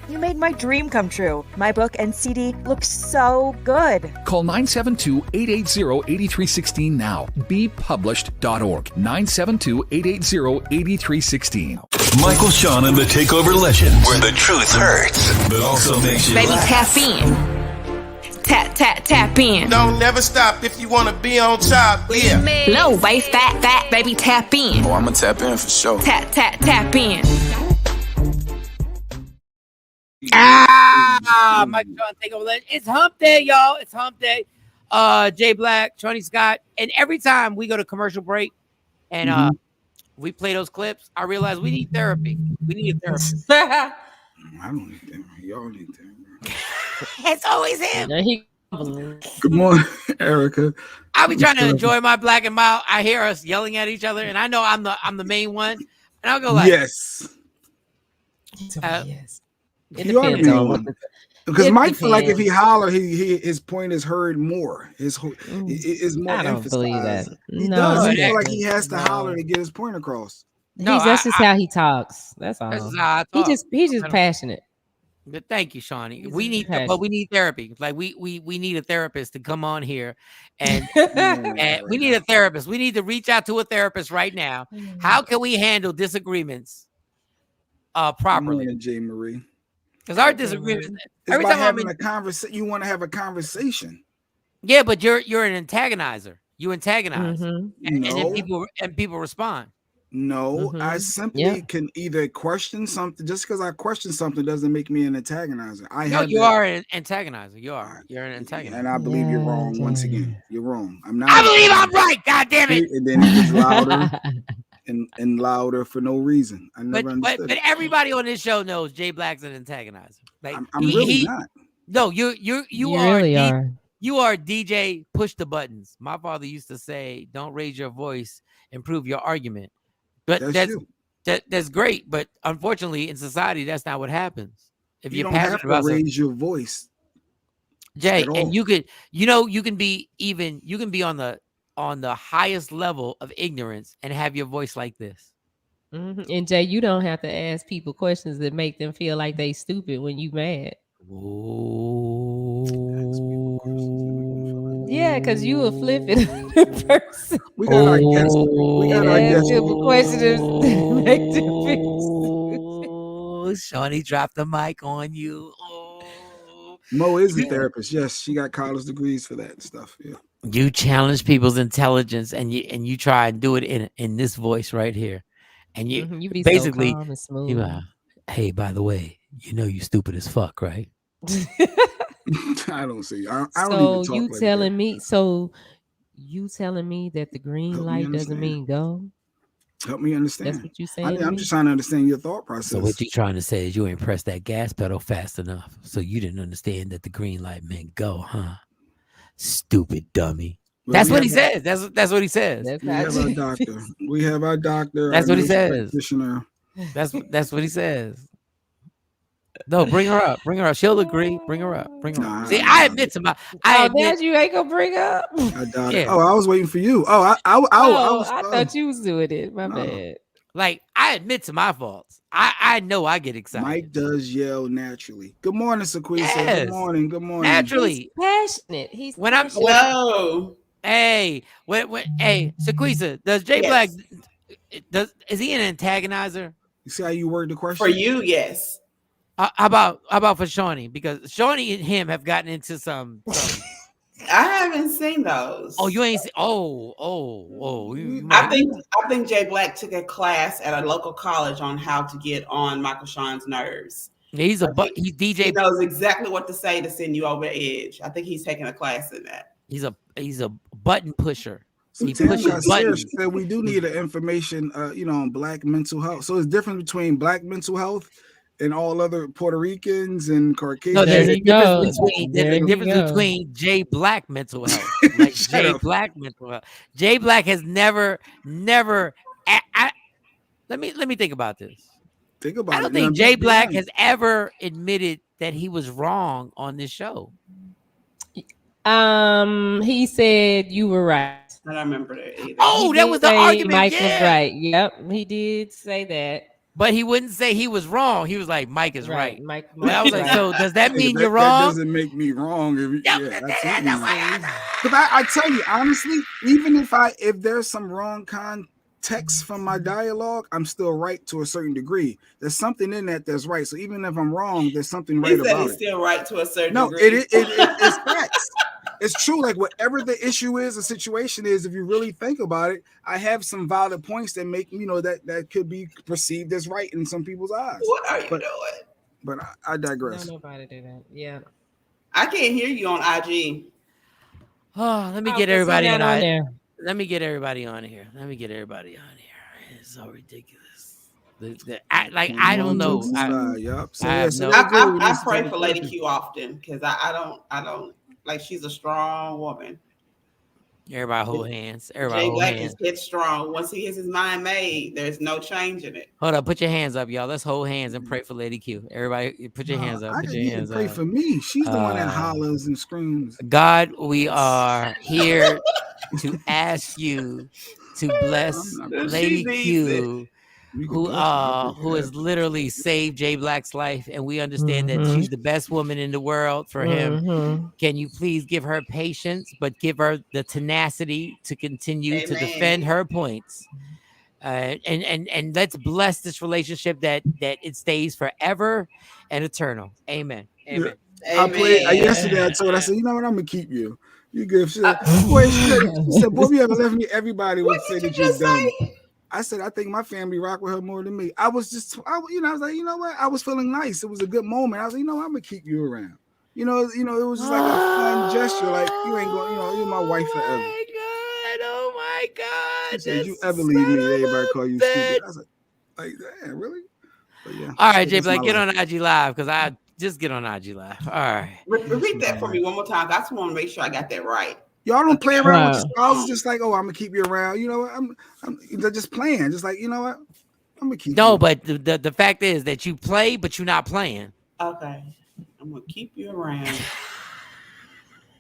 [SPEAKER 14] You made my dream come true. My book and CD look so good.
[SPEAKER 13] Call 972-880-8316 now. Bepublished.org. 972-880-8316.
[SPEAKER 3] Michael, Shawn, and the Takeover Legends, where the truth hurts, but also makes you
[SPEAKER 4] Baby,
[SPEAKER 3] laugh.
[SPEAKER 4] tap in. Tap in.
[SPEAKER 5] Don't never stop if you wanna be on top. Yeah.
[SPEAKER 4] Low waist, fat, baby, tap in.
[SPEAKER 6] Oh, I'm gonna tap in for sure.
[SPEAKER 4] Tap in.
[SPEAKER 1] Michael, Shawn, Takeover Legends. It's hump day, y'all. It's hump day. Jay Black, Shawnee Scott. And every time we go to commercial break and we play those clips, I realize we need therapy. We need a therapist.
[SPEAKER 7] I don't need therapy. Y'all need therapy.
[SPEAKER 1] It's always him.
[SPEAKER 7] Good morning, Erica.
[SPEAKER 1] I be trying to enjoy my black and mild. I hear us yelling at each other, and I know I'm the main one. And I'll go like,
[SPEAKER 7] yes.
[SPEAKER 2] Yes. It
[SPEAKER 7] You are
[SPEAKER 2] depends
[SPEAKER 7] the
[SPEAKER 2] on
[SPEAKER 7] one.
[SPEAKER 2] what
[SPEAKER 7] Because
[SPEAKER 2] it
[SPEAKER 7] Mike feel like if he
[SPEAKER 2] depends.
[SPEAKER 7] holler, his point is heard more. His is more
[SPEAKER 2] I don't
[SPEAKER 7] emphasized.
[SPEAKER 2] believe that.
[SPEAKER 7] He
[SPEAKER 2] No,
[SPEAKER 7] does. He
[SPEAKER 2] it
[SPEAKER 7] feel like
[SPEAKER 2] ain't.
[SPEAKER 7] he has to
[SPEAKER 2] No.
[SPEAKER 7] holler to get his point across.
[SPEAKER 2] That's just how he talks. That's all.
[SPEAKER 1] This is how I
[SPEAKER 2] He
[SPEAKER 1] talk.
[SPEAKER 2] he's just passionate.
[SPEAKER 1] But thank you, Shawnee. We need,
[SPEAKER 2] passionate.
[SPEAKER 1] but we need therapy. Like we need a therapist to come on here, and we need a therapist. We need to reach out to a therapist right now. How can we handle disagreements properly?
[SPEAKER 7] Morning, J. Marie.
[SPEAKER 1] Because our disagreements,
[SPEAKER 7] It's
[SPEAKER 1] every
[SPEAKER 7] about
[SPEAKER 1] time I'm
[SPEAKER 7] having
[SPEAKER 1] in,
[SPEAKER 7] a conversation. You want to have a conversation.
[SPEAKER 1] yeah, but you're an antagonizer. You antagonize, and then
[SPEAKER 7] No.
[SPEAKER 1] people respond.
[SPEAKER 7] No, I simply can either question something. Just because I question something doesn't make me an antagonizer.
[SPEAKER 1] You are an antagonizer. You're an antagonizer.
[SPEAKER 7] And I believe you're wrong once again. You're wrong. I'm not.
[SPEAKER 1] I believe I'm right. God damn it!
[SPEAKER 7] And then it gets louder and louder for no reason. I never
[SPEAKER 1] But
[SPEAKER 7] understood.
[SPEAKER 1] but everybody on this show knows Jay Black's an antagonizer. Like
[SPEAKER 7] I'm really not.
[SPEAKER 1] No, you are.
[SPEAKER 2] really are.
[SPEAKER 1] You are DJ. Push the buttons. My father used to say, "Don't raise your voice. Improve your argument." But that's great. But unfortunately, in society, that's not what happens. If
[SPEAKER 7] You
[SPEAKER 1] you're
[SPEAKER 7] don't
[SPEAKER 1] passionate
[SPEAKER 7] have to
[SPEAKER 1] about something,
[SPEAKER 7] raise your voice,
[SPEAKER 1] Jay,
[SPEAKER 7] at all.
[SPEAKER 1] and you can be on the highest level of ignorance and have your voice like this.
[SPEAKER 2] And Jay, you don't have to ask people questions that make them feel like they stupid when you mad. Yeah, because you a flippant person.
[SPEAKER 7] We got our guest. We got our guest.
[SPEAKER 2] Simple questions that make them feel
[SPEAKER 1] Shawnee dropped the mic on you.
[SPEAKER 7] Mo is a therapist. Yes, she got college degrees for that stuff. Yeah.
[SPEAKER 1] You challenge people's intelligence, and you try and do it in this voice right here, and you
[SPEAKER 2] be
[SPEAKER 1] basically,
[SPEAKER 2] so calm and smooth.
[SPEAKER 1] hey, by the way, you stupid as fuck, right?
[SPEAKER 7] I don't see. I don't
[SPEAKER 2] So
[SPEAKER 7] even talk
[SPEAKER 2] you
[SPEAKER 7] like
[SPEAKER 2] telling me? So you telling me that the green
[SPEAKER 7] Help me
[SPEAKER 2] light doesn't
[SPEAKER 7] understand.
[SPEAKER 2] mean go?
[SPEAKER 7] Help me understand.
[SPEAKER 2] That's what you saying?
[SPEAKER 7] I'm just trying to understand your thought process.
[SPEAKER 1] So what you trying to say is you ain't pressed that gas pedal fast enough, so you didn't understand that the green light meant go, huh? Stupid dummy.
[SPEAKER 7] Well,
[SPEAKER 1] That's
[SPEAKER 7] we
[SPEAKER 1] what he
[SPEAKER 7] have
[SPEAKER 1] says. That's what he says.
[SPEAKER 2] That's
[SPEAKER 7] We have our doctor. We have our doctor.
[SPEAKER 1] That's
[SPEAKER 7] our
[SPEAKER 1] what he
[SPEAKER 7] nurse
[SPEAKER 1] says.
[SPEAKER 7] Practitioner.
[SPEAKER 1] That's what he says. No, bring her up. Bring her up. She'll agree. Bring her up. Bring her up. See, I admit to my. I admit.
[SPEAKER 2] Dad, you ain't gonna bring up.
[SPEAKER 1] Yeah.
[SPEAKER 7] Oh, I was waiting for you. Oh,
[SPEAKER 2] I thought you was doing it. My bad.
[SPEAKER 1] Like, I admit to my faults. I know I get excited.
[SPEAKER 7] Mike does yell naturally. Good morning, Sequoise.
[SPEAKER 1] Yes.
[SPEAKER 7] Good morning. Good morning.
[SPEAKER 1] Naturally.
[SPEAKER 2] He's passionate. He's
[SPEAKER 1] When I'm
[SPEAKER 15] Hello.
[SPEAKER 1] hey, hey, Sequoise, does Jay Black is he an antagonizer?
[SPEAKER 7] You see how you word the question?
[SPEAKER 15] For you, yes.
[SPEAKER 1] How about for Shawnee? Because Shawnee and him have gotten into some
[SPEAKER 15] I haven't seen those.
[SPEAKER 1] Oh, you ain't seen? You
[SPEAKER 15] I
[SPEAKER 1] might.
[SPEAKER 15] think Jay Black took a class at a local college on how to get on Michael Shawn's nerves.
[SPEAKER 1] He's he's DJ.
[SPEAKER 15] He knows exactly what to say to send you over the edge. I think he's taking a class in that.
[SPEAKER 1] He's a button pusher.
[SPEAKER 7] So
[SPEAKER 1] He
[SPEAKER 7] Tam
[SPEAKER 1] pushes
[SPEAKER 7] got serious.
[SPEAKER 1] buttons.
[SPEAKER 7] She said we do need the information, on Black mental health. So it's different between Black mental health and all other Puerto Ricans and Caucasians.
[SPEAKER 1] No, there's
[SPEAKER 2] There
[SPEAKER 1] a
[SPEAKER 2] you go.
[SPEAKER 1] difference between Jay Black mental health. Like Jay
[SPEAKER 7] up.
[SPEAKER 1] Black mental health. Jay Black has never. Let me think about this.
[SPEAKER 7] Think about it.
[SPEAKER 1] I don't think Jay Black has ever admitted that he was wrong on this show.
[SPEAKER 2] He said you were right.
[SPEAKER 15] I don't remember that either.
[SPEAKER 1] Oh, that was the argument.
[SPEAKER 2] Mike
[SPEAKER 1] yeah.
[SPEAKER 2] was right. Yep, he did say that.
[SPEAKER 1] But he wouldn't say he was wrong. He was like, Mike is right.
[SPEAKER 2] Mike
[SPEAKER 1] I was like,
[SPEAKER 2] right.
[SPEAKER 1] so does that mean you're
[SPEAKER 7] That
[SPEAKER 1] wrong?
[SPEAKER 7] doesn't make me wrong. Because I tell you honestly, even if there's some wrong context from my dialogue, I'm still right to a certain degree. There's something in that that's right. So even if I'm wrong, there's something right about
[SPEAKER 15] he's
[SPEAKER 7] it.
[SPEAKER 15] still right to a certain
[SPEAKER 7] No,
[SPEAKER 15] degree.
[SPEAKER 7] it's facts. It's true. Like whatever the issue is, the situation is, if you really think about it, I have some valid points that make that could be perceived as right in some people's eyes.
[SPEAKER 15] What are you doing?
[SPEAKER 7] But I digress.
[SPEAKER 2] No, nobody do that. Yeah.
[SPEAKER 15] I can't hear you on IG.
[SPEAKER 1] Oh, let me get everybody on there. Let me get everybody on here. It's so ridiculous. I don't know.
[SPEAKER 15] I pray for Lady Q often because I don't like she's a strong woman.
[SPEAKER 1] Everybody hold hands.
[SPEAKER 15] Jay Black is headstrong. Once he gets his mind made, there's no change in it.
[SPEAKER 1] Hold up, put your hands up, y'all. Let's hold hands and pray for Lady Q. Everybody, put your hands up.
[SPEAKER 7] I just need to pray for me. She's the one that hollers and screams.
[SPEAKER 1] God, we are here to ask you to bless Lady Q, who has literally saved Jay Black's life, and we understand that she's the best woman in the world for him. Can you please give her patience, but give her the tenacity to continue to defend her points? And let's bless this relationship that it stays forever and eternal. Amen. Amen.
[SPEAKER 7] I played yesterday. I said, you know what? I'm gonna keep you. You good? She said, boy, if you ever left me, everybody would say that you're dumb. I said, I think my family rock with her more than me. I was like, you know what? I was feeling nice. It was a good moment. I was like, you know what? I'm gonna keep you around. It was just like a fun gesture. Like you ain't going, you're my wife forever.
[SPEAKER 1] Oh my God.
[SPEAKER 7] She said, you ever leave me, everybody call you stupid. I was like, damn, really? But yeah.
[SPEAKER 1] All right, Jay Black, get on IG Live because I just get on IG Live. All right.
[SPEAKER 15] Repeat that for me one more time. I just want to make sure I got that right.
[SPEAKER 7] Y'all don't play around with your spouses just like, oh, I'm gonna keep you around. You know what? They're just playing. Just like, you know what? I'm gonna keep you.
[SPEAKER 1] But the fact is that you play, but you're not playing.
[SPEAKER 15] Okay. I'm gonna keep you around.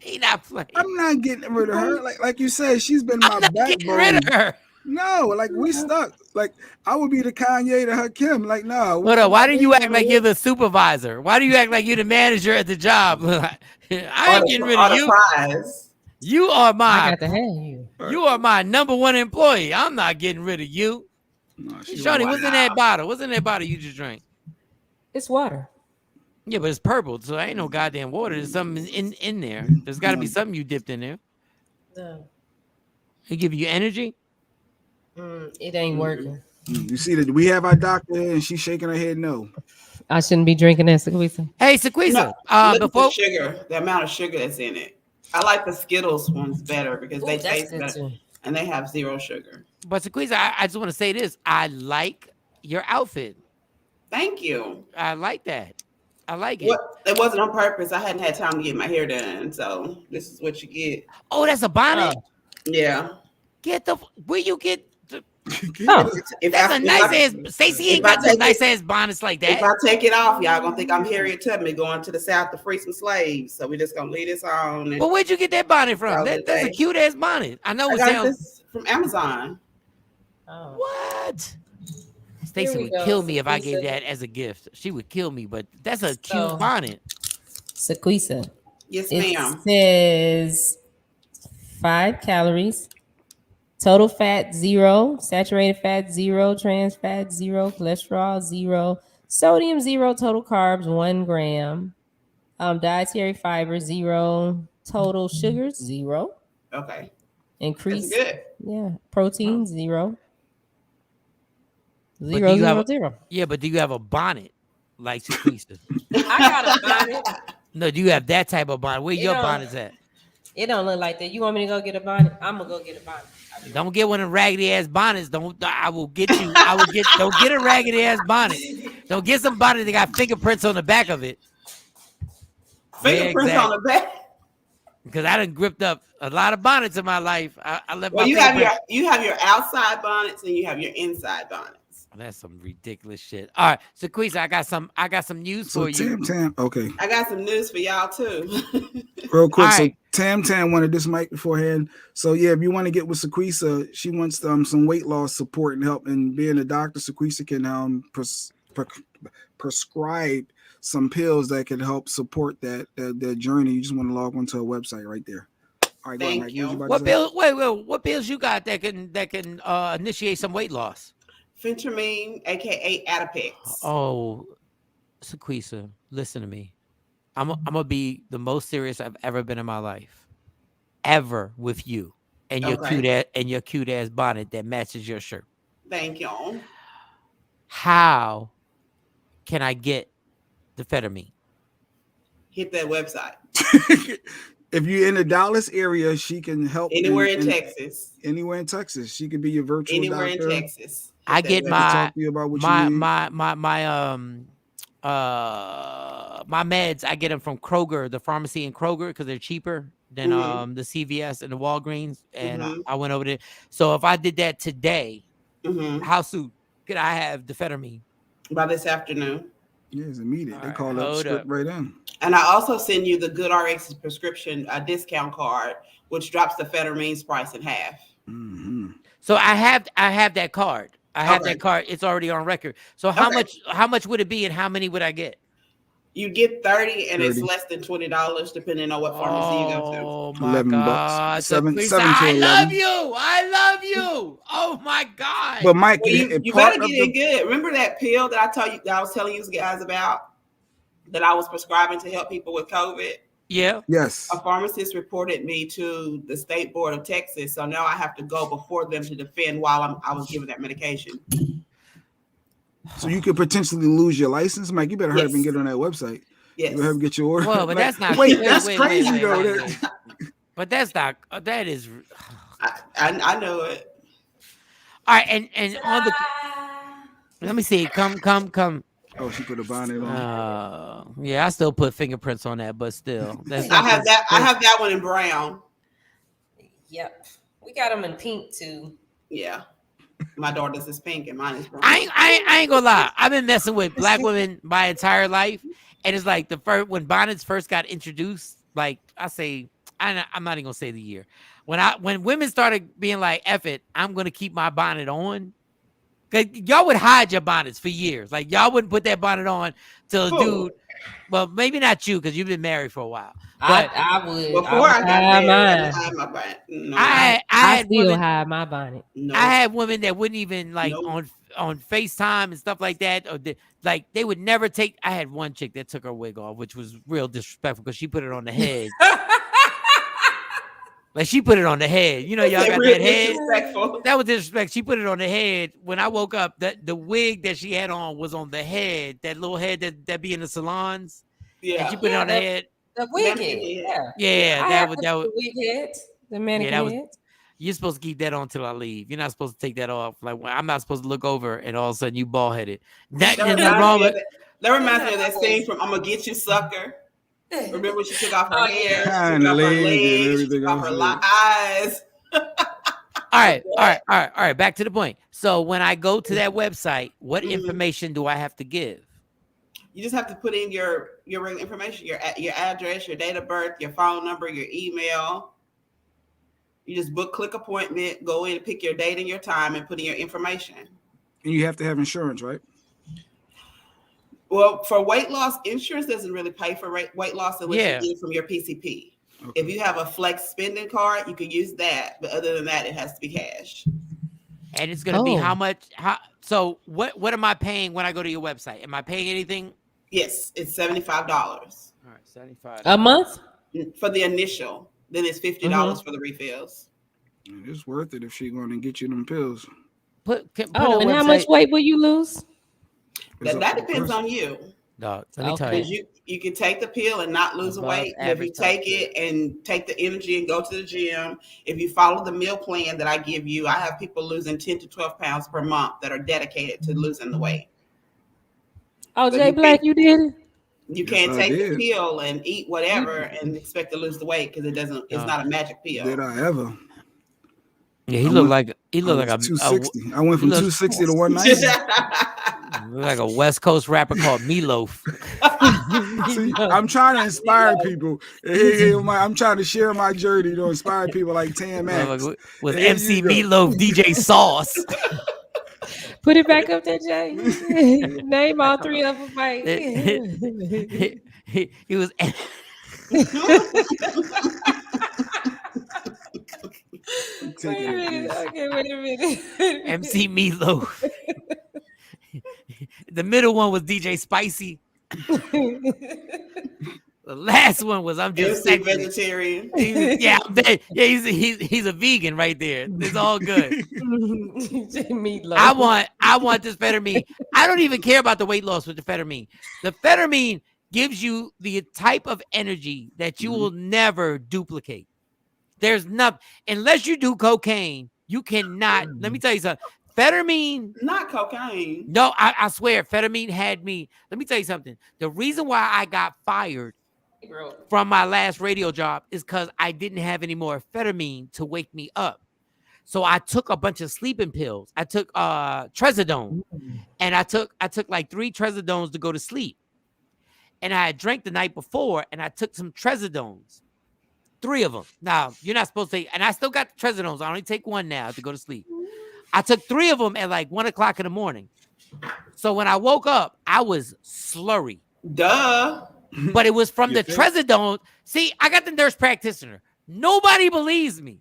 [SPEAKER 1] He not playing.
[SPEAKER 7] I'm not getting rid of her. Like you said, she's been my backbone.
[SPEAKER 1] Getting rid of her.
[SPEAKER 7] No, like we stuck. Like I would be the Kanye to her Kim. Like no.
[SPEAKER 1] Why do you act like you're the supervisor? Why do you act like you're the manager at the job? I ain't getting rid of you. You are my. You are my number one employee. I'm not getting rid of you. No, Shawnee, what's in that bottle? What's in that bottle you just drank?
[SPEAKER 2] It's water.
[SPEAKER 1] Yeah, but it's purple, so ain't no goddamn water. There's something in there. There's got to be something you dipped in there.
[SPEAKER 2] No.
[SPEAKER 1] It give you energy?
[SPEAKER 2] It ain't working.
[SPEAKER 7] You see that we have our doctor and she's shaking her head no.
[SPEAKER 2] I shouldn't be drinking that, Sequoise.
[SPEAKER 1] Hey, Sequoise.
[SPEAKER 15] Look at the sugar, the amount of sugar that's in it. I like the Skittles ones better because they taste better and they have zero sugar.
[SPEAKER 1] But Sequoise, I just want to say this. I like your outfit.
[SPEAKER 15] Thank you.
[SPEAKER 1] I like that. I like it.
[SPEAKER 15] It wasn't on purpose. I hadn't had time to get my hair done, so this is what you get.
[SPEAKER 1] Oh, that's a bonnet?
[SPEAKER 15] Yeah.
[SPEAKER 1] Where you get the...
[SPEAKER 15] That's
[SPEAKER 1] a nice ass... Stacey ain't got no nice ass bonnets like that.
[SPEAKER 15] If I take it off, y'all gonna think I'm Harriet Tubman going to the South to free some slaves. So we just gonna leave this on.
[SPEAKER 1] But where'd you get that bonnet from? That's a cute ass bonnet. I know it sounds...
[SPEAKER 15] this from Amazon.
[SPEAKER 2] Oh.
[SPEAKER 1] What? Stacey would kill me if I gave that as a gift. She would kill me, but that's a cute bonnet.
[SPEAKER 2] Sequoise.
[SPEAKER 15] Yes, ma'am.
[SPEAKER 2] It says 5 calories, total fat 0, saturated fat 0, trans fat 0, cholesterol 0, sodium 0, total carbs 1 gram, dietary fiber 0, Total sugars 0.
[SPEAKER 15] Okay.
[SPEAKER 2] Increase.
[SPEAKER 15] That's good.
[SPEAKER 2] Yeah. Protein 0.
[SPEAKER 1] But
[SPEAKER 2] 0,
[SPEAKER 1] do you
[SPEAKER 2] 0,
[SPEAKER 1] have
[SPEAKER 2] 0.
[SPEAKER 1] Yeah, but do you have a bonnet like Sequoise?
[SPEAKER 2] I got a bonnet.
[SPEAKER 1] No, do you have that type of bonnet? Where your
[SPEAKER 2] don't-
[SPEAKER 1] bonnet's at?
[SPEAKER 2] It don't look like that. You want me to go get a bonnet? I'm gonna go get a bonnet.
[SPEAKER 1] Don't get one of them raggedy ass bonnets. I will get you. Don't get a raggedy ass bonnet. Don't get some bonnet that got fingerprints on the back of it.
[SPEAKER 15] Fingerprints on the back.
[SPEAKER 1] Because I done gripped up a lot of bonnets in my life. I left
[SPEAKER 15] Well,
[SPEAKER 1] my
[SPEAKER 15] you have your outside bonnets and you have your inside bonnets.
[SPEAKER 1] That's some ridiculous shit. All right, so Sequoise, I got some news for you.
[SPEAKER 7] Tam, okay.
[SPEAKER 15] I got some news for y'all too.
[SPEAKER 7] Real quick,
[SPEAKER 1] Right.
[SPEAKER 7] so Tam wanted this mic beforehand. So yeah, if you want to get with Sequoise, she wants some weight loss support and help. And being a doctor, Sequoise can prescribe some pills that can help support that journey. You just want to log onto her website right there. All right,
[SPEAKER 15] Thank
[SPEAKER 7] go on,
[SPEAKER 15] you.
[SPEAKER 1] What pills? Wait, what pills you got that can initiate some weight loss?
[SPEAKER 15] Phentermine, aka Adipex.
[SPEAKER 1] Oh, Sequoise, listen to me. I'm gonna be the most serious I've ever been in my life, ever, with you and your cute ass bonnet that matches your shirt.
[SPEAKER 15] Thank you.
[SPEAKER 1] How can I get the phentermine?
[SPEAKER 15] Hit that website.
[SPEAKER 7] If you're in the Dallas area, she can help.
[SPEAKER 15] Anywhere in Texas.
[SPEAKER 7] Anywhere in Texas, she could be your virtual
[SPEAKER 15] Anywhere
[SPEAKER 7] doctor.
[SPEAKER 15] in Texas.
[SPEAKER 1] I get my meds. I get them from Kroger, the pharmacy in Kroger, because they're cheaper than the CVS and the Walgreens. And I went over there. So if I did that today, how soon could I have the phentermine?
[SPEAKER 15] By this afternoon.
[SPEAKER 7] Yeah, it's immediate. They call that script right in.
[SPEAKER 15] And I also send you the GoodRx prescription discount card, which drops the phentermine's price in half.
[SPEAKER 1] So I have that card. I have that card. It's already on record. So how much would it be, and how many would I get?
[SPEAKER 15] You get 30, and it's less than $20, depending on what pharmacy you go to.
[SPEAKER 1] Oh my God!
[SPEAKER 7] $7 to
[SPEAKER 1] I
[SPEAKER 7] 11.
[SPEAKER 1] love you. I love you. Oh my God!
[SPEAKER 7] But Mike,
[SPEAKER 15] well, you better get it good. Remember that pill that I was telling you guys about, that I was prescribing to help people with COVID?
[SPEAKER 1] Yeah.
[SPEAKER 7] Yes.
[SPEAKER 15] A pharmacist reported me to the State Board of Texas, so now I have to go before them to defend while I was giving that medication.
[SPEAKER 7] So you could potentially lose your license, Mike. You better hurry up and get on that website.
[SPEAKER 15] Yes.
[SPEAKER 7] You better get your order.
[SPEAKER 1] Well, but that's not.
[SPEAKER 7] That's crazy though.
[SPEAKER 1] But that's not. That is.
[SPEAKER 15] I know it.
[SPEAKER 1] All right, and on the. Let me see. Come.
[SPEAKER 7] Oh, she put a bonnet on.
[SPEAKER 1] Yeah, I still put fingerprints on that, but still,
[SPEAKER 15] I have that one in brown.
[SPEAKER 2] Yep, we got them in pink too.
[SPEAKER 15] Yeah, my daughter's is pink and mine is brown.
[SPEAKER 1] I ain't gonna lie. I've been messing with black women my entire life, and it's like when bonnets first got introduced. Like I'm not even gonna say the year when women started being like, "F it, I'm gonna keep my bonnet on." Y'all would hide your bonnets for years. Like y'all wouldn't put that bonnet on till a dude. Well, maybe not you because you've been married for a while. But
[SPEAKER 2] I would.
[SPEAKER 15] Before I got married, I hide my bonnet. No.
[SPEAKER 2] I still hide my bonnet.
[SPEAKER 15] No.
[SPEAKER 1] I had women that wouldn't even on FaceTime and stuff like that. Or they would never take. I had one chick that took her wig off, which was real disrespectful because she put it on the head. Like she put it on the head. You know, y'all got that head. That was disrespect. She put it on the head. When I woke up, the wig that she had on was on the head. That little head that be in the salons.
[SPEAKER 15] Yeah.
[SPEAKER 1] And she put it on the head.
[SPEAKER 2] The wig head.
[SPEAKER 1] Yeah. That was
[SPEAKER 2] the wig head. The mannequin head.
[SPEAKER 1] You're supposed to keep that on till I leave. You're not supposed to take that off. Like I'm not supposed to look over and all of a sudden you bald headed. That
[SPEAKER 15] reminds me of that scene from "I'm Gonna Get You, Sucker." Remember when she took off her hair, took off her legs, she took off her eyes.
[SPEAKER 1] All right. Back to the point. So when I go to that website, what information do I have to give?
[SPEAKER 15] You just have to put in your regular information, your address, your date of birth, your phone number, your email. You just click appointment, go in and pick your date and your time and put in your information.
[SPEAKER 7] And you have to have insurance, right?
[SPEAKER 15] Well, for weight loss, insurance doesn't really pay for weight loss unless you get it from your PCP. Okay. If you have a flex spending card, you can use that. But other than that, it has to be cash.
[SPEAKER 1] And it's going to be how much? So what am I paying when I go to your website? Am I paying anything?
[SPEAKER 15] Yes, it's $75.
[SPEAKER 1] All right, $75
[SPEAKER 2] a month.
[SPEAKER 15] for the initial. Then it's $50 for the refills.
[SPEAKER 7] It's worth it if she's going to get you them pills.
[SPEAKER 2] And how much weight will you lose?
[SPEAKER 15] That depends on you.
[SPEAKER 1] No, let me tell you.
[SPEAKER 15] You can take the pill and not lose the weight. If you take it and take the energy and go to the gym, if you follow the meal plan that I give you, I have people losing 10 to 12 pounds per month that are dedicated to losing the weight.
[SPEAKER 2] Oh, Jay Black, you did it?
[SPEAKER 15] You can't take the pill and eat whatever and expect to lose the weight because it's not a magic pill.
[SPEAKER 7] Did I ever?
[SPEAKER 1] Yeah, he looked like a
[SPEAKER 7] 260. I went from 260 to 190.
[SPEAKER 1] Like a West Coast rapper called Meatloaf.
[SPEAKER 7] See, I'm trying to inspire people. I'm trying to share my journey to inspire people like Tam Max.
[SPEAKER 1] With MC Meatloaf, DJ Sauce.
[SPEAKER 2] Put it back up there, Jay. Name all three of them, Mike.
[SPEAKER 1] He was.
[SPEAKER 2] Wait a minute.
[SPEAKER 1] MC Meatloaf. The middle one was DJ Spicy. The last one was I'm just
[SPEAKER 15] vegetarian.
[SPEAKER 1] He's a vegan right there. It's all good. I want this Phetamine. I don't even care about the weight loss with the Phetamine. The Phetamine gives you the type of energy that you will never duplicate. There's nothing unless you do cocaine. You cannot. Let me tell you something. Phetamine,
[SPEAKER 15] not cocaine.
[SPEAKER 1] No, I swear, Phetamine had me. Let me tell you something. The reason why I got fired from my last radio job is because I didn't have any more Phetamine to wake me up. So I took a bunch of sleeping pills. I took Trazodone, and I took like 3 Trazodones to go to sleep. And I had drank the night before, and I took some Trazodones, 3 of them. Now you're not supposed to, and I still got the Trazodones. I only take 1 now to go to sleep. I took 3 of them at like 1 o'clock in the morning. So when I woke up, I was slurry.
[SPEAKER 15] Duh.
[SPEAKER 1] But it was from the Trazodone. See, I got the Nurse Practitioner. Nobody believes me.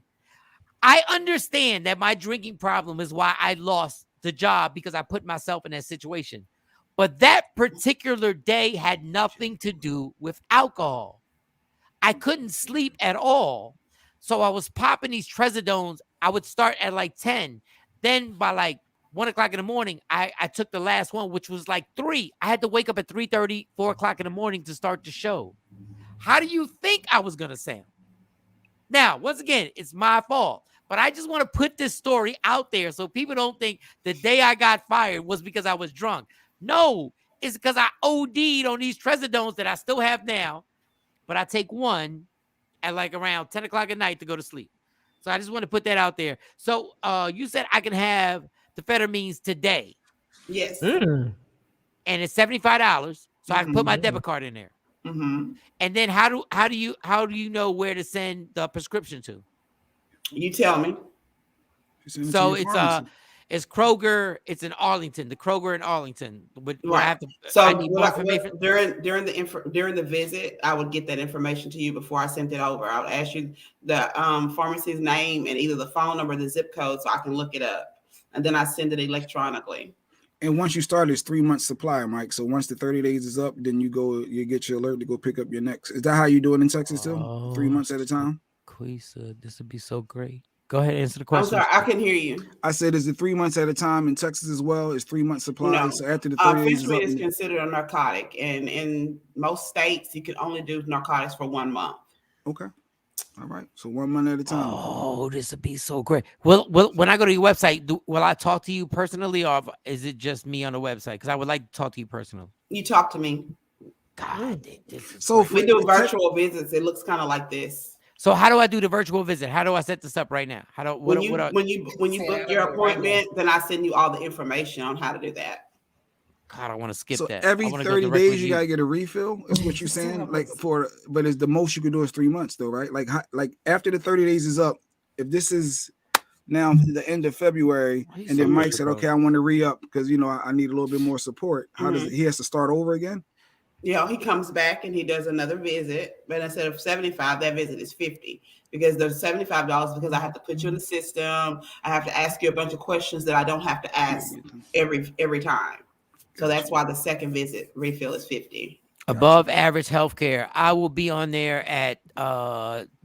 [SPEAKER 1] I understand that my drinking problem is why I lost the job because I put myself in that situation. But that particular day had nothing to do with alcohol. I couldn't sleep at all. So I was popping these Trazodones. I would start at like 10. Then by like 1 o'clock in the morning, I took the last one, which was like 3. I had to wake up at 3:30, 4 o'clock in the morning to start the show. How do you think I was going to sound? Now, once again, it's my fault. But I just want to put this story out there so people don't think the day I got fired was because I was drunk. No, it's because I OD'd on these Trazodones that I still have now. But I take 1 at like around 10 o'clock at night to go to sleep. So I just want to put that out there. So you said I can have the Phetamines today.
[SPEAKER 15] Yes.
[SPEAKER 1] And it's $75. So I can put my debit card in there.
[SPEAKER 15] Mm-hmm.
[SPEAKER 1] And then how do you know where to send the prescription to?
[SPEAKER 15] You tell me.
[SPEAKER 1] So it's Kroger. It's in Arlington. The Kroger in Arlington.
[SPEAKER 15] Right. I need more information during the visit. I would get that information to you before I sent it over. I would ask you the pharmacy's name and either the phone number, or the zip code, so I can look it up, and then I send it electronically.
[SPEAKER 7] And once you start, it's 3 months supply, Mike. So once the 30 days is up, then you get your alert to go pick up your next. Is that how you do it in Texas too? 3 months at a time?
[SPEAKER 1] Quisa, this would be so great. Go ahead and answer the question.
[SPEAKER 15] I'm sorry, I can hear you.
[SPEAKER 7] I said, is it 3 months at a time in Texas as well? It's 3 months supply. No. So after the 30 days
[SPEAKER 15] fentanyl is considered a narcotic, and in most states, you can only do narcotics for 1 month.
[SPEAKER 7] Okay. All right. So 1 month at a time.
[SPEAKER 1] Oh, this would be so great. Well, when I go to your website, will I talk to you personally, or is it just me on the website? Because I would like to talk to you personally.
[SPEAKER 15] You talk to me.
[SPEAKER 1] God,
[SPEAKER 7] so
[SPEAKER 15] we do virtual visits. It looks kind of like this.
[SPEAKER 1] So how do I do the virtual visit? How do I set this up right now?
[SPEAKER 15] When you book your appointment, then I send you all the information on how to do that.
[SPEAKER 1] God, I want to skip that.
[SPEAKER 7] Every 30 days you gotta get a refill. Is what you're saying? But it's the most you can do is 3 months, though, right? Like after the 30 days is up, if this is now the end of February, and then Mike said, "Okay, I want to re-up because I need a little bit more support." How does he has to start over again?
[SPEAKER 15] Yeah, he comes back and he does another visit, but instead of 75, that visit is 50 because there's $75 because I have to put you in the system. I have to ask you a bunch of questions that I don't have to ask every time. So that's why the second visit refill is 50.
[SPEAKER 1] Above average healthcare. I will be on there at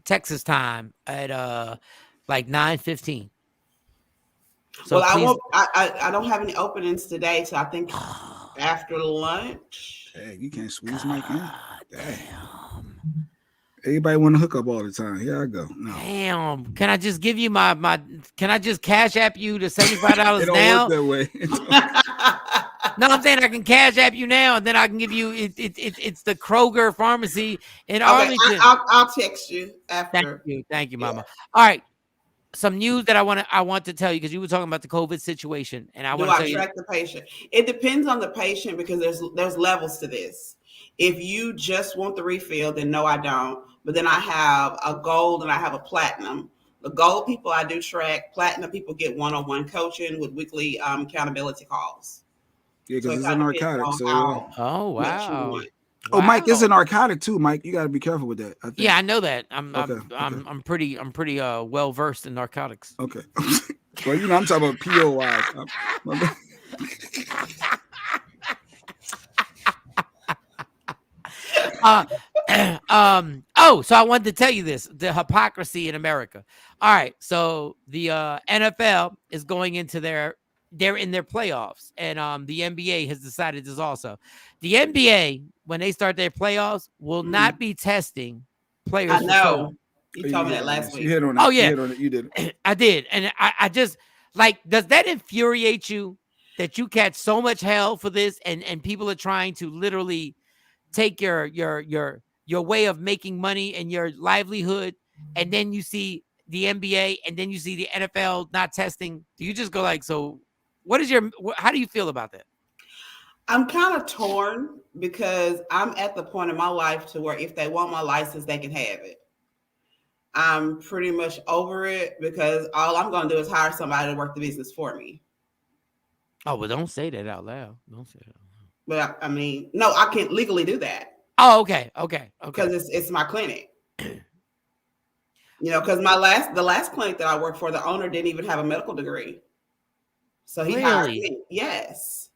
[SPEAKER 1] Texas time at like 9:15. So
[SPEAKER 15] well,
[SPEAKER 1] please.
[SPEAKER 15] I don't have any openings today, so I think after lunch.
[SPEAKER 7] Hey, you can't squeeze Mike in. Damn. Everybody want to hook up all the time. Here I go. No.
[SPEAKER 1] Damn. Can I just give you my can I just cash app you the $75
[SPEAKER 7] It don't
[SPEAKER 1] now?
[SPEAKER 7] work that way.
[SPEAKER 1] No, I'm saying I can cash app you now, and then I can give you it's the Kroger pharmacy in Arlington.
[SPEAKER 15] I'll text you after.
[SPEAKER 1] Thank you, Mama. All right. Some news that I want to tell you, because you were talking about the COVID situation, and I want to tell
[SPEAKER 15] track the patient? It depends on the patient, because there's levels to this. If you just want the refill, then no, I don't. But then I have a gold and I have a platinum. The gold people I do track. Platinum people get one-on-one coaching with weekly accountability calls.
[SPEAKER 7] Yeah, because it's a narcotic. So
[SPEAKER 1] oh wow.
[SPEAKER 7] Oh, Mike, it's a narcotic too, Mike. You got to be careful with that. I think.
[SPEAKER 1] Yeah, I know that. I'm pretty well versed in narcotics.
[SPEAKER 7] Okay. Well, you know, I'm talking about POI.
[SPEAKER 1] So I wanted to tell you this, the hypocrisy in America. All right, so the NFL is going into they're in their playoffs, and the NBA has decided this also. The NBA, when they start their playoffs, will not be testing players.
[SPEAKER 15] I know. You told me that last week.
[SPEAKER 7] You hit on it.
[SPEAKER 1] Oh yeah,
[SPEAKER 7] you did.
[SPEAKER 1] I did, and I just like. Does that infuriate you that you catch so much hell for this, and people are trying to literally take your way of making money and your livelihood, and then you see the NBA, and then you see the NFL not testing? Do you just go like, so how do you feel about that?
[SPEAKER 15] I'm kind of torn, because I'm at the point in my life to where if they want my license, they can have it. I'm pretty much over it, because all I'm going to do is hire somebody to work the business for me.
[SPEAKER 1] Oh, well, don't say that out loud. Don't say that out
[SPEAKER 15] loud. But I mean, no, I can't legally do that.
[SPEAKER 1] Oh, okay.
[SPEAKER 15] Because it's my clinic. You know, because the last clinic that I worked for, the owner didn't even have a medical degree. So he hired me. Yes.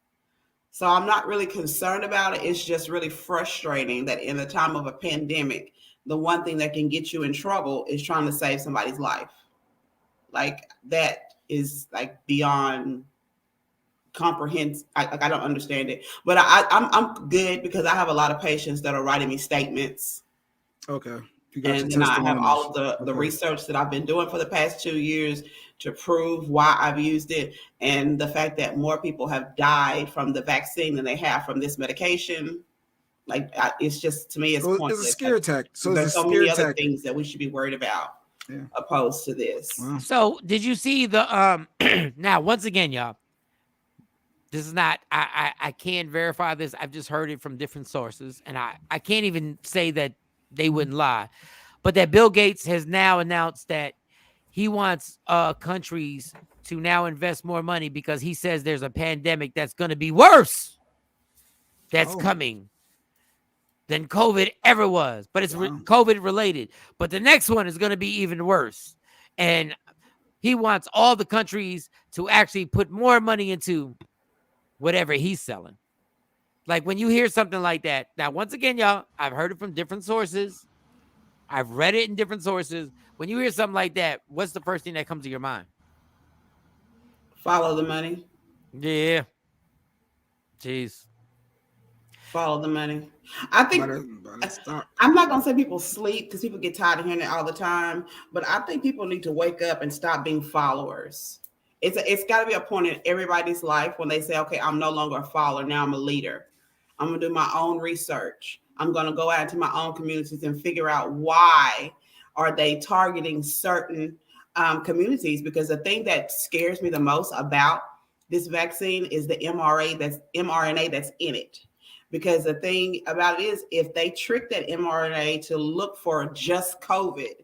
[SPEAKER 15] So I'm not really concerned about it. It's just really frustrating that in the time of a pandemic, the one thing that can get you in trouble is trying to save somebody's life. Like, that is like beyond comprehensive. I don't understand it. But I'm good, because I have a lot of patients that are writing me statements.
[SPEAKER 7] Okay.
[SPEAKER 15] And then I have all of the research that I've been doing for the past 2 years to prove why I've used it, and the fact that more people have died from the vaccine than they have from this medication. Like, it's just, to me, it's pointless.
[SPEAKER 7] It's a scare tactic. So
[SPEAKER 15] there's so many other things that we should be worried about, opposed to this.
[SPEAKER 7] Wow.
[SPEAKER 1] So did you see the now, once again, y'all, this is not, I can't verify this. I've just heard it from different sources, and I can't even say that they wouldn't lie, but that Bill Gates has now announced that he wants countries to now invest more money, because he says there's a pandemic that's going to be worse that's coming than COVID ever was, but it's COVID related. But the next one is going to be even worse, and he wants all the countries to actually put more money into whatever he's selling. Like, when you hear something like that, now, once again, y'all, I've heard it from different sources. I've read it in different sources. When you hear something like that, what's the first thing that comes to your mind?
[SPEAKER 15] Follow the money.
[SPEAKER 1] Yeah. Jeez.
[SPEAKER 15] Follow the money. I think I'm not going to say people sleep, because people get tired of hearing it all the time, but I think people need to wake up and stop being followers. It's got to be a point in everybody's life when they say, okay, I'm no longer a follower. Now I'm a leader. I'm going to do my own research. I'm going to go out into my own communities and figure out why are they targeting certain communities. Because the thing that scares me the most about this vaccine is the mRNA that's in it. Because the thing about it is, if they trick that mRNA to look for just COVID,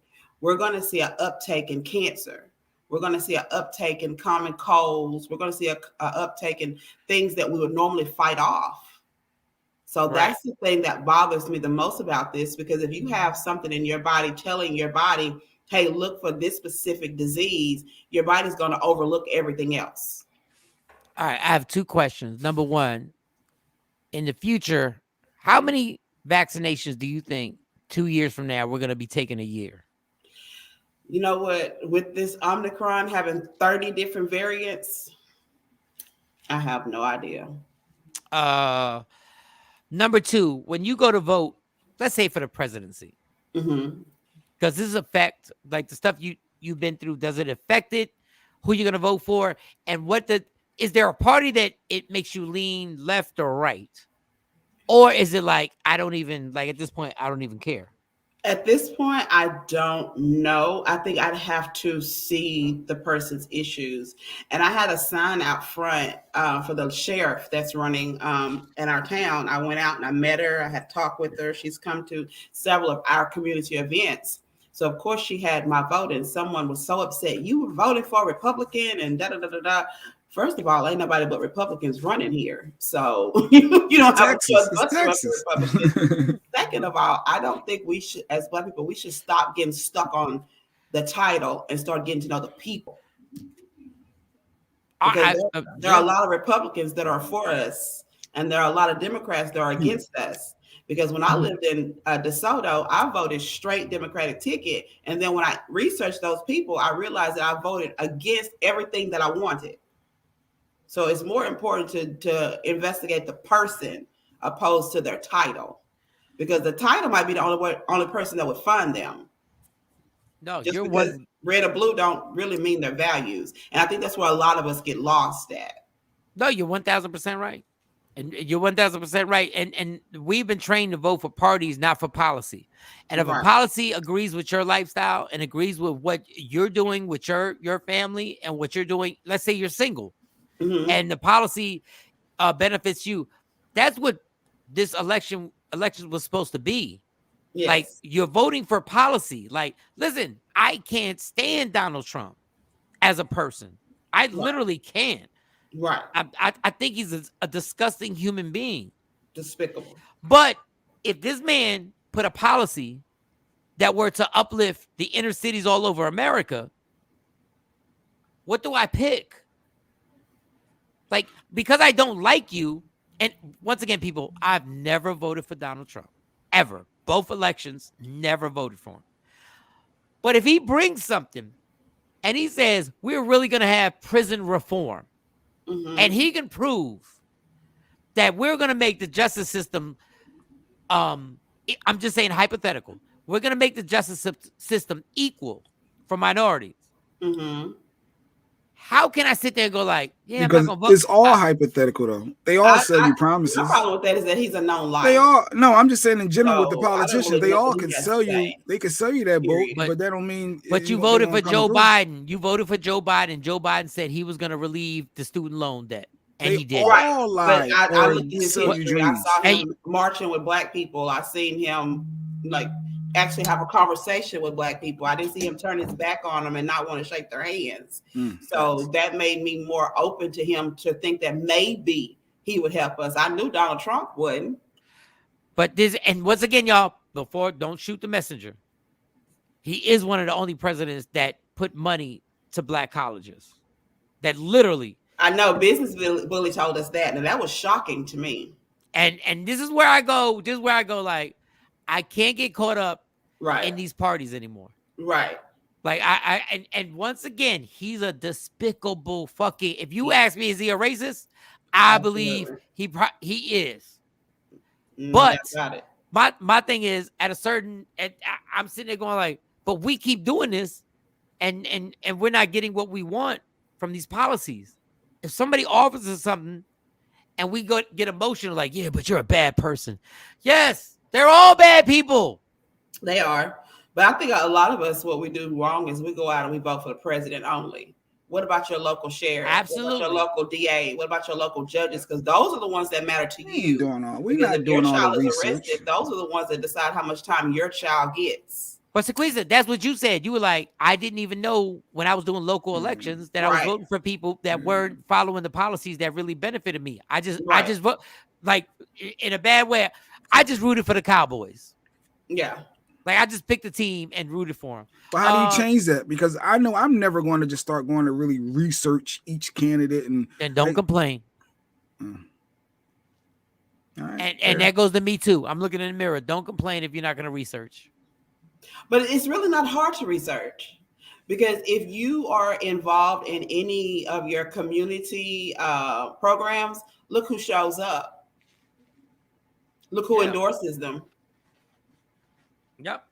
[SPEAKER 15] we're going to see an uptake in cancer. We're going to see an uptake in common colds. We're going to see an uptake in things that we would normally fight off. So that's the thing that bothers me the most about this, because if you have something in your body telling your body, hey, look for this specific disease, your body's going to overlook everything else.
[SPEAKER 1] All right, I have two questions. Number one, in the future, how many vaccinations do you think 2 years from now we're going to be taking a year?
[SPEAKER 15] You know what? With this Omicron having 30 different variants, I have no idea.
[SPEAKER 1] Number two, when you go to vote, let's say for the presidency, does this affect like the stuff you've been through? Does it affect it? Who you're gonna vote for? And is there a party that it makes you lean left or right? Or is it like, I don't even, like at this point, I don't even care?
[SPEAKER 15] At this point, I don't know. I think I'd have to see the person's issues. And I had a sign out front for the sheriff that's running in our town. I went out and I met her. I had talked with her. She's come to several of our community events. So, of course, she had my vote. And someone was so upset. You were voting for a Republican and da-da-da-da-da. First of all, ain't nobody but Republicans running here. So you don't have
[SPEAKER 7] Texas.
[SPEAKER 15] Republicans. Second of all, I don't think we should, as Black people, we should stop getting stuck on the title and start getting to know the people. Because there are a lot of Republicans that are for us, and there are a lot of Democrats that are against us. Because when I lived in DeSoto, I voted straight Democratic ticket. And then when I researched those people, I realized that I voted against everything that I wanted. So it's more important to investigate the person opposed to their title, because the title might be the only person that would fund them.
[SPEAKER 1] No,
[SPEAKER 15] just because red or blue don't really mean their values, and I think that's where a lot of us get lost at.
[SPEAKER 1] No, you're 1,000% right, and you're 1,000% right. And we've been trained to vote for parties, not for policy. And if a policy agrees with your lifestyle and agrees with what you're doing with your family and what you're doing, let's say you're single. And the policy benefits you. That's what this election was supposed to be. Yes. Like, you're voting for policy. Like, listen, I can't stand Donald Trump as a person. I literally can't.
[SPEAKER 15] Right.
[SPEAKER 1] I think he's a disgusting human being.
[SPEAKER 15] Despicable.
[SPEAKER 1] But if this man put a policy that were to uplift the inner cities all over America, what do I pick? Like, because I don't like you, and once again, people, I've never voted for Donald Trump, ever. Both elections, never voted for him. But if he brings something and he says, we're really going to have prison reform, and he can prove that we're going to make the justice system, I'm just saying hypothetical, we're going to make the justice system equal for minorities. How can I sit there and go like, yeah,
[SPEAKER 7] because
[SPEAKER 1] I'm not gonna vote.
[SPEAKER 7] It's all hypothetical though. They all sell you promises.
[SPEAKER 15] The problem with that is that he's a known liar.
[SPEAKER 7] They all I'm just saying in general with the politicians, they all can sell you. They can sell you that vote, but that don't mean.
[SPEAKER 1] But you voted for Joe Biden. You voted for Joe Biden. Joe Biden said he was going to relieve the student loan debt, and he did.
[SPEAKER 7] All
[SPEAKER 15] right. But I looked at his history. I saw him marching with Black people. I seen him like actually have a conversation with Black people. I didn't see him turn his back on them and not want to shake their hands. So that made me more open to him to think that maybe he would help us. I knew Donald Trump wouldn't.
[SPEAKER 1] But and once again, y'all, don't shoot the messenger. He is one of the only presidents that put money to Black colleges. That literally.
[SPEAKER 15] I know Business Bully told us that, and that was shocking to me.
[SPEAKER 1] And this is where I go. This is where I go like, I can't get caught up in these parties anymore.
[SPEAKER 15] Right.
[SPEAKER 1] Like and once again, he's a despicable fucking. If you ask me, is he a racist? I believe he is. But my thing is, at a certain, I'm sitting there going like, but we keep doing this, and we're not getting what we want from these policies. If somebody offers us something, and we get emotional, like, yeah, but you're a bad person. Yes. They're all bad people.
[SPEAKER 15] They are. But I think a lot of us, what we do wrong is we go out and we vote for the president only. What about your local sheriff?
[SPEAKER 1] Absolutely.
[SPEAKER 15] What about your local DA? What about your local judges? Because those are the ones that matter to you.
[SPEAKER 7] We're not doing all the research.
[SPEAKER 15] Those are the ones that decide how much time your child gets.
[SPEAKER 1] But Sequoise, that's what you said. You were like, I didn't even know when I was doing local elections that I was voting for people that weren't following the policies that really benefited me. I just vote like in a bad way. I just rooted for the Cowboys.
[SPEAKER 15] Yeah.
[SPEAKER 1] Like, I just picked a team and rooted for them.
[SPEAKER 7] But how do you change that? Because I know I'm never going to just start going to really research each candidate and
[SPEAKER 1] don't complain.
[SPEAKER 7] Right,
[SPEAKER 1] and that goes to me too. I'm looking in the mirror. Don't complain if you're not going to research.
[SPEAKER 15] But it's really not hard to research, because if you are involved in any of your community programs, look who shows up. Look who endorses them.
[SPEAKER 1] Yep.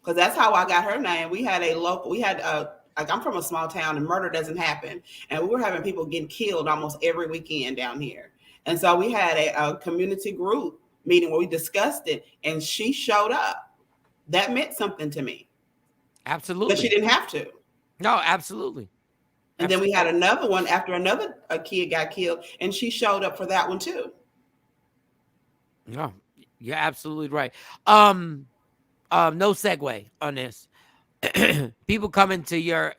[SPEAKER 15] Because that's how I got her name. We had like, I'm from a small town and murder doesn't happen. And we were having people getting killed almost every weekend down here. And so we had a community group meeting where we discussed it, and she showed up. That meant something to me.
[SPEAKER 1] Absolutely.
[SPEAKER 15] But she didn't have to.
[SPEAKER 1] No, absolutely.
[SPEAKER 15] And then we had another one after a kid got killed, and she showed up for that one too.
[SPEAKER 1] No, you're absolutely right. No segue on this. People coming to your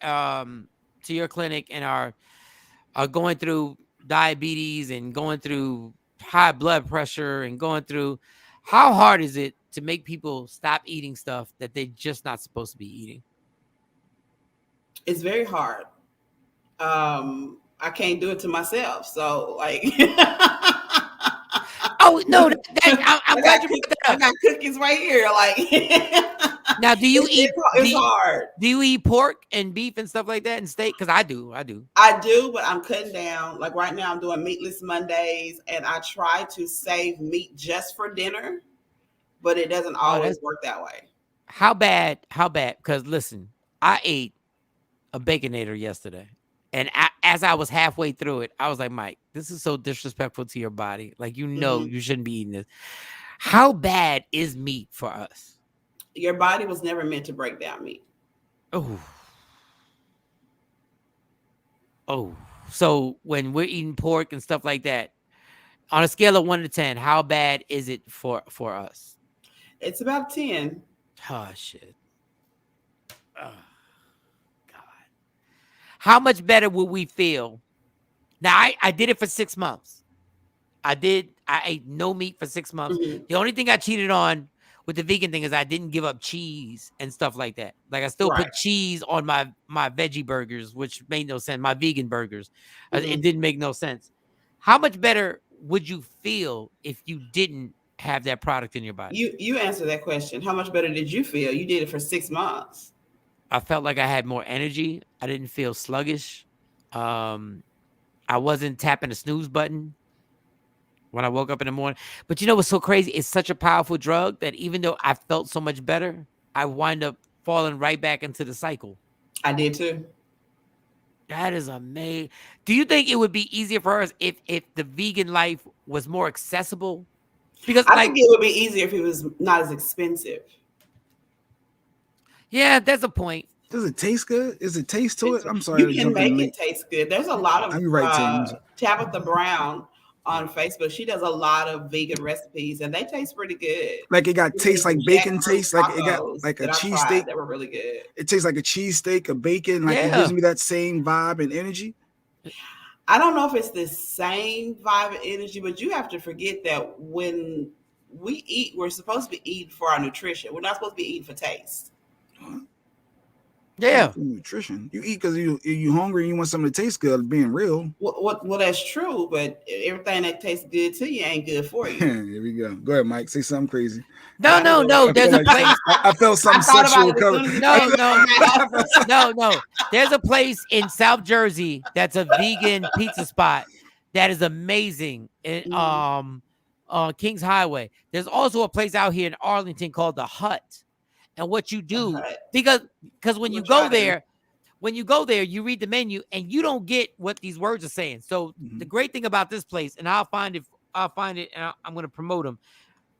[SPEAKER 1] clinic and are going through diabetes and going through high blood pressure and going through. How hard is it to make people stop eating stuff that they're just not supposed to be eating?
[SPEAKER 15] It's very hard. I can't do it to myself. So like,
[SPEAKER 1] oh no, I'm glad you brought that up.
[SPEAKER 15] I got cookies right here. Like,
[SPEAKER 1] now, do you eat?
[SPEAKER 15] It's hard.
[SPEAKER 1] Do you eat pork and beef and stuff like that and steak? Because I do.
[SPEAKER 15] I do, but I'm cutting down. Like right now, I'm doing meatless Mondays, and I try to save meat just for dinner, but it doesn't always work that way.
[SPEAKER 1] How bad? Because listen, I ate a Baconator yesterday. And as I was halfway through it, I was like, Mike, this is so disrespectful to your body. Like, you shouldn't be eating this. How bad is meat for us?
[SPEAKER 15] Your body was never meant to break down meat.
[SPEAKER 1] Oh. So when we're eating pork and stuff like that, on a scale of 1 to 10, how bad is it for us?
[SPEAKER 15] It's about 10.
[SPEAKER 1] Oh, shit. Oh. How much better would we feel? Now, I did it for 6 months. I ate no meat for 6 months. Mm-hmm. The only thing I cheated on with the vegan thing is I didn't give up cheese and stuff like that. Like I still put cheese on my veggie burgers, which made no sense. My vegan burgers. Mm-hmm. It didn't make no sense. How much better would you feel if you didn't have that product in your body?
[SPEAKER 15] You answer that question. How much better did you feel? You did it for 6 months.
[SPEAKER 1] I felt like I had more energy. I didn't feel sluggish. I wasn't tapping the snooze button when I woke up in the morning. But you know what's so crazy? It's such a powerful drug that even though I felt so much better, I wind up falling right back into the cycle.
[SPEAKER 15] I did too.
[SPEAKER 1] That is amazing. Do you think it would be easier for us if the vegan life was more accessible? Because
[SPEAKER 15] I think it would be easier if it was not as expensive.
[SPEAKER 1] Yeah, that's a point.
[SPEAKER 7] Does it taste good? Is it taste to it? I'm sorry.
[SPEAKER 15] You can make it taste good. There's a lot of Tabitha Brown on Facebook. She does a lot of vegan recipes, and they taste pretty good.
[SPEAKER 7] Like it got taste like bacon taste. Like it got like a cheesesteak.
[SPEAKER 15] That were really good.
[SPEAKER 7] It tastes like a cheesesteak, a bacon. Like it gives me that same vibe and energy.
[SPEAKER 15] I don't know if it's the same vibe and energy, but you have to forget that when we eat, we're supposed to be eating for our nutrition. We're not supposed to be eating for taste.
[SPEAKER 1] Yeah,
[SPEAKER 7] nutrition. You eat because you hungry and you want something to taste good. Being real.
[SPEAKER 15] Well, that's true, but everything that tastes good to you ain't good for you.
[SPEAKER 7] Here we go. Go ahead, Mike. Say something crazy.
[SPEAKER 1] No. There's a place.
[SPEAKER 7] I felt something sexual coming.
[SPEAKER 1] No. There's a place in South Jersey that's a vegan pizza spot that is amazing. On Kings Highway. There's also a place out here in Arlington called The Hut. And what you do, because when you go there, you read the menu and you don't get what these words are saying. So the great thing about this place, and I'll find it, and I'm going to promote them.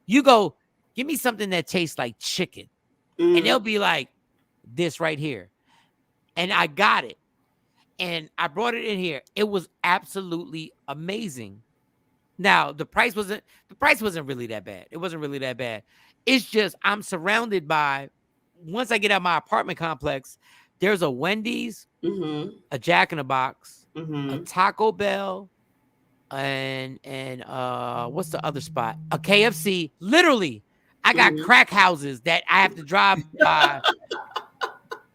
[SPEAKER 1] You go, give me something that tastes like chicken, and they'll be like, this right here, and I got it, and I brought it in here. It was absolutely amazing. Now the price wasn't really that bad. It wasn't really that bad. It's just I'm surrounded by, once I get out my apartment complex, there's a Wendy's, a Jack in the Box, a Taco Bell, and what's the other spot? A KFC. Literally, I got crack houses that I have to drive by.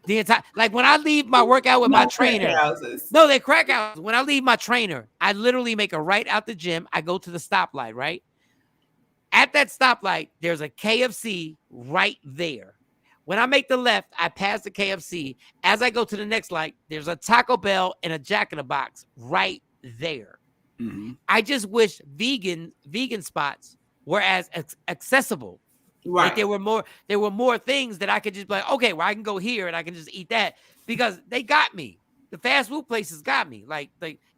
[SPEAKER 1] The entire, like when I leave my workout with my trainer. No, they're crack houses. When I leave my trainer, I literally make a right out the gym. I go to the stoplight, right? At that stoplight, there's a KFC right there. When I make the left, I pass the KFC. As I go to the next light, there's a Taco Bell and a Jack in the Box right there.
[SPEAKER 7] Mm-hmm.
[SPEAKER 1] I just wish vegan spots were as accessible.
[SPEAKER 15] Right.
[SPEAKER 1] Like there were more things that I could just be like, okay, well, I can go here and I can just eat that, because they got me. The fast food places got me. Like,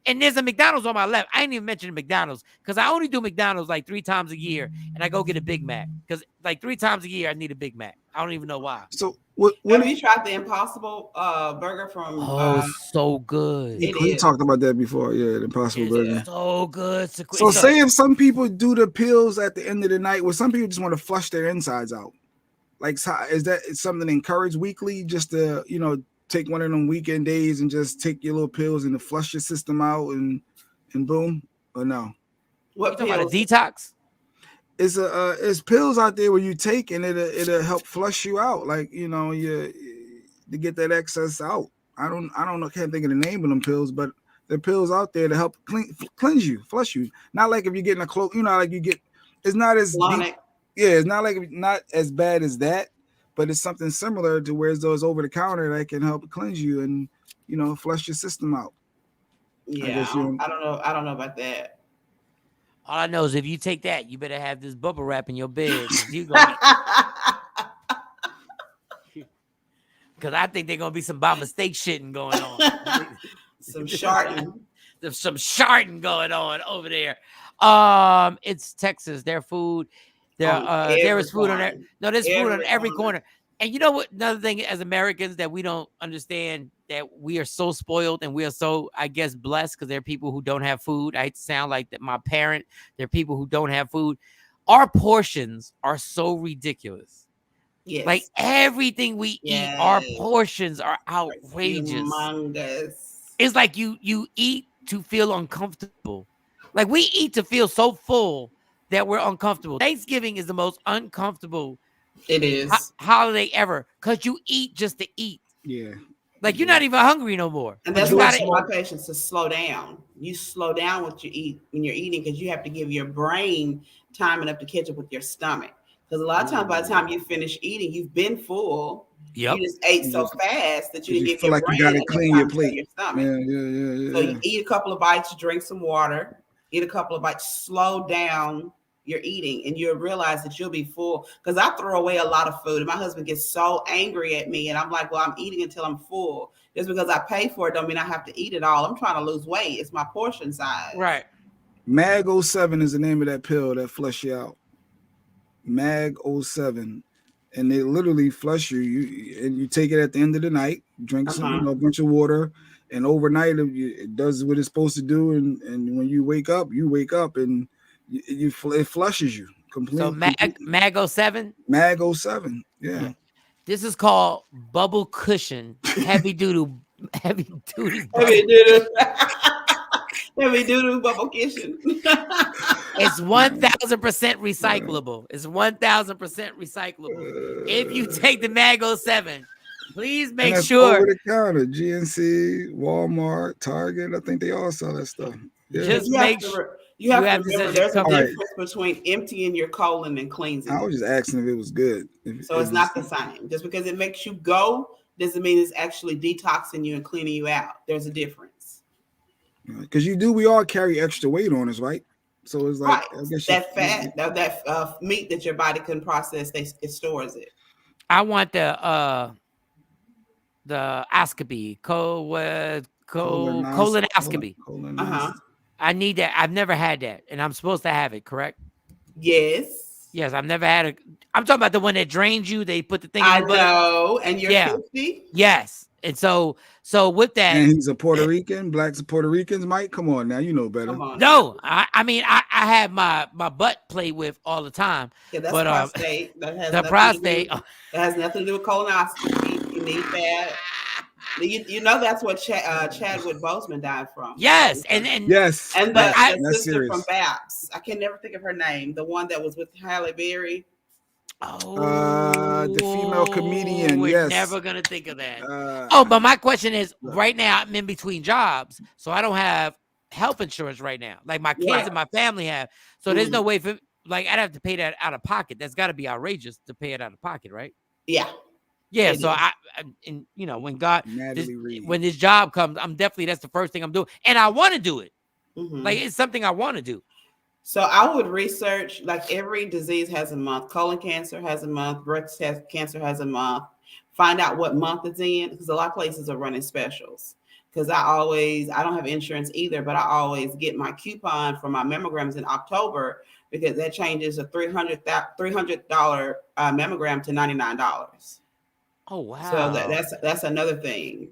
[SPEAKER 1] and there's a McDonald's on my left. I ain't even mentioning McDonald's because I only do McDonald's like 3 times a year, and I go get a Big Mac because like 3 times a year I need a Big Mac. I don't even know why.
[SPEAKER 7] So
[SPEAKER 15] have you tried the Impossible burger from?
[SPEAKER 1] It's so good.
[SPEAKER 7] We talked about that before. Yeah, the Impossible burger.
[SPEAKER 1] So good.
[SPEAKER 7] So say if some people do the pills at the end of the night, well, some people just want to flush their insides out. Like, is that something encouraged weekly? Just to take one of them weekend days and just take your little pills and to flush your system out and boom, or no?
[SPEAKER 15] What
[SPEAKER 1] you talking about? A detox?
[SPEAKER 7] It's pills out there where you take and it'll help flush you out, like to get that excess out. I don't know, can't think of the name of them pills, but there are pills out there to help cleanse you, flush you. Not like if you're getting a close, like you get. It's not as deep. Yeah, it's not as bad as that. But it's something similar to where those over the counter that can help cleanse you and flush your system out.
[SPEAKER 15] Yeah, I don't know about that.
[SPEAKER 1] All I know is if you take that, you better have this bubble wrap in your bed. Because I think they're gonna be some by mistake shitting going on.
[SPEAKER 15] Some sharding.
[SPEAKER 1] There's some sharding going on over there. It's Texas. Their food. There is food on there. No, there's food on every corner. And you know what? Another thing, as Americans, that we don't understand, that we are so spoiled and we are so, I guess, blessed because there are people who don't have food. I hate to sound like that my parent. There are people who don't have food. Our portions are so ridiculous.
[SPEAKER 15] Yes.
[SPEAKER 1] Like everything we eat, our portions are outrageous.
[SPEAKER 15] Humongous.
[SPEAKER 1] It's like you eat to feel uncomfortable. Like we eat to feel so full that we're uncomfortable. Thanksgiving is the most uncomfortable holiday ever because you eat just to eat.
[SPEAKER 7] Yeah.
[SPEAKER 1] Like you're not even hungry no more.
[SPEAKER 15] And that's why I tell my patients to slow down. You slow down what you eat when you're eating because you have to give your brain time enough to catch up with your stomach. Because a lot of times by the time you finish eating, you've been full.
[SPEAKER 1] Yep.
[SPEAKER 15] You just ate so fast that you didn't get
[SPEAKER 7] feel
[SPEAKER 15] your
[SPEAKER 7] like
[SPEAKER 15] brain
[SPEAKER 7] you gotta clean your plate.
[SPEAKER 15] Your stomach.
[SPEAKER 7] Yeah.
[SPEAKER 15] So you eat a couple of bites, drink some water, eat a couple of bites, slow down your eating, and you'll realize that you'll be full. Because I throw away a lot of food, and my husband gets so angry at me, and I'm like, well, I'm eating until I'm full. Just because I pay for it don't mean I have to eat it all. I'm trying to lose weight. It's my portion size.
[SPEAKER 1] Right.
[SPEAKER 7] Mag 07 is the name of that pill that flush you out. Mag 07. And they literally flush you. And you take it at the end of the night, drink some, a bunch of water, and overnight it does what it's supposed to do. And when you wake up and it flushes you completely.
[SPEAKER 1] So Mag 07?
[SPEAKER 7] Mag 07, yeah.
[SPEAKER 1] This is called Bubble Cushion Heavy Duty
[SPEAKER 15] Heavy doo-doo bubble cushion.
[SPEAKER 1] It's 1,000% recyclable. It's 1,000% recyclable. If you take the Mag 07, please make sure.
[SPEAKER 7] Over the counter, GNC, Walmart, Target. I think they all sell that stuff. Yeah.
[SPEAKER 1] Just make sure.
[SPEAKER 15] You have to remember there's a difference between emptying your colon and cleansing.
[SPEAKER 7] I was just asking if it was good.
[SPEAKER 15] So it's not the same. Just because it makes you go doesn't mean it's actually detoxing you and cleaning you out. There's a difference.
[SPEAKER 7] Because we all carry extra weight on us, right? So it's like
[SPEAKER 15] I guess that fat, that meat that your body can process, it stores it.
[SPEAKER 1] I want the oscopy, colonoscopy. I need that. I've never had that, and I'm supposed to have it, correct?
[SPEAKER 15] Yes.
[SPEAKER 1] Yes, I've never had it. I'm talking about the one that drains you. They put the thing
[SPEAKER 15] in
[SPEAKER 1] your
[SPEAKER 15] butt. I know, and you're 50?
[SPEAKER 1] Yes. And so with that.
[SPEAKER 7] And he's a Puerto Rican, blacks and Puerto Ricans, Mike. Come on now, you know better.
[SPEAKER 1] No, I mean, I have my butt played with all the time.
[SPEAKER 15] Yeah, that's prostate. That has
[SPEAKER 1] the prostate.
[SPEAKER 15] That has nothing to do with colonoscopy. You need that. You know that's what Chadwick Boseman died from.
[SPEAKER 1] Yes, and
[SPEAKER 7] yes,
[SPEAKER 15] and the sister from Babs. I can never think of her name. The one that was with Halle Berry.
[SPEAKER 7] The female comedian.
[SPEAKER 1] We're never gonna think of that. But my question is, right now I'm in between jobs, so I don't have health insurance right now. Like my kids and my family have. So there's no way for like I'd have to pay that out of pocket. That's got to be outrageous to pay it out of pocket, right?
[SPEAKER 15] Yeah.
[SPEAKER 1] Yeah.
[SPEAKER 15] It
[SPEAKER 1] So
[SPEAKER 15] is.
[SPEAKER 1] and when God,
[SPEAKER 7] Natalie Reed.
[SPEAKER 1] when this job comes, that's the first thing I'm doing, and I want to do it.
[SPEAKER 15] Mhm.
[SPEAKER 1] Like it's something I want to do.
[SPEAKER 15] So I would research, like every disease has a month. Colon cancer has a month. Breast cancer has a month. Find out what month it's in, because a lot of places are running specials. Because I don't have insurance either, but I always get my coupon for my mammograms in October, because that changes a $300 mammogram to $99.
[SPEAKER 1] Oh wow!
[SPEAKER 15] So that's another thing,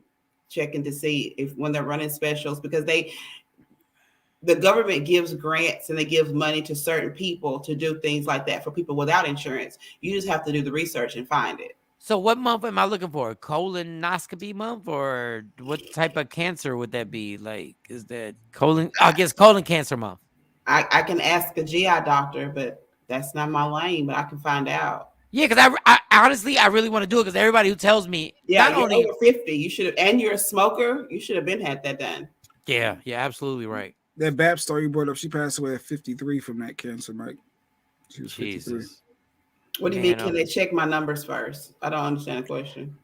[SPEAKER 15] checking to see if when they're running specials, because the government gives grants and they give money to certain people to do things like that for people without insurance. You just have to do the research and find it.
[SPEAKER 1] So what month am I looking for? Colonoscopy month, or what type of cancer would that be? Like, is that colon? I guess colon cancer month.
[SPEAKER 15] I can ask a GI doctor, but that's not my lane, but I can find out.
[SPEAKER 1] Yeah, because I honestly, I really want to do it, because everybody who tells me,
[SPEAKER 15] Yeah,
[SPEAKER 1] not
[SPEAKER 15] you're
[SPEAKER 1] only
[SPEAKER 15] over 50, you should have, and you're a smoker, you should have been had that done.
[SPEAKER 1] Yeah, absolutely right.
[SPEAKER 7] That Bab story you brought up, she passed away at 53 from that cancer, Mike. She was 53.
[SPEAKER 1] Jesus.
[SPEAKER 15] What do you mean? Can they check my numbers first? I don't understand the question.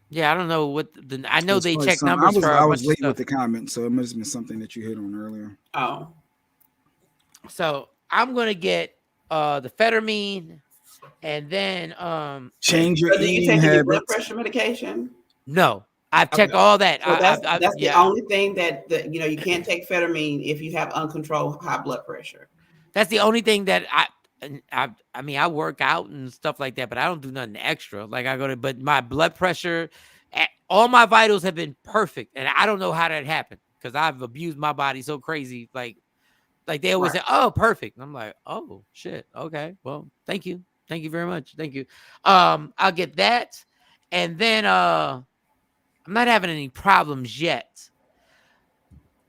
[SPEAKER 1] Yeah, I don't know what I know they check
[SPEAKER 7] I
[SPEAKER 1] numbers for.
[SPEAKER 7] I was late with the comment, so it must have been something that you hit on earlier.
[SPEAKER 15] Oh.
[SPEAKER 1] So I'm gonna get the phetamine, and then
[SPEAKER 7] change your
[SPEAKER 15] eating
[SPEAKER 7] habits.
[SPEAKER 15] Your blood pressure medication?
[SPEAKER 1] No, I've checked all that.
[SPEAKER 15] So that's the only thing that you can't take phetamine if you have uncontrolled high blood pressure.
[SPEAKER 1] That's the only thing that I mean, I work out and stuff like that, but I don't do nothing extra. Like but my blood pressure, all my vitals have been perfect, and I don't know how that happened, because I've abused my body so crazy. Like they always say, "Oh, perfect." And I'm like, "Oh shit, okay, well, thank you very much, thank you." I'll get that, and then I'm not having any problems yet.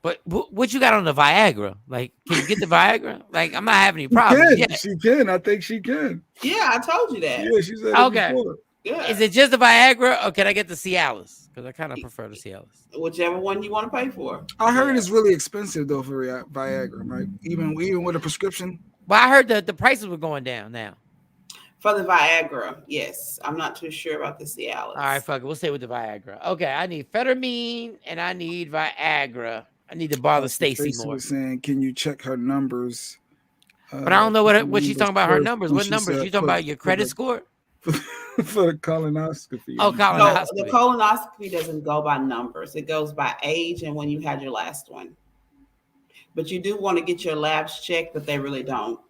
[SPEAKER 1] But what you got on the Viagra? Like, can you get the Viagra? Like, I'm not having any problems yet.
[SPEAKER 7] She can. I think she can.
[SPEAKER 15] Yeah, I told you that.
[SPEAKER 7] Yeah, she said
[SPEAKER 1] okay.
[SPEAKER 7] it before.
[SPEAKER 15] Yeah.
[SPEAKER 1] Is it just the Viagra, or can I get the Cialis? Because I kind of prefer the Cialis.
[SPEAKER 15] Whichever one you want to pay for.
[SPEAKER 7] I heard it's really expensive though for Viagra, right? Even with a prescription.
[SPEAKER 1] Well, I heard that the prices were going down now.
[SPEAKER 15] For the Viagra, yes. I'm not too sure about the Cialis.
[SPEAKER 1] All right, fuck it. We'll stay with the Viagra. Okay, I need phetamine and I need Viagra. I need to bother Stacy more.
[SPEAKER 7] Was saying, can you check her numbers?
[SPEAKER 1] But I don't know what she's talking about. Her numbers. What numbers? You talking about your credit score?
[SPEAKER 7] For the colonoscopy.
[SPEAKER 1] Oh, colonoscopy.
[SPEAKER 15] No, the colonoscopy doesn't go by numbers. It goes by age and when you had your last one. But you do want to get your labs checked, but they really don't.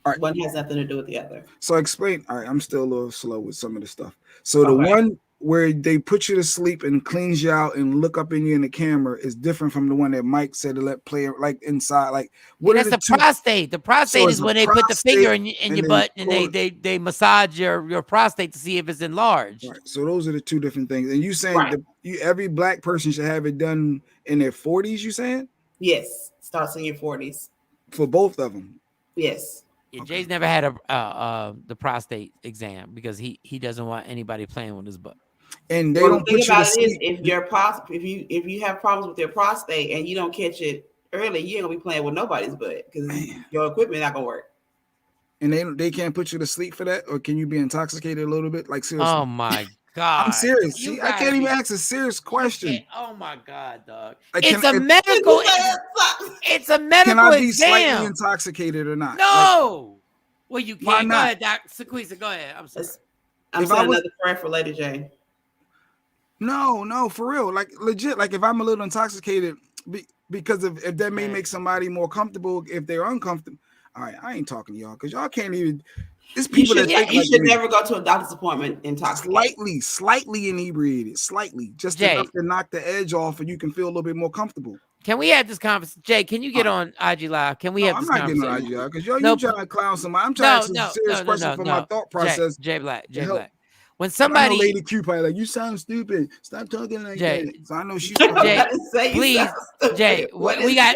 [SPEAKER 7] Right.
[SPEAKER 15] One has nothing to do with the other.
[SPEAKER 7] So explain. All right, I'm still a little slow with some of the stuff. So the one where they put you to sleep and cleans you out and look up in you in the camera is different from the one that Mike said to let play like inside. Like what?
[SPEAKER 1] That's the prostate. The prostate is when they put the finger in your butt and they massage your prostate to see if it's enlarged.
[SPEAKER 7] Right. So those are the two different things. And you saying that every black person should have it done in their 40s? You saying?
[SPEAKER 15] Yes, starts in your 40s
[SPEAKER 7] for both of them.
[SPEAKER 15] Yes.
[SPEAKER 1] Yeah, Jay's never had the prostate exam because he doesn't want anybody playing with his butt.
[SPEAKER 7] And they don't
[SPEAKER 15] think
[SPEAKER 7] put
[SPEAKER 15] about
[SPEAKER 7] you to
[SPEAKER 15] it
[SPEAKER 7] sleep.
[SPEAKER 15] is if you have problems with your prostate and you don't catch it early, you ain't gonna be playing with nobody's butt because your equipment not gonna work.
[SPEAKER 7] And they can't put you to sleep for that, or can you be intoxicated a little bit? Like seriously.
[SPEAKER 1] Oh my God.
[SPEAKER 7] I'm serious. See, I can't even ask a serious question.
[SPEAKER 1] Oh my God, dog.
[SPEAKER 7] Like,
[SPEAKER 1] it's a medical
[SPEAKER 7] Can I be
[SPEAKER 1] exam.
[SPEAKER 7] slightly intoxicated or not?
[SPEAKER 1] No. Well, you can't.
[SPEAKER 7] Why
[SPEAKER 1] Go
[SPEAKER 7] not?
[SPEAKER 1] ahead, Doc. Sequoise, go ahead. I'm sorry.
[SPEAKER 15] I'm saying another prayer for Lady J.
[SPEAKER 7] No, for real. Like legit. Like if I'm a little intoxicated, because if that may make somebody more comfortable if they're uncomfortable. All right, I ain't talking to y'all because y'all can't even. It's people
[SPEAKER 15] you should never go to a doctor's appointment intoxicated.
[SPEAKER 7] Slightly inebriated, just enough to knock the edge off, and you can feel a little bit more comfortable.
[SPEAKER 1] Can we have this conversation? Jay, can you get on IG Live? Can we have this conversation?
[SPEAKER 7] I'm not getting on IG Live because you trying to clown somebody. I'm trying to ask a serious question for my thought process.
[SPEAKER 1] Jay Black. When somebody,
[SPEAKER 7] Lady Q probably like, you sound stupid. Stop talking like that. So I know she's
[SPEAKER 1] please, Jay. We got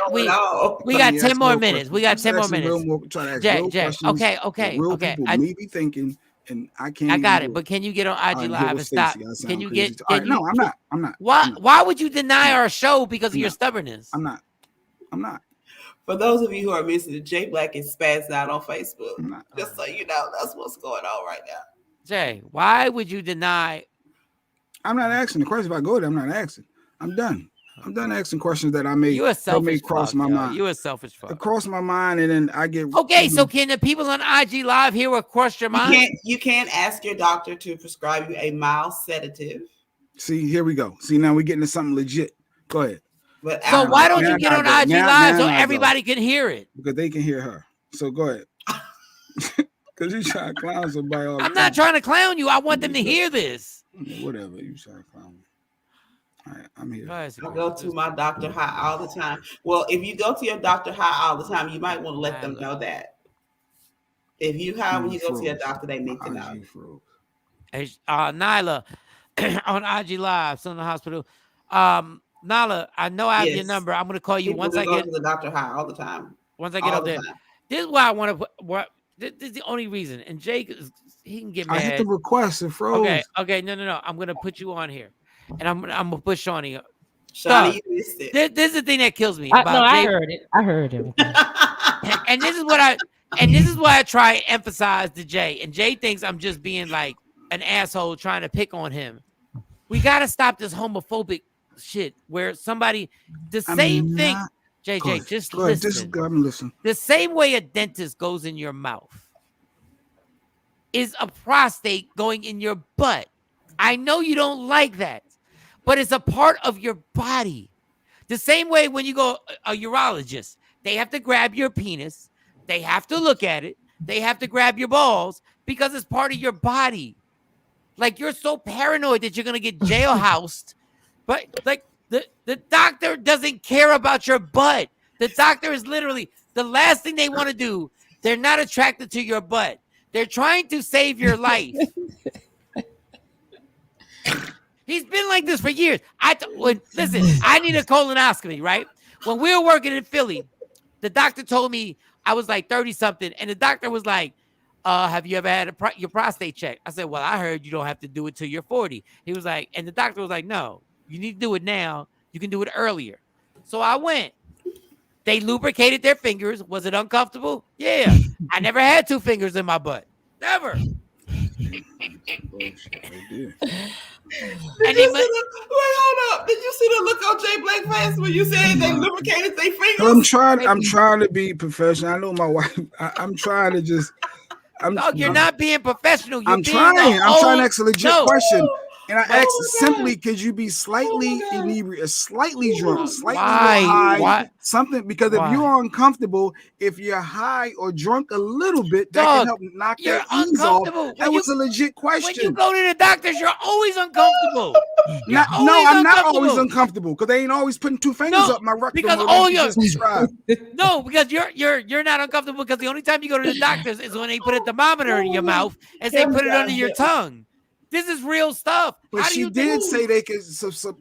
[SPEAKER 1] 10 more minutes. We got 10 more minutes. Jay. Okay.
[SPEAKER 7] Real people may be thinking, and I can't.
[SPEAKER 1] I got it. But can you get on IG Live and stop? Can you get?
[SPEAKER 7] No, I'm not.
[SPEAKER 1] Why would you deny our show because of your stubbornness?
[SPEAKER 7] I'm not.
[SPEAKER 15] For those of you who are missing, Jay Black is spazzed out on Facebook. Just so you know, that's what's going on right now.
[SPEAKER 1] Jay, why would you deny?
[SPEAKER 7] I'm not asking the question. If I go there, I'm not asking. I'm done. I'm done asking questions that I may cross my mind.
[SPEAKER 1] You a selfish fuck.
[SPEAKER 7] It crossed my mind, and then I get
[SPEAKER 1] okay. So can the people on IG Live hear what crossed your mind?
[SPEAKER 15] You can't ask your doctor to prescribe you a mild sedative.
[SPEAKER 7] See, here we go. See, now we're getting to something legit. Go ahead.
[SPEAKER 15] But
[SPEAKER 1] so why don't you get on IG Live so everybody can hear it?
[SPEAKER 7] Because they can hear her. So go ahead. Because you trying to clown somebody all the
[SPEAKER 1] time. I'm not trying to clown you. I want them to hear this.
[SPEAKER 7] Whatever. You trying to clown me. All right, I'm here.
[SPEAKER 15] I go to my doctor high all the time. Well, if you go to your doctor high all the time, you might want to let them know that. If you high when you go to your doctor, they need to know.
[SPEAKER 1] Nyla on IG Live, still in the hospital. Nala, I know I have your number. I'm gonna call you once I get
[SPEAKER 15] to the doctor high all the time.
[SPEAKER 1] Once I get up there. This is why I want to put. This is the only reason. And Jake, he can get mad.
[SPEAKER 7] I hit the request and froze.
[SPEAKER 1] Okay. No. I'm gonna put you on here, and I'm gonna put Shawnee.
[SPEAKER 15] Shawnee, you missed it.
[SPEAKER 1] This is the thing that kills me.
[SPEAKER 2] I heard it. I heard it.
[SPEAKER 1] And this is what I try and emphasize to Jay. And Jay thinks I'm just being like an asshole trying to pick on him. We gotta stop this homophobic shit where somebody same thing. JJ, just listen.
[SPEAKER 7] I'm listening.
[SPEAKER 1] The same way a dentist goes in your mouth is a prostate going in your butt. I know you don't like that, but it's a part of your body. The same way when you go a urologist, they have to grab your penis, they have to look at it, they have to grab your balls because it's part of your body. Like you're so paranoid that you're gonna get jailhoused. But like the doctor doesn't care about your butt. The doctor is literally the last thing they want to do. They're not attracted to your butt. They're trying to save your life. He's been like this for years. Listen, I need a colonoscopy, right? When we were working in Philly, the doctor told me I was like 30 something, and the doctor was like, have you ever had your prostate checked? I said, well, I heard you don't have to do it till you're 40. He was like, and the doctor was like, no. You need to do it now. You can do it earlier. So I went. They lubricated their fingers. Was it uncomfortable? Yeah. I never had 2 fingers in my butt. Never. And
[SPEAKER 15] hold up. Did you see the look on Jay Black's face when you said they lubricated their fingers?
[SPEAKER 7] I'm trying to be professional. I know my wife. I'm trying to just.
[SPEAKER 1] You're not being professional.
[SPEAKER 7] I'm trying to ask a legit question. And I asked simply, could you be slightly inebriated, slightly drunk, slightly high,
[SPEAKER 1] Why?
[SPEAKER 7] something? Because if you're uncomfortable, if you're high or drunk a little bit, that can help knock that ease off. That was a legit question.
[SPEAKER 1] When you go to the doctors, you're always uncomfortable.
[SPEAKER 7] I'm not always uncomfortable because they ain't always putting 2 fingers up my rectum.
[SPEAKER 1] Because because you're not uncomfortable because the only time you go to the doctors is when they put a thermometer in your mouth and they put it under your tongue. This is real stuff.
[SPEAKER 7] But she did say they could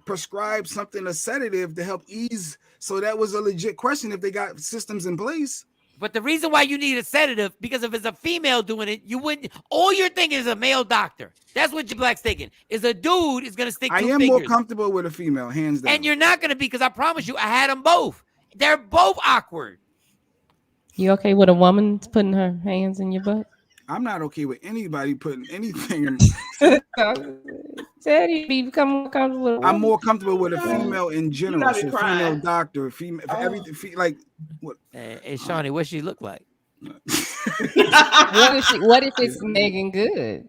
[SPEAKER 7] prescribe something, a sedative, to help ease. So that was a legit question if they got systems in place.
[SPEAKER 1] But the reason why you need a sedative, because if it's a female doing it, you wouldn't. All you're thinking is a male doctor. That's what Jay Black's thinking. Is a dude is going to stick 2 fingers.
[SPEAKER 7] I am more comfortable with a female, hands down.
[SPEAKER 1] And you're not going to be, because I promise you, I had them both. They're both awkward.
[SPEAKER 2] You okay with a woman putting her hands in your butt?
[SPEAKER 7] I'm not okay with anybody putting anything in.
[SPEAKER 2] Said you become more comfortable with a woman.
[SPEAKER 7] I'm more comfortable with a female in general. So female doctor, female, everything. Like what?
[SPEAKER 1] Hey, Shawnee, what she look like?
[SPEAKER 2] What if it's Megan Good?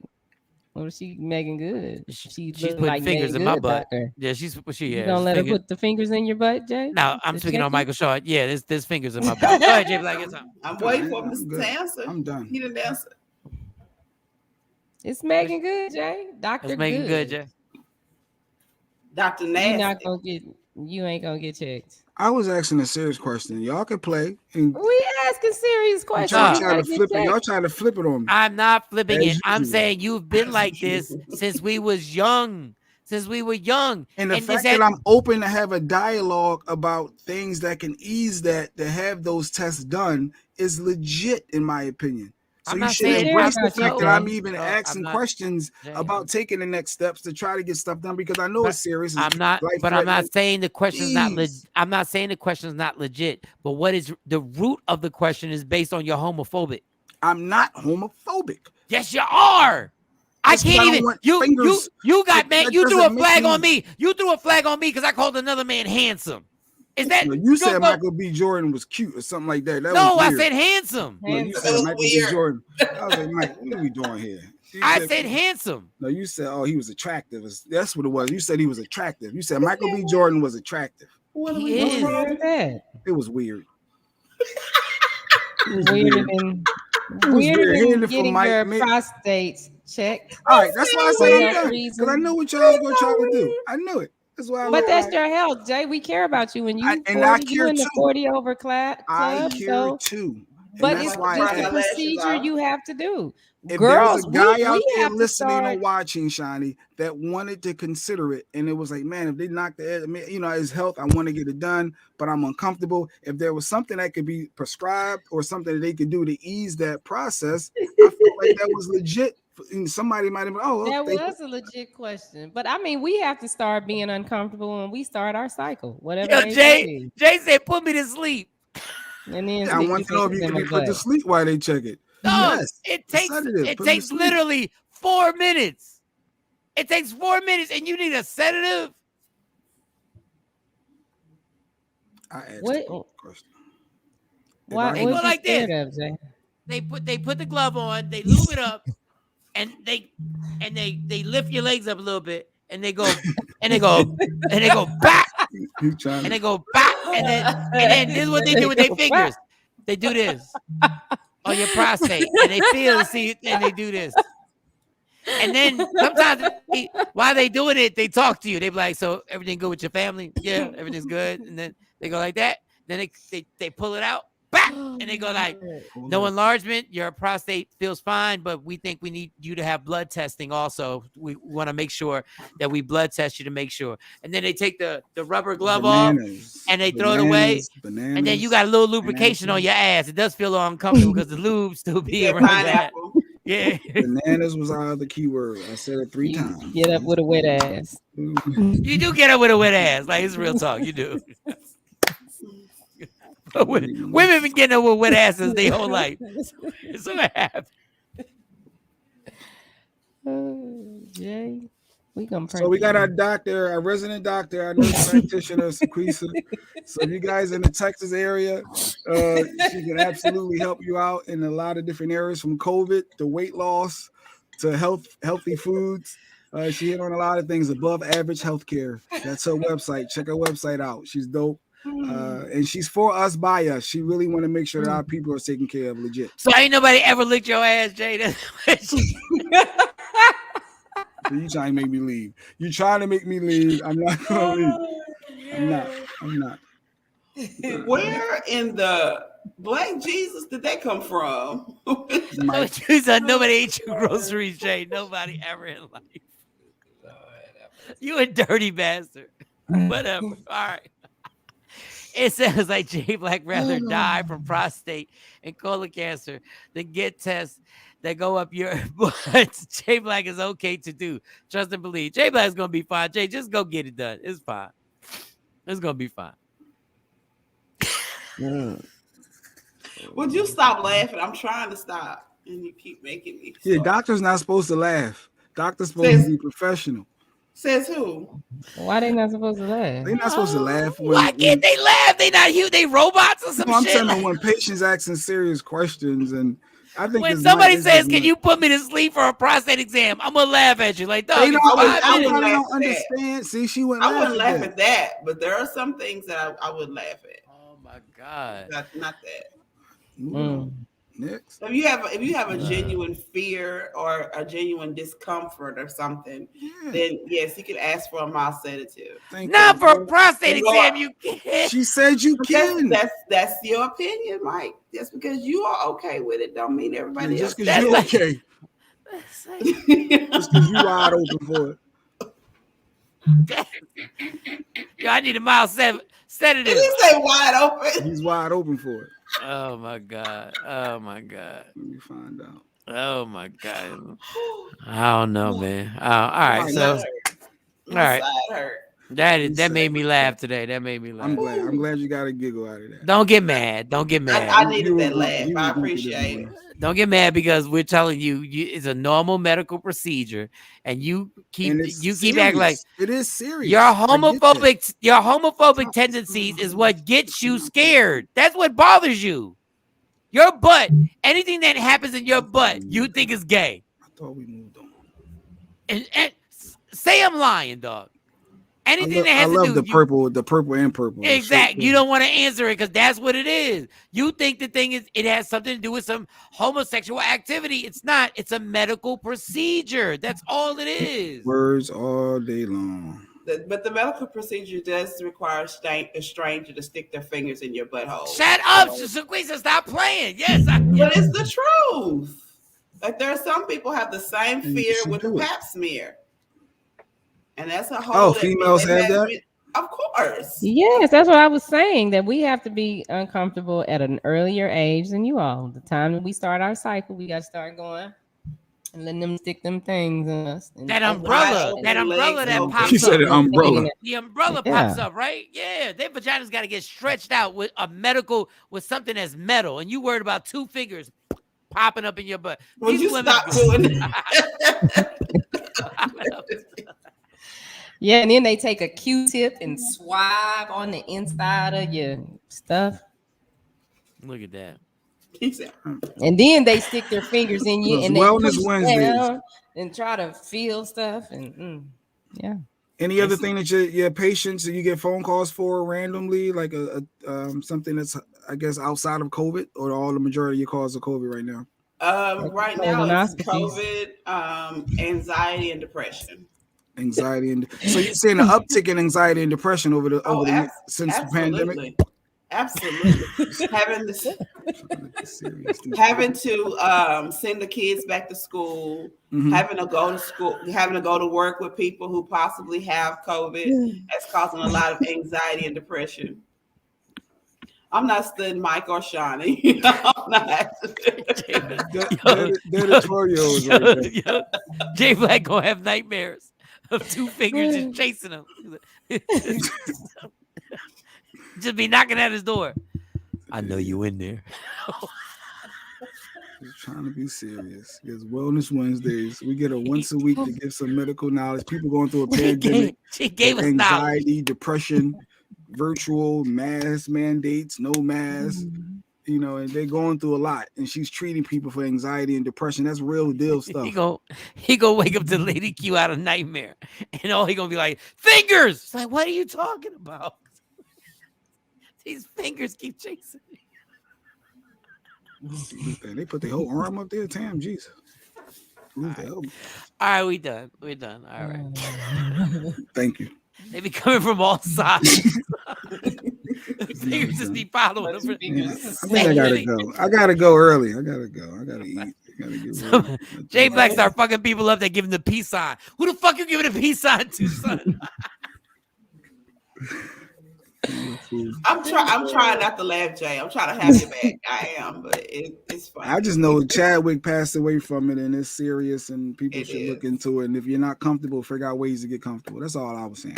[SPEAKER 2] What if she Megan Good?
[SPEAKER 1] She's putting like fingers in my butt.
[SPEAKER 2] Doctor.
[SPEAKER 1] Yeah, she's
[SPEAKER 2] You don't let her put the fingers in your butt, Jay?
[SPEAKER 1] No, I'm speaking on Michael Shawn. Yeah, there's fingers in my butt. Go ahead, Jay Black.
[SPEAKER 15] I'm waiting for him to answer.
[SPEAKER 7] I'm done.
[SPEAKER 15] He didn't answer.
[SPEAKER 2] It's Megan Good, Jay. Doctor Good.
[SPEAKER 1] Megan Good, Jay.
[SPEAKER 15] Dr. Nasty.
[SPEAKER 2] You ain't gonna get checked.
[SPEAKER 7] I was asking a serious question. Y'all can play. And
[SPEAKER 2] we asking serious questions.
[SPEAKER 7] Y'all trying to flip it on me.
[SPEAKER 1] I'm not flipping it. I'm saying you've been like this since we was young. Since we were young.
[SPEAKER 7] And the fact that I'm open to have a dialogue about things that can ease that, to have those tests done, is legit in my opinion. So
[SPEAKER 1] I'm
[SPEAKER 7] you
[SPEAKER 1] not
[SPEAKER 7] should
[SPEAKER 1] saying
[SPEAKER 7] embrace the
[SPEAKER 2] about you,
[SPEAKER 7] fact that I'm
[SPEAKER 2] Jay.
[SPEAKER 7] even
[SPEAKER 1] No,
[SPEAKER 7] asking
[SPEAKER 1] I'm not,
[SPEAKER 7] questions
[SPEAKER 1] Jay,
[SPEAKER 7] about taking the next steps to try to get stuff done because I know
[SPEAKER 1] but
[SPEAKER 7] it's serious. It's
[SPEAKER 1] I'm not. But I'm not
[SPEAKER 7] life-threatening.
[SPEAKER 1] saying the question's not.
[SPEAKER 7] Please.
[SPEAKER 1] I'm not saying the question's not legit. But what is the root of the question is based on your homophobic.
[SPEAKER 7] I'm not homophobic.
[SPEAKER 1] Yes, you are. I
[SPEAKER 7] That's 'cause
[SPEAKER 1] can't
[SPEAKER 7] I don't
[SPEAKER 1] even.
[SPEAKER 7] want
[SPEAKER 1] You
[SPEAKER 7] fingers.
[SPEAKER 1] got mad.
[SPEAKER 7] That
[SPEAKER 1] You threw a
[SPEAKER 7] doesn't make
[SPEAKER 1] flag on
[SPEAKER 7] me.
[SPEAKER 1] me. You threw a flag on me because I called another man handsome. Is that
[SPEAKER 7] No, you said
[SPEAKER 1] go-
[SPEAKER 7] Michael B. Jordan was cute or something like that. That
[SPEAKER 1] No,
[SPEAKER 7] was
[SPEAKER 1] I
[SPEAKER 7] weird.
[SPEAKER 1] said handsome.
[SPEAKER 7] No, you
[SPEAKER 15] That
[SPEAKER 7] said
[SPEAKER 15] was
[SPEAKER 7] Michael B.
[SPEAKER 15] weird.
[SPEAKER 7] Jordan. I was like, Mike, what are we doing here? You
[SPEAKER 1] I said handsome.
[SPEAKER 7] No, you said, oh, he was attractive. That's what it was. You said he was attractive. You said Michael B. Jordan was attractive.
[SPEAKER 15] What are we
[SPEAKER 1] He
[SPEAKER 15] doing
[SPEAKER 1] is.
[SPEAKER 15] wrong?
[SPEAKER 2] What's that?
[SPEAKER 7] It was weird. It was
[SPEAKER 2] Weirder
[SPEAKER 7] weird.
[SPEAKER 2] than
[SPEAKER 7] It was
[SPEAKER 2] weirder
[SPEAKER 7] weird. Hearing
[SPEAKER 2] than
[SPEAKER 7] it from
[SPEAKER 2] getting
[SPEAKER 7] Mike.
[SPEAKER 2] your
[SPEAKER 7] Man.
[SPEAKER 2] prostate checked.
[SPEAKER 7] All right, that's why I
[SPEAKER 2] For
[SPEAKER 7] said I'm
[SPEAKER 2] health
[SPEAKER 7] done. Because I
[SPEAKER 2] reasons.
[SPEAKER 7] know what y'all was going to try to do. I knew it. That's why.
[SPEAKER 2] But that's your health, Jay. We care about you, and you
[SPEAKER 7] and I
[SPEAKER 2] 40, you
[SPEAKER 7] care
[SPEAKER 2] in the
[SPEAKER 7] too.
[SPEAKER 2] 40 over club.
[SPEAKER 7] I care
[SPEAKER 2] So,
[SPEAKER 7] too. And
[SPEAKER 2] but
[SPEAKER 7] that's
[SPEAKER 2] it's
[SPEAKER 7] why
[SPEAKER 2] just
[SPEAKER 7] I
[SPEAKER 2] a
[SPEAKER 7] asked.
[SPEAKER 2] procedure you have to do.
[SPEAKER 7] If
[SPEAKER 2] Girls,
[SPEAKER 7] there's a guy out
[SPEAKER 2] we
[SPEAKER 7] there
[SPEAKER 2] have to
[SPEAKER 7] listening
[SPEAKER 2] start.
[SPEAKER 7] or watching, Shawnee, that wanted to consider it, and it was like, man, if they knock the head, I mean, you know, his health, I want to get it done, but I'm uncomfortable. If there was something that could be prescribed or something that they could do to ease that process, I felt like that was legit. And somebody might have been, oh,
[SPEAKER 2] That
[SPEAKER 7] they,
[SPEAKER 2] was a legit question, but I mean, we have to start being uncomfortable when we start our cycle, whatever.
[SPEAKER 1] Yo,
[SPEAKER 2] age
[SPEAKER 1] Jay.
[SPEAKER 2] it is.
[SPEAKER 1] Jay said, "Put me to sleep."
[SPEAKER 2] And then
[SPEAKER 7] I
[SPEAKER 2] stick
[SPEAKER 7] want to
[SPEAKER 2] your
[SPEAKER 7] know if you
[SPEAKER 2] fingers
[SPEAKER 7] can
[SPEAKER 2] in
[SPEAKER 7] be
[SPEAKER 2] my
[SPEAKER 7] put to
[SPEAKER 2] butt.
[SPEAKER 7] sleep while they check it.
[SPEAKER 1] Dog,
[SPEAKER 7] Yes,
[SPEAKER 1] it
[SPEAKER 7] a
[SPEAKER 1] takes
[SPEAKER 7] sedative,
[SPEAKER 1] it
[SPEAKER 7] put 'em to
[SPEAKER 1] takes
[SPEAKER 7] sleep.
[SPEAKER 1] literally 4 minutes. It takes 4 minutes, and you need a sedative.
[SPEAKER 7] I asked
[SPEAKER 2] What?
[SPEAKER 7] a question.
[SPEAKER 2] Why?
[SPEAKER 1] They
[SPEAKER 2] What
[SPEAKER 1] go
[SPEAKER 2] you
[SPEAKER 1] like this.
[SPEAKER 2] scared of, Jay?
[SPEAKER 1] They put the glove on, they lube it up, and they lift your legs up a little bit, and they go back, and they go back, and then this is what they do with their fingers. They do this on your prostate, and they feel, see, and they do this. And then sometimes while they doing it, they talk to you. They be like, "So everything good with your family? Yeah, everything's good." And then they go like that. Then they pull it out, back, and they go like, "No enlargement. Your prostate feels fine, but we think we need you to have blood testing also. We want to make sure that we blood test you to make sure." And then they take the rubber glove off and they throw it away. And then you got a little lubrication on your ass. It does feel a little uncomfortable because the lube still be around that. Yeah.
[SPEAKER 7] Bananas was our other keyword. I said it 3 times.
[SPEAKER 2] Get up with a wet ass.
[SPEAKER 1] You do get up with a wet ass. Like, it's real talk. You do. Women been getting up with wet asses their whole life. So what happened?
[SPEAKER 2] Jay, we gonna pray.
[SPEAKER 7] So we
[SPEAKER 2] for
[SPEAKER 7] got
[SPEAKER 2] you.
[SPEAKER 7] our doctor, our resident doctor, our nurse practitioner, Sequoise. So if you guys in the Texas area, she can absolutely help you out in a lot of different areas, from COVID to weight loss to healthy foods. She hit on a lot of things, above average healthcare. That's her website. Check her website out. She's dope. And she's for us, by us. She really want to make sure that our people are taken care of legit.
[SPEAKER 1] So ain't nobody ever licked your ass, Jay.
[SPEAKER 7] You trying to make me leave. You trying to make me leave. I'm not going to leave. I'm not.
[SPEAKER 15] Where in the Black Jesus did that come from?
[SPEAKER 1] Nobody ate your groceries, Jay. Nobody ever in life. You a dirty bastard. Whatever. All right. It says like Jay Black rather die from prostate and colon cancer than get tests that go up your butt. Jay Black is okay to do. Trust and believe. Jay Black is gonna be fine. Jay, just go get it done. It's fine. It's gonna be fine.
[SPEAKER 15] Would you stop laughing? I'm trying to stop, and you keep making me.
[SPEAKER 7] Yeah, doctor's not supposed to laugh. Doctor's supposed to be professional.
[SPEAKER 15] Says who?
[SPEAKER 2] Why they not supposed to laugh?
[SPEAKER 7] They're not supposed to laugh.
[SPEAKER 1] Why can't they laugh? They not human. They robots or some
[SPEAKER 7] No, I'm
[SPEAKER 1] shit.
[SPEAKER 7] saying when patients asking serious questions, and I think
[SPEAKER 1] When somebody says, "Can you put me to sleep for a prostate exam?" I'm gonna laugh at you like, "Dog,
[SPEAKER 7] they
[SPEAKER 1] it's
[SPEAKER 7] don't,
[SPEAKER 1] 5
[SPEAKER 7] I
[SPEAKER 1] minutes."
[SPEAKER 7] don't understand. See, she went.
[SPEAKER 15] I wouldn't laugh at that, but there are some things that I would laugh at.
[SPEAKER 1] Oh my god,
[SPEAKER 15] not that.
[SPEAKER 7] Next.
[SPEAKER 15] If you have a genuine fear or a genuine discomfort or something, then yes, you can ask for a mild sedative.
[SPEAKER 1] Not for a prostate exam, you can't.
[SPEAKER 7] She said you can.
[SPEAKER 15] That's your opinion, Mike. Just because you are okay with it, don't mean everybody else.
[SPEAKER 7] Just because you're okay. Just because you wide open for it.
[SPEAKER 1] Yo, I need a mild sedative.
[SPEAKER 15] Did he say wide open?
[SPEAKER 7] He's wide open for it.
[SPEAKER 1] Oh my God. Oh my God.
[SPEAKER 7] Let me find out.
[SPEAKER 1] Oh my God. I don't know, man. All
[SPEAKER 15] My
[SPEAKER 1] right. So,
[SPEAKER 15] side hurt.
[SPEAKER 1] all
[SPEAKER 15] My
[SPEAKER 1] right.
[SPEAKER 15] side hurt.
[SPEAKER 1] That made me laugh today. That made me laugh.
[SPEAKER 7] I'm glad you got a giggle out of that.
[SPEAKER 1] Don't get mad. Don't get mad.
[SPEAKER 15] I needed that laugh. I appreciate it.
[SPEAKER 1] Don't get mad because we're telling you, it's a normal medical procedure, and you keep acting like
[SPEAKER 7] it is serious.
[SPEAKER 1] Your homophobic tendencies is what gets you scared. That's what bothers you. Your butt, anything that happens in your butt, you think is gay.
[SPEAKER 7] I thought we moved on.
[SPEAKER 1] And say I'm lying, dog. Anything that has
[SPEAKER 7] I love
[SPEAKER 1] to do
[SPEAKER 7] the purple and purple.
[SPEAKER 1] Exactly. You don't want to answer it because that's what it is. You think the thing is it has something to do with some homosexual activity. It's not. It's a medical procedure. That's all it is.
[SPEAKER 7] Words all day long.
[SPEAKER 15] But the medical procedure does require a stranger to stick their fingers in your butthole.
[SPEAKER 1] Shut up, Sequoise. Stop playing. Yes,
[SPEAKER 15] but it's the truth. Like there are some people have the same fear with the pap smear. And that's a whole.
[SPEAKER 7] Oh, females have that?
[SPEAKER 15] Of course.
[SPEAKER 2] Yes, that's what I was saying. That we have to be uncomfortable at an earlier age than you all. The time that we start our cycle, we got to start going and letting them stick them things in us.
[SPEAKER 1] That umbrella that pops up.
[SPEAKER 7] She said an umbrella.
[SPEAKER 1] The umbrella pops up, right? Yeah, their vagina's got to get stretched out with with something that's metal, and you worried about two fingers popping up in your butt.
[SPEAKER 15] Would you stop doing that?
[SPEAKER 2] Yeah, and then they take a Q-tip and swab on the inside of your stuff.
[SPEAKER 1] Look at that.
[SPEAKER 2] And then they stick their fingers in you and they
[SPEAKER 7] Wellness
[SPEAKER 2] push
[SPEAKER 7] Wednesdays
[SPEAKER 2] down and try to feel stuff. And yeah.
[SPEAKER 7] Any other thing that your patients that you get phone calls for randomly, like something that's I guess outside of COVID, or all the majority of your calls are COVID right now?
[SPEAKER 15] Right now it's COVID, anxiety, and depression.
[SPEAKER 7] Anxiety and so you're seeing an uptick in anxiety and depression since the pandemic.
[SPEAKER 15] Absolutely. having to send the kids back to school, having to go to school, having to go to work with people who possibly have COVID, that's causing a lot of anxiety and depression. I'm not studying Mike or Shawn. I'm not.
[SPEAKER 1] Jay Black gonna have nightmares of two fingers just chasing him. Just be knocking at his door. I know you in there.
[SPEAKER 7] Just trying to be serious. It's Wellness Wednesdays. We get a once a week to give some medical knowledge. People going through a pandemic.
[SPEAKER 1] She gave us
[SPEAKER 7] anxiety, depression, virtual mask mandates, no mask. And they're going through a lot. And she's treating people for anxiety and depression. That's real deal stuff.
[SPEAKER 1] He go wake up to Lady Q out of nightmare. And all he gonna be like, fingers. It's like, what are you talking about? These fingers keep chasing me.
[SPEAKER 7] They put their whole arm up there, Tam. Jesus.
[SPEAKER 1] All right, we done. We're done. All right.
[SPEAKER 7] Thank you.
[SPEAKER 1] They be coming from all sides. Fingers just be following them.
[SPEAKER 7] I think I gotta go. I gotta go early. I gotta go. I gotta eat. I gotta get ready.
[SPEAKER 1] Jay Black start fucking people up that give him the peace sign. Who the fuck you giving the peace sign to, son?
[SPEAKER 15] I'm trying not to laugh, Jay. I'm trying to have you back. I am, but it's fine.
[SPEAKER 7] I just know Chadwick passed away from it, and it's serious, and people should look into it. And if you're not comfortable, figure out ways to get comfortable. That's all I was saying.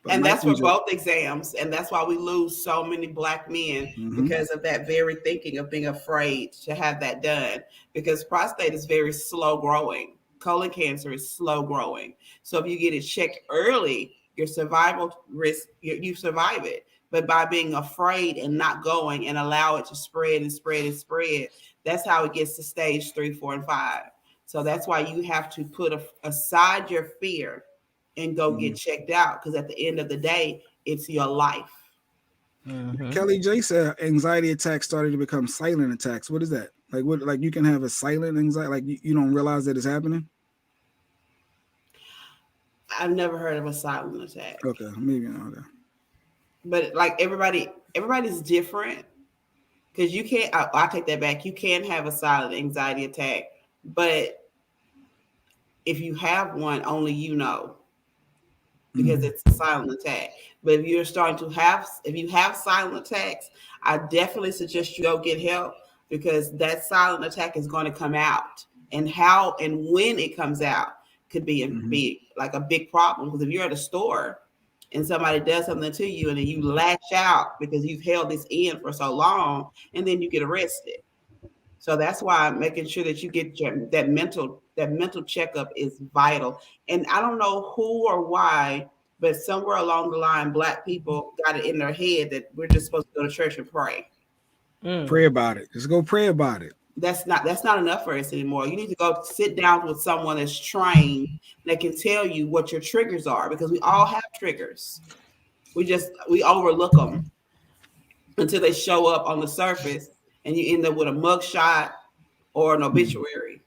[SPEAKER 7] But
[SPEAKER 15] and that's for both exams, and that's why we lose so many Black men because of that very thinking of being afraid to have that done. Because prostate is very slow growing. Colon cancer is slow growing. So if you get it checked early, your survival risk, you survive it. But by being afraid and not going and allow it to spread and spread and spread, that's how it gets to stage 3, 4, and 5. So that's why you have to put aside your fear and go get checked out. Because at the end of the day, it's your life.
[SPEAKER 7] Kelly J said anxiety attacks started to become silent attacks. What is that? Like what? Like you can have a silent anxiety, like you don't realize that it's happening?
[SPEAKER 15] I've never heard of a silent attack.
[SPEAKER 7] Okay, maybe not. Okay.
[SPEAKER 15] But like everybody's different. Because you can't, I take that back. You can have a silent anxiety attack, but if you have one, only you know. because it's a silent attack. But if you have silent attacks, I definitely suggest you go get help, because that silent attack is going to come out, and how and when it comes out could be a big problem. Because if you're at a store and somebody does something to you and then you lash out because you've held this in for so long, and then you get arrested. So that's why making sure that you get that mental checkup is vital. And I don't know who or why, but somewhere along the line, Black people got it in their head that we're just supposed to go to church and pray.
[SPEAKER 7] Pray about it. Just go pray about it.
[SPEAKER 15] That's not enough for us anymore. You need to go sit down with someone that's trained that can tell you what your triggers are, because we all have triggers. We overlook them until they show up on the surface, and you end up with a mugshot or an obituary.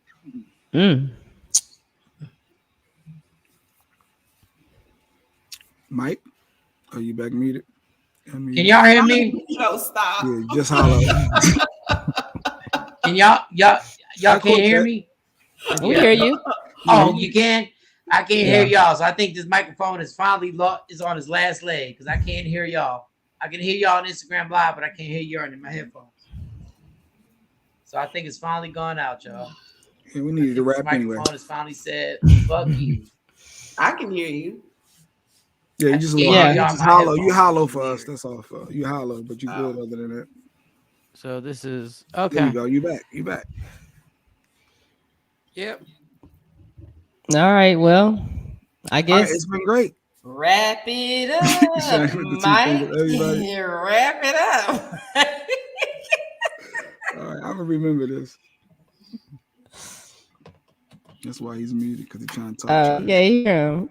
[SPEAKER 7] Mike, are you back muted?
[SPEAKER 1] Can y'all hear me?
[SPEAKER 15] No, stop.
[SPEAKER 7] Yeah, just holler.
[SPEAKER 1] Can y'all can't hear me?
[SPEAKER 2] We hear you.
[SPEAKER 1] Oh, you can? I can't hear y'all. So I think this microphone is finally is on its last leg, because I can't hear y'all. I can hear y'all on Instagram Live, but I can't hear y'all in my headphones. So I think it's finally gone out, y'all.
[SPEAKER 7] Yeah, we needed to wrap anyway.
[SPEAKER 1] The microphone has finally said, fuck you.
[SPEAKER 15] I can hear you.
[SPEAKER 7] Yeah, you just hollow. You hollow for us. That's all. You hollow, but you good other than that.
[SPEAKER 1] So this is okay.
[SPEAKER 7] There you go. You back. You back.
[SPEAKER 1] Yep.
[SPEAKER 2] All right. Well, I guess
[SPEAKER 7] it's been great.
[SPEAKER 14] Wrap it up, Mike. Wrap it up.
[SPEAKER 7] All right, I'm gonna remember this. That's why he's muted, because he's trying to talk.
[SPEAKER 2] Yeah.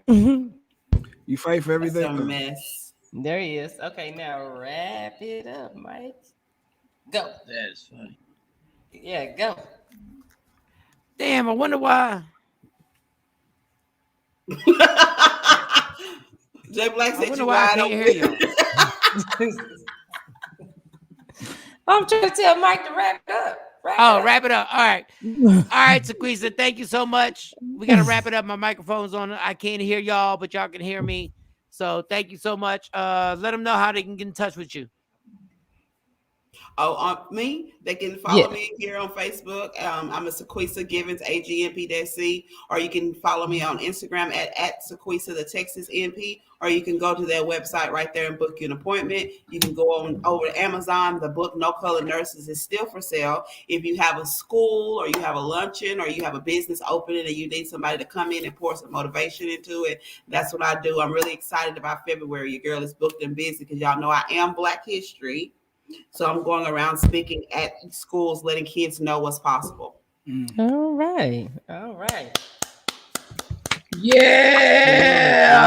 [SPEAKER 7] You fight for everything.
[SPEAKER 15] That's a mess.
[SPEAKER 14] There he is. Okay, now wrap it up, Mike. Go.
[SPEAKER 1] That is funny.
[SPEAKER 14] Yeah, go.
[SPEAKER 1] Damn, I wonder why.
[SPEAKER 15] Jay Black said you
[SPEAKER 1] why I can't hear you.
[SPEAKER 14] I'm trying to tell Mike to wrap it up.
[SPEAKER 1] Wrap it up. All right. All right, Sequoise, thank you so much. We got to wrap it up. My microphone's on. I can't hear y'all, but y'all can hear me. So thank you so much. Let them know how they can get in touch with you.
[SPEAKER 15] Me, they can follow me here on Facebook. I'm a Sequoise Givens Agnp-c, or you can follow me on Instagram at Sequoise the Texas NP, or you can go to their website right there and book you an appointment. You can go on over to Amazon. The book No Color Nurses is still for sale. If you have a school, or you have a luncheon, or you have a business opening and you need somebody to come in and pour some motivation into it, that's what I do. I'm really excited about February. Your girl is booked and busy, because y'all know I am Black History. So I'm going around speaking at schools, letting kids know what's possible.
[SPEAKER 2] All right.
[SPEAKER 1] Yeah.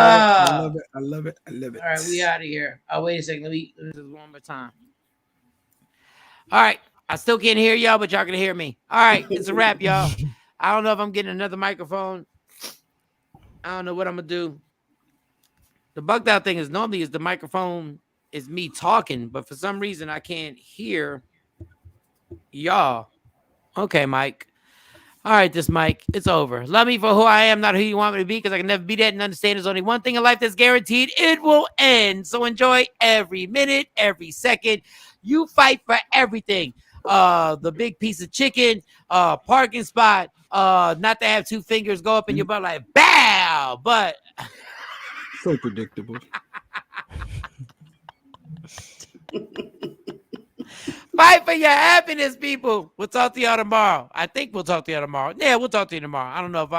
[SPEAKER 7] I love it.
[SPEAKER 1] All right, we out of here. Oh, wait a second. Let me do this one more time. All right. I still can't hear y'all, but y'all can hear me. All right. It's a wrap, y'all. I don't know if I'm getting another microphone. I don't know what I'm going to do. The bugged out thing is normally the microphone is me talking, but for some reason I can't hear y'all. Okay, Mike. All right, this Mike, it's over. Love me for who I am, not who you want me to be, because I can never be that and understand there's only one thing in life that's guaranteed. It will end. So enjoy every minute, every second. You fight for everything. The big piece of chicken, parking spot, not to have two fingers go up in your butt like bow, but
[SPEAKER 7] so predictable.
[SPEAKER 1] Fight for your happiness, people. We'll talk to y'all tomorrow. I think we'll talk to y'all tomorrow. Yeah, we'll talk to you tomorrow. I don't know if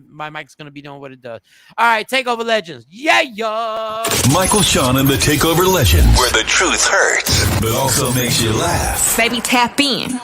[SPEAKER 1] my mic's gonna be doing what it does. All right, Takeover Legends. Yeah, y'all.
[SPEAKER 3] Michael Shawn and the Takeover Legends, where the truth hurts, but also makes you laugh.
[SPEAKER 4] Baby, tap in.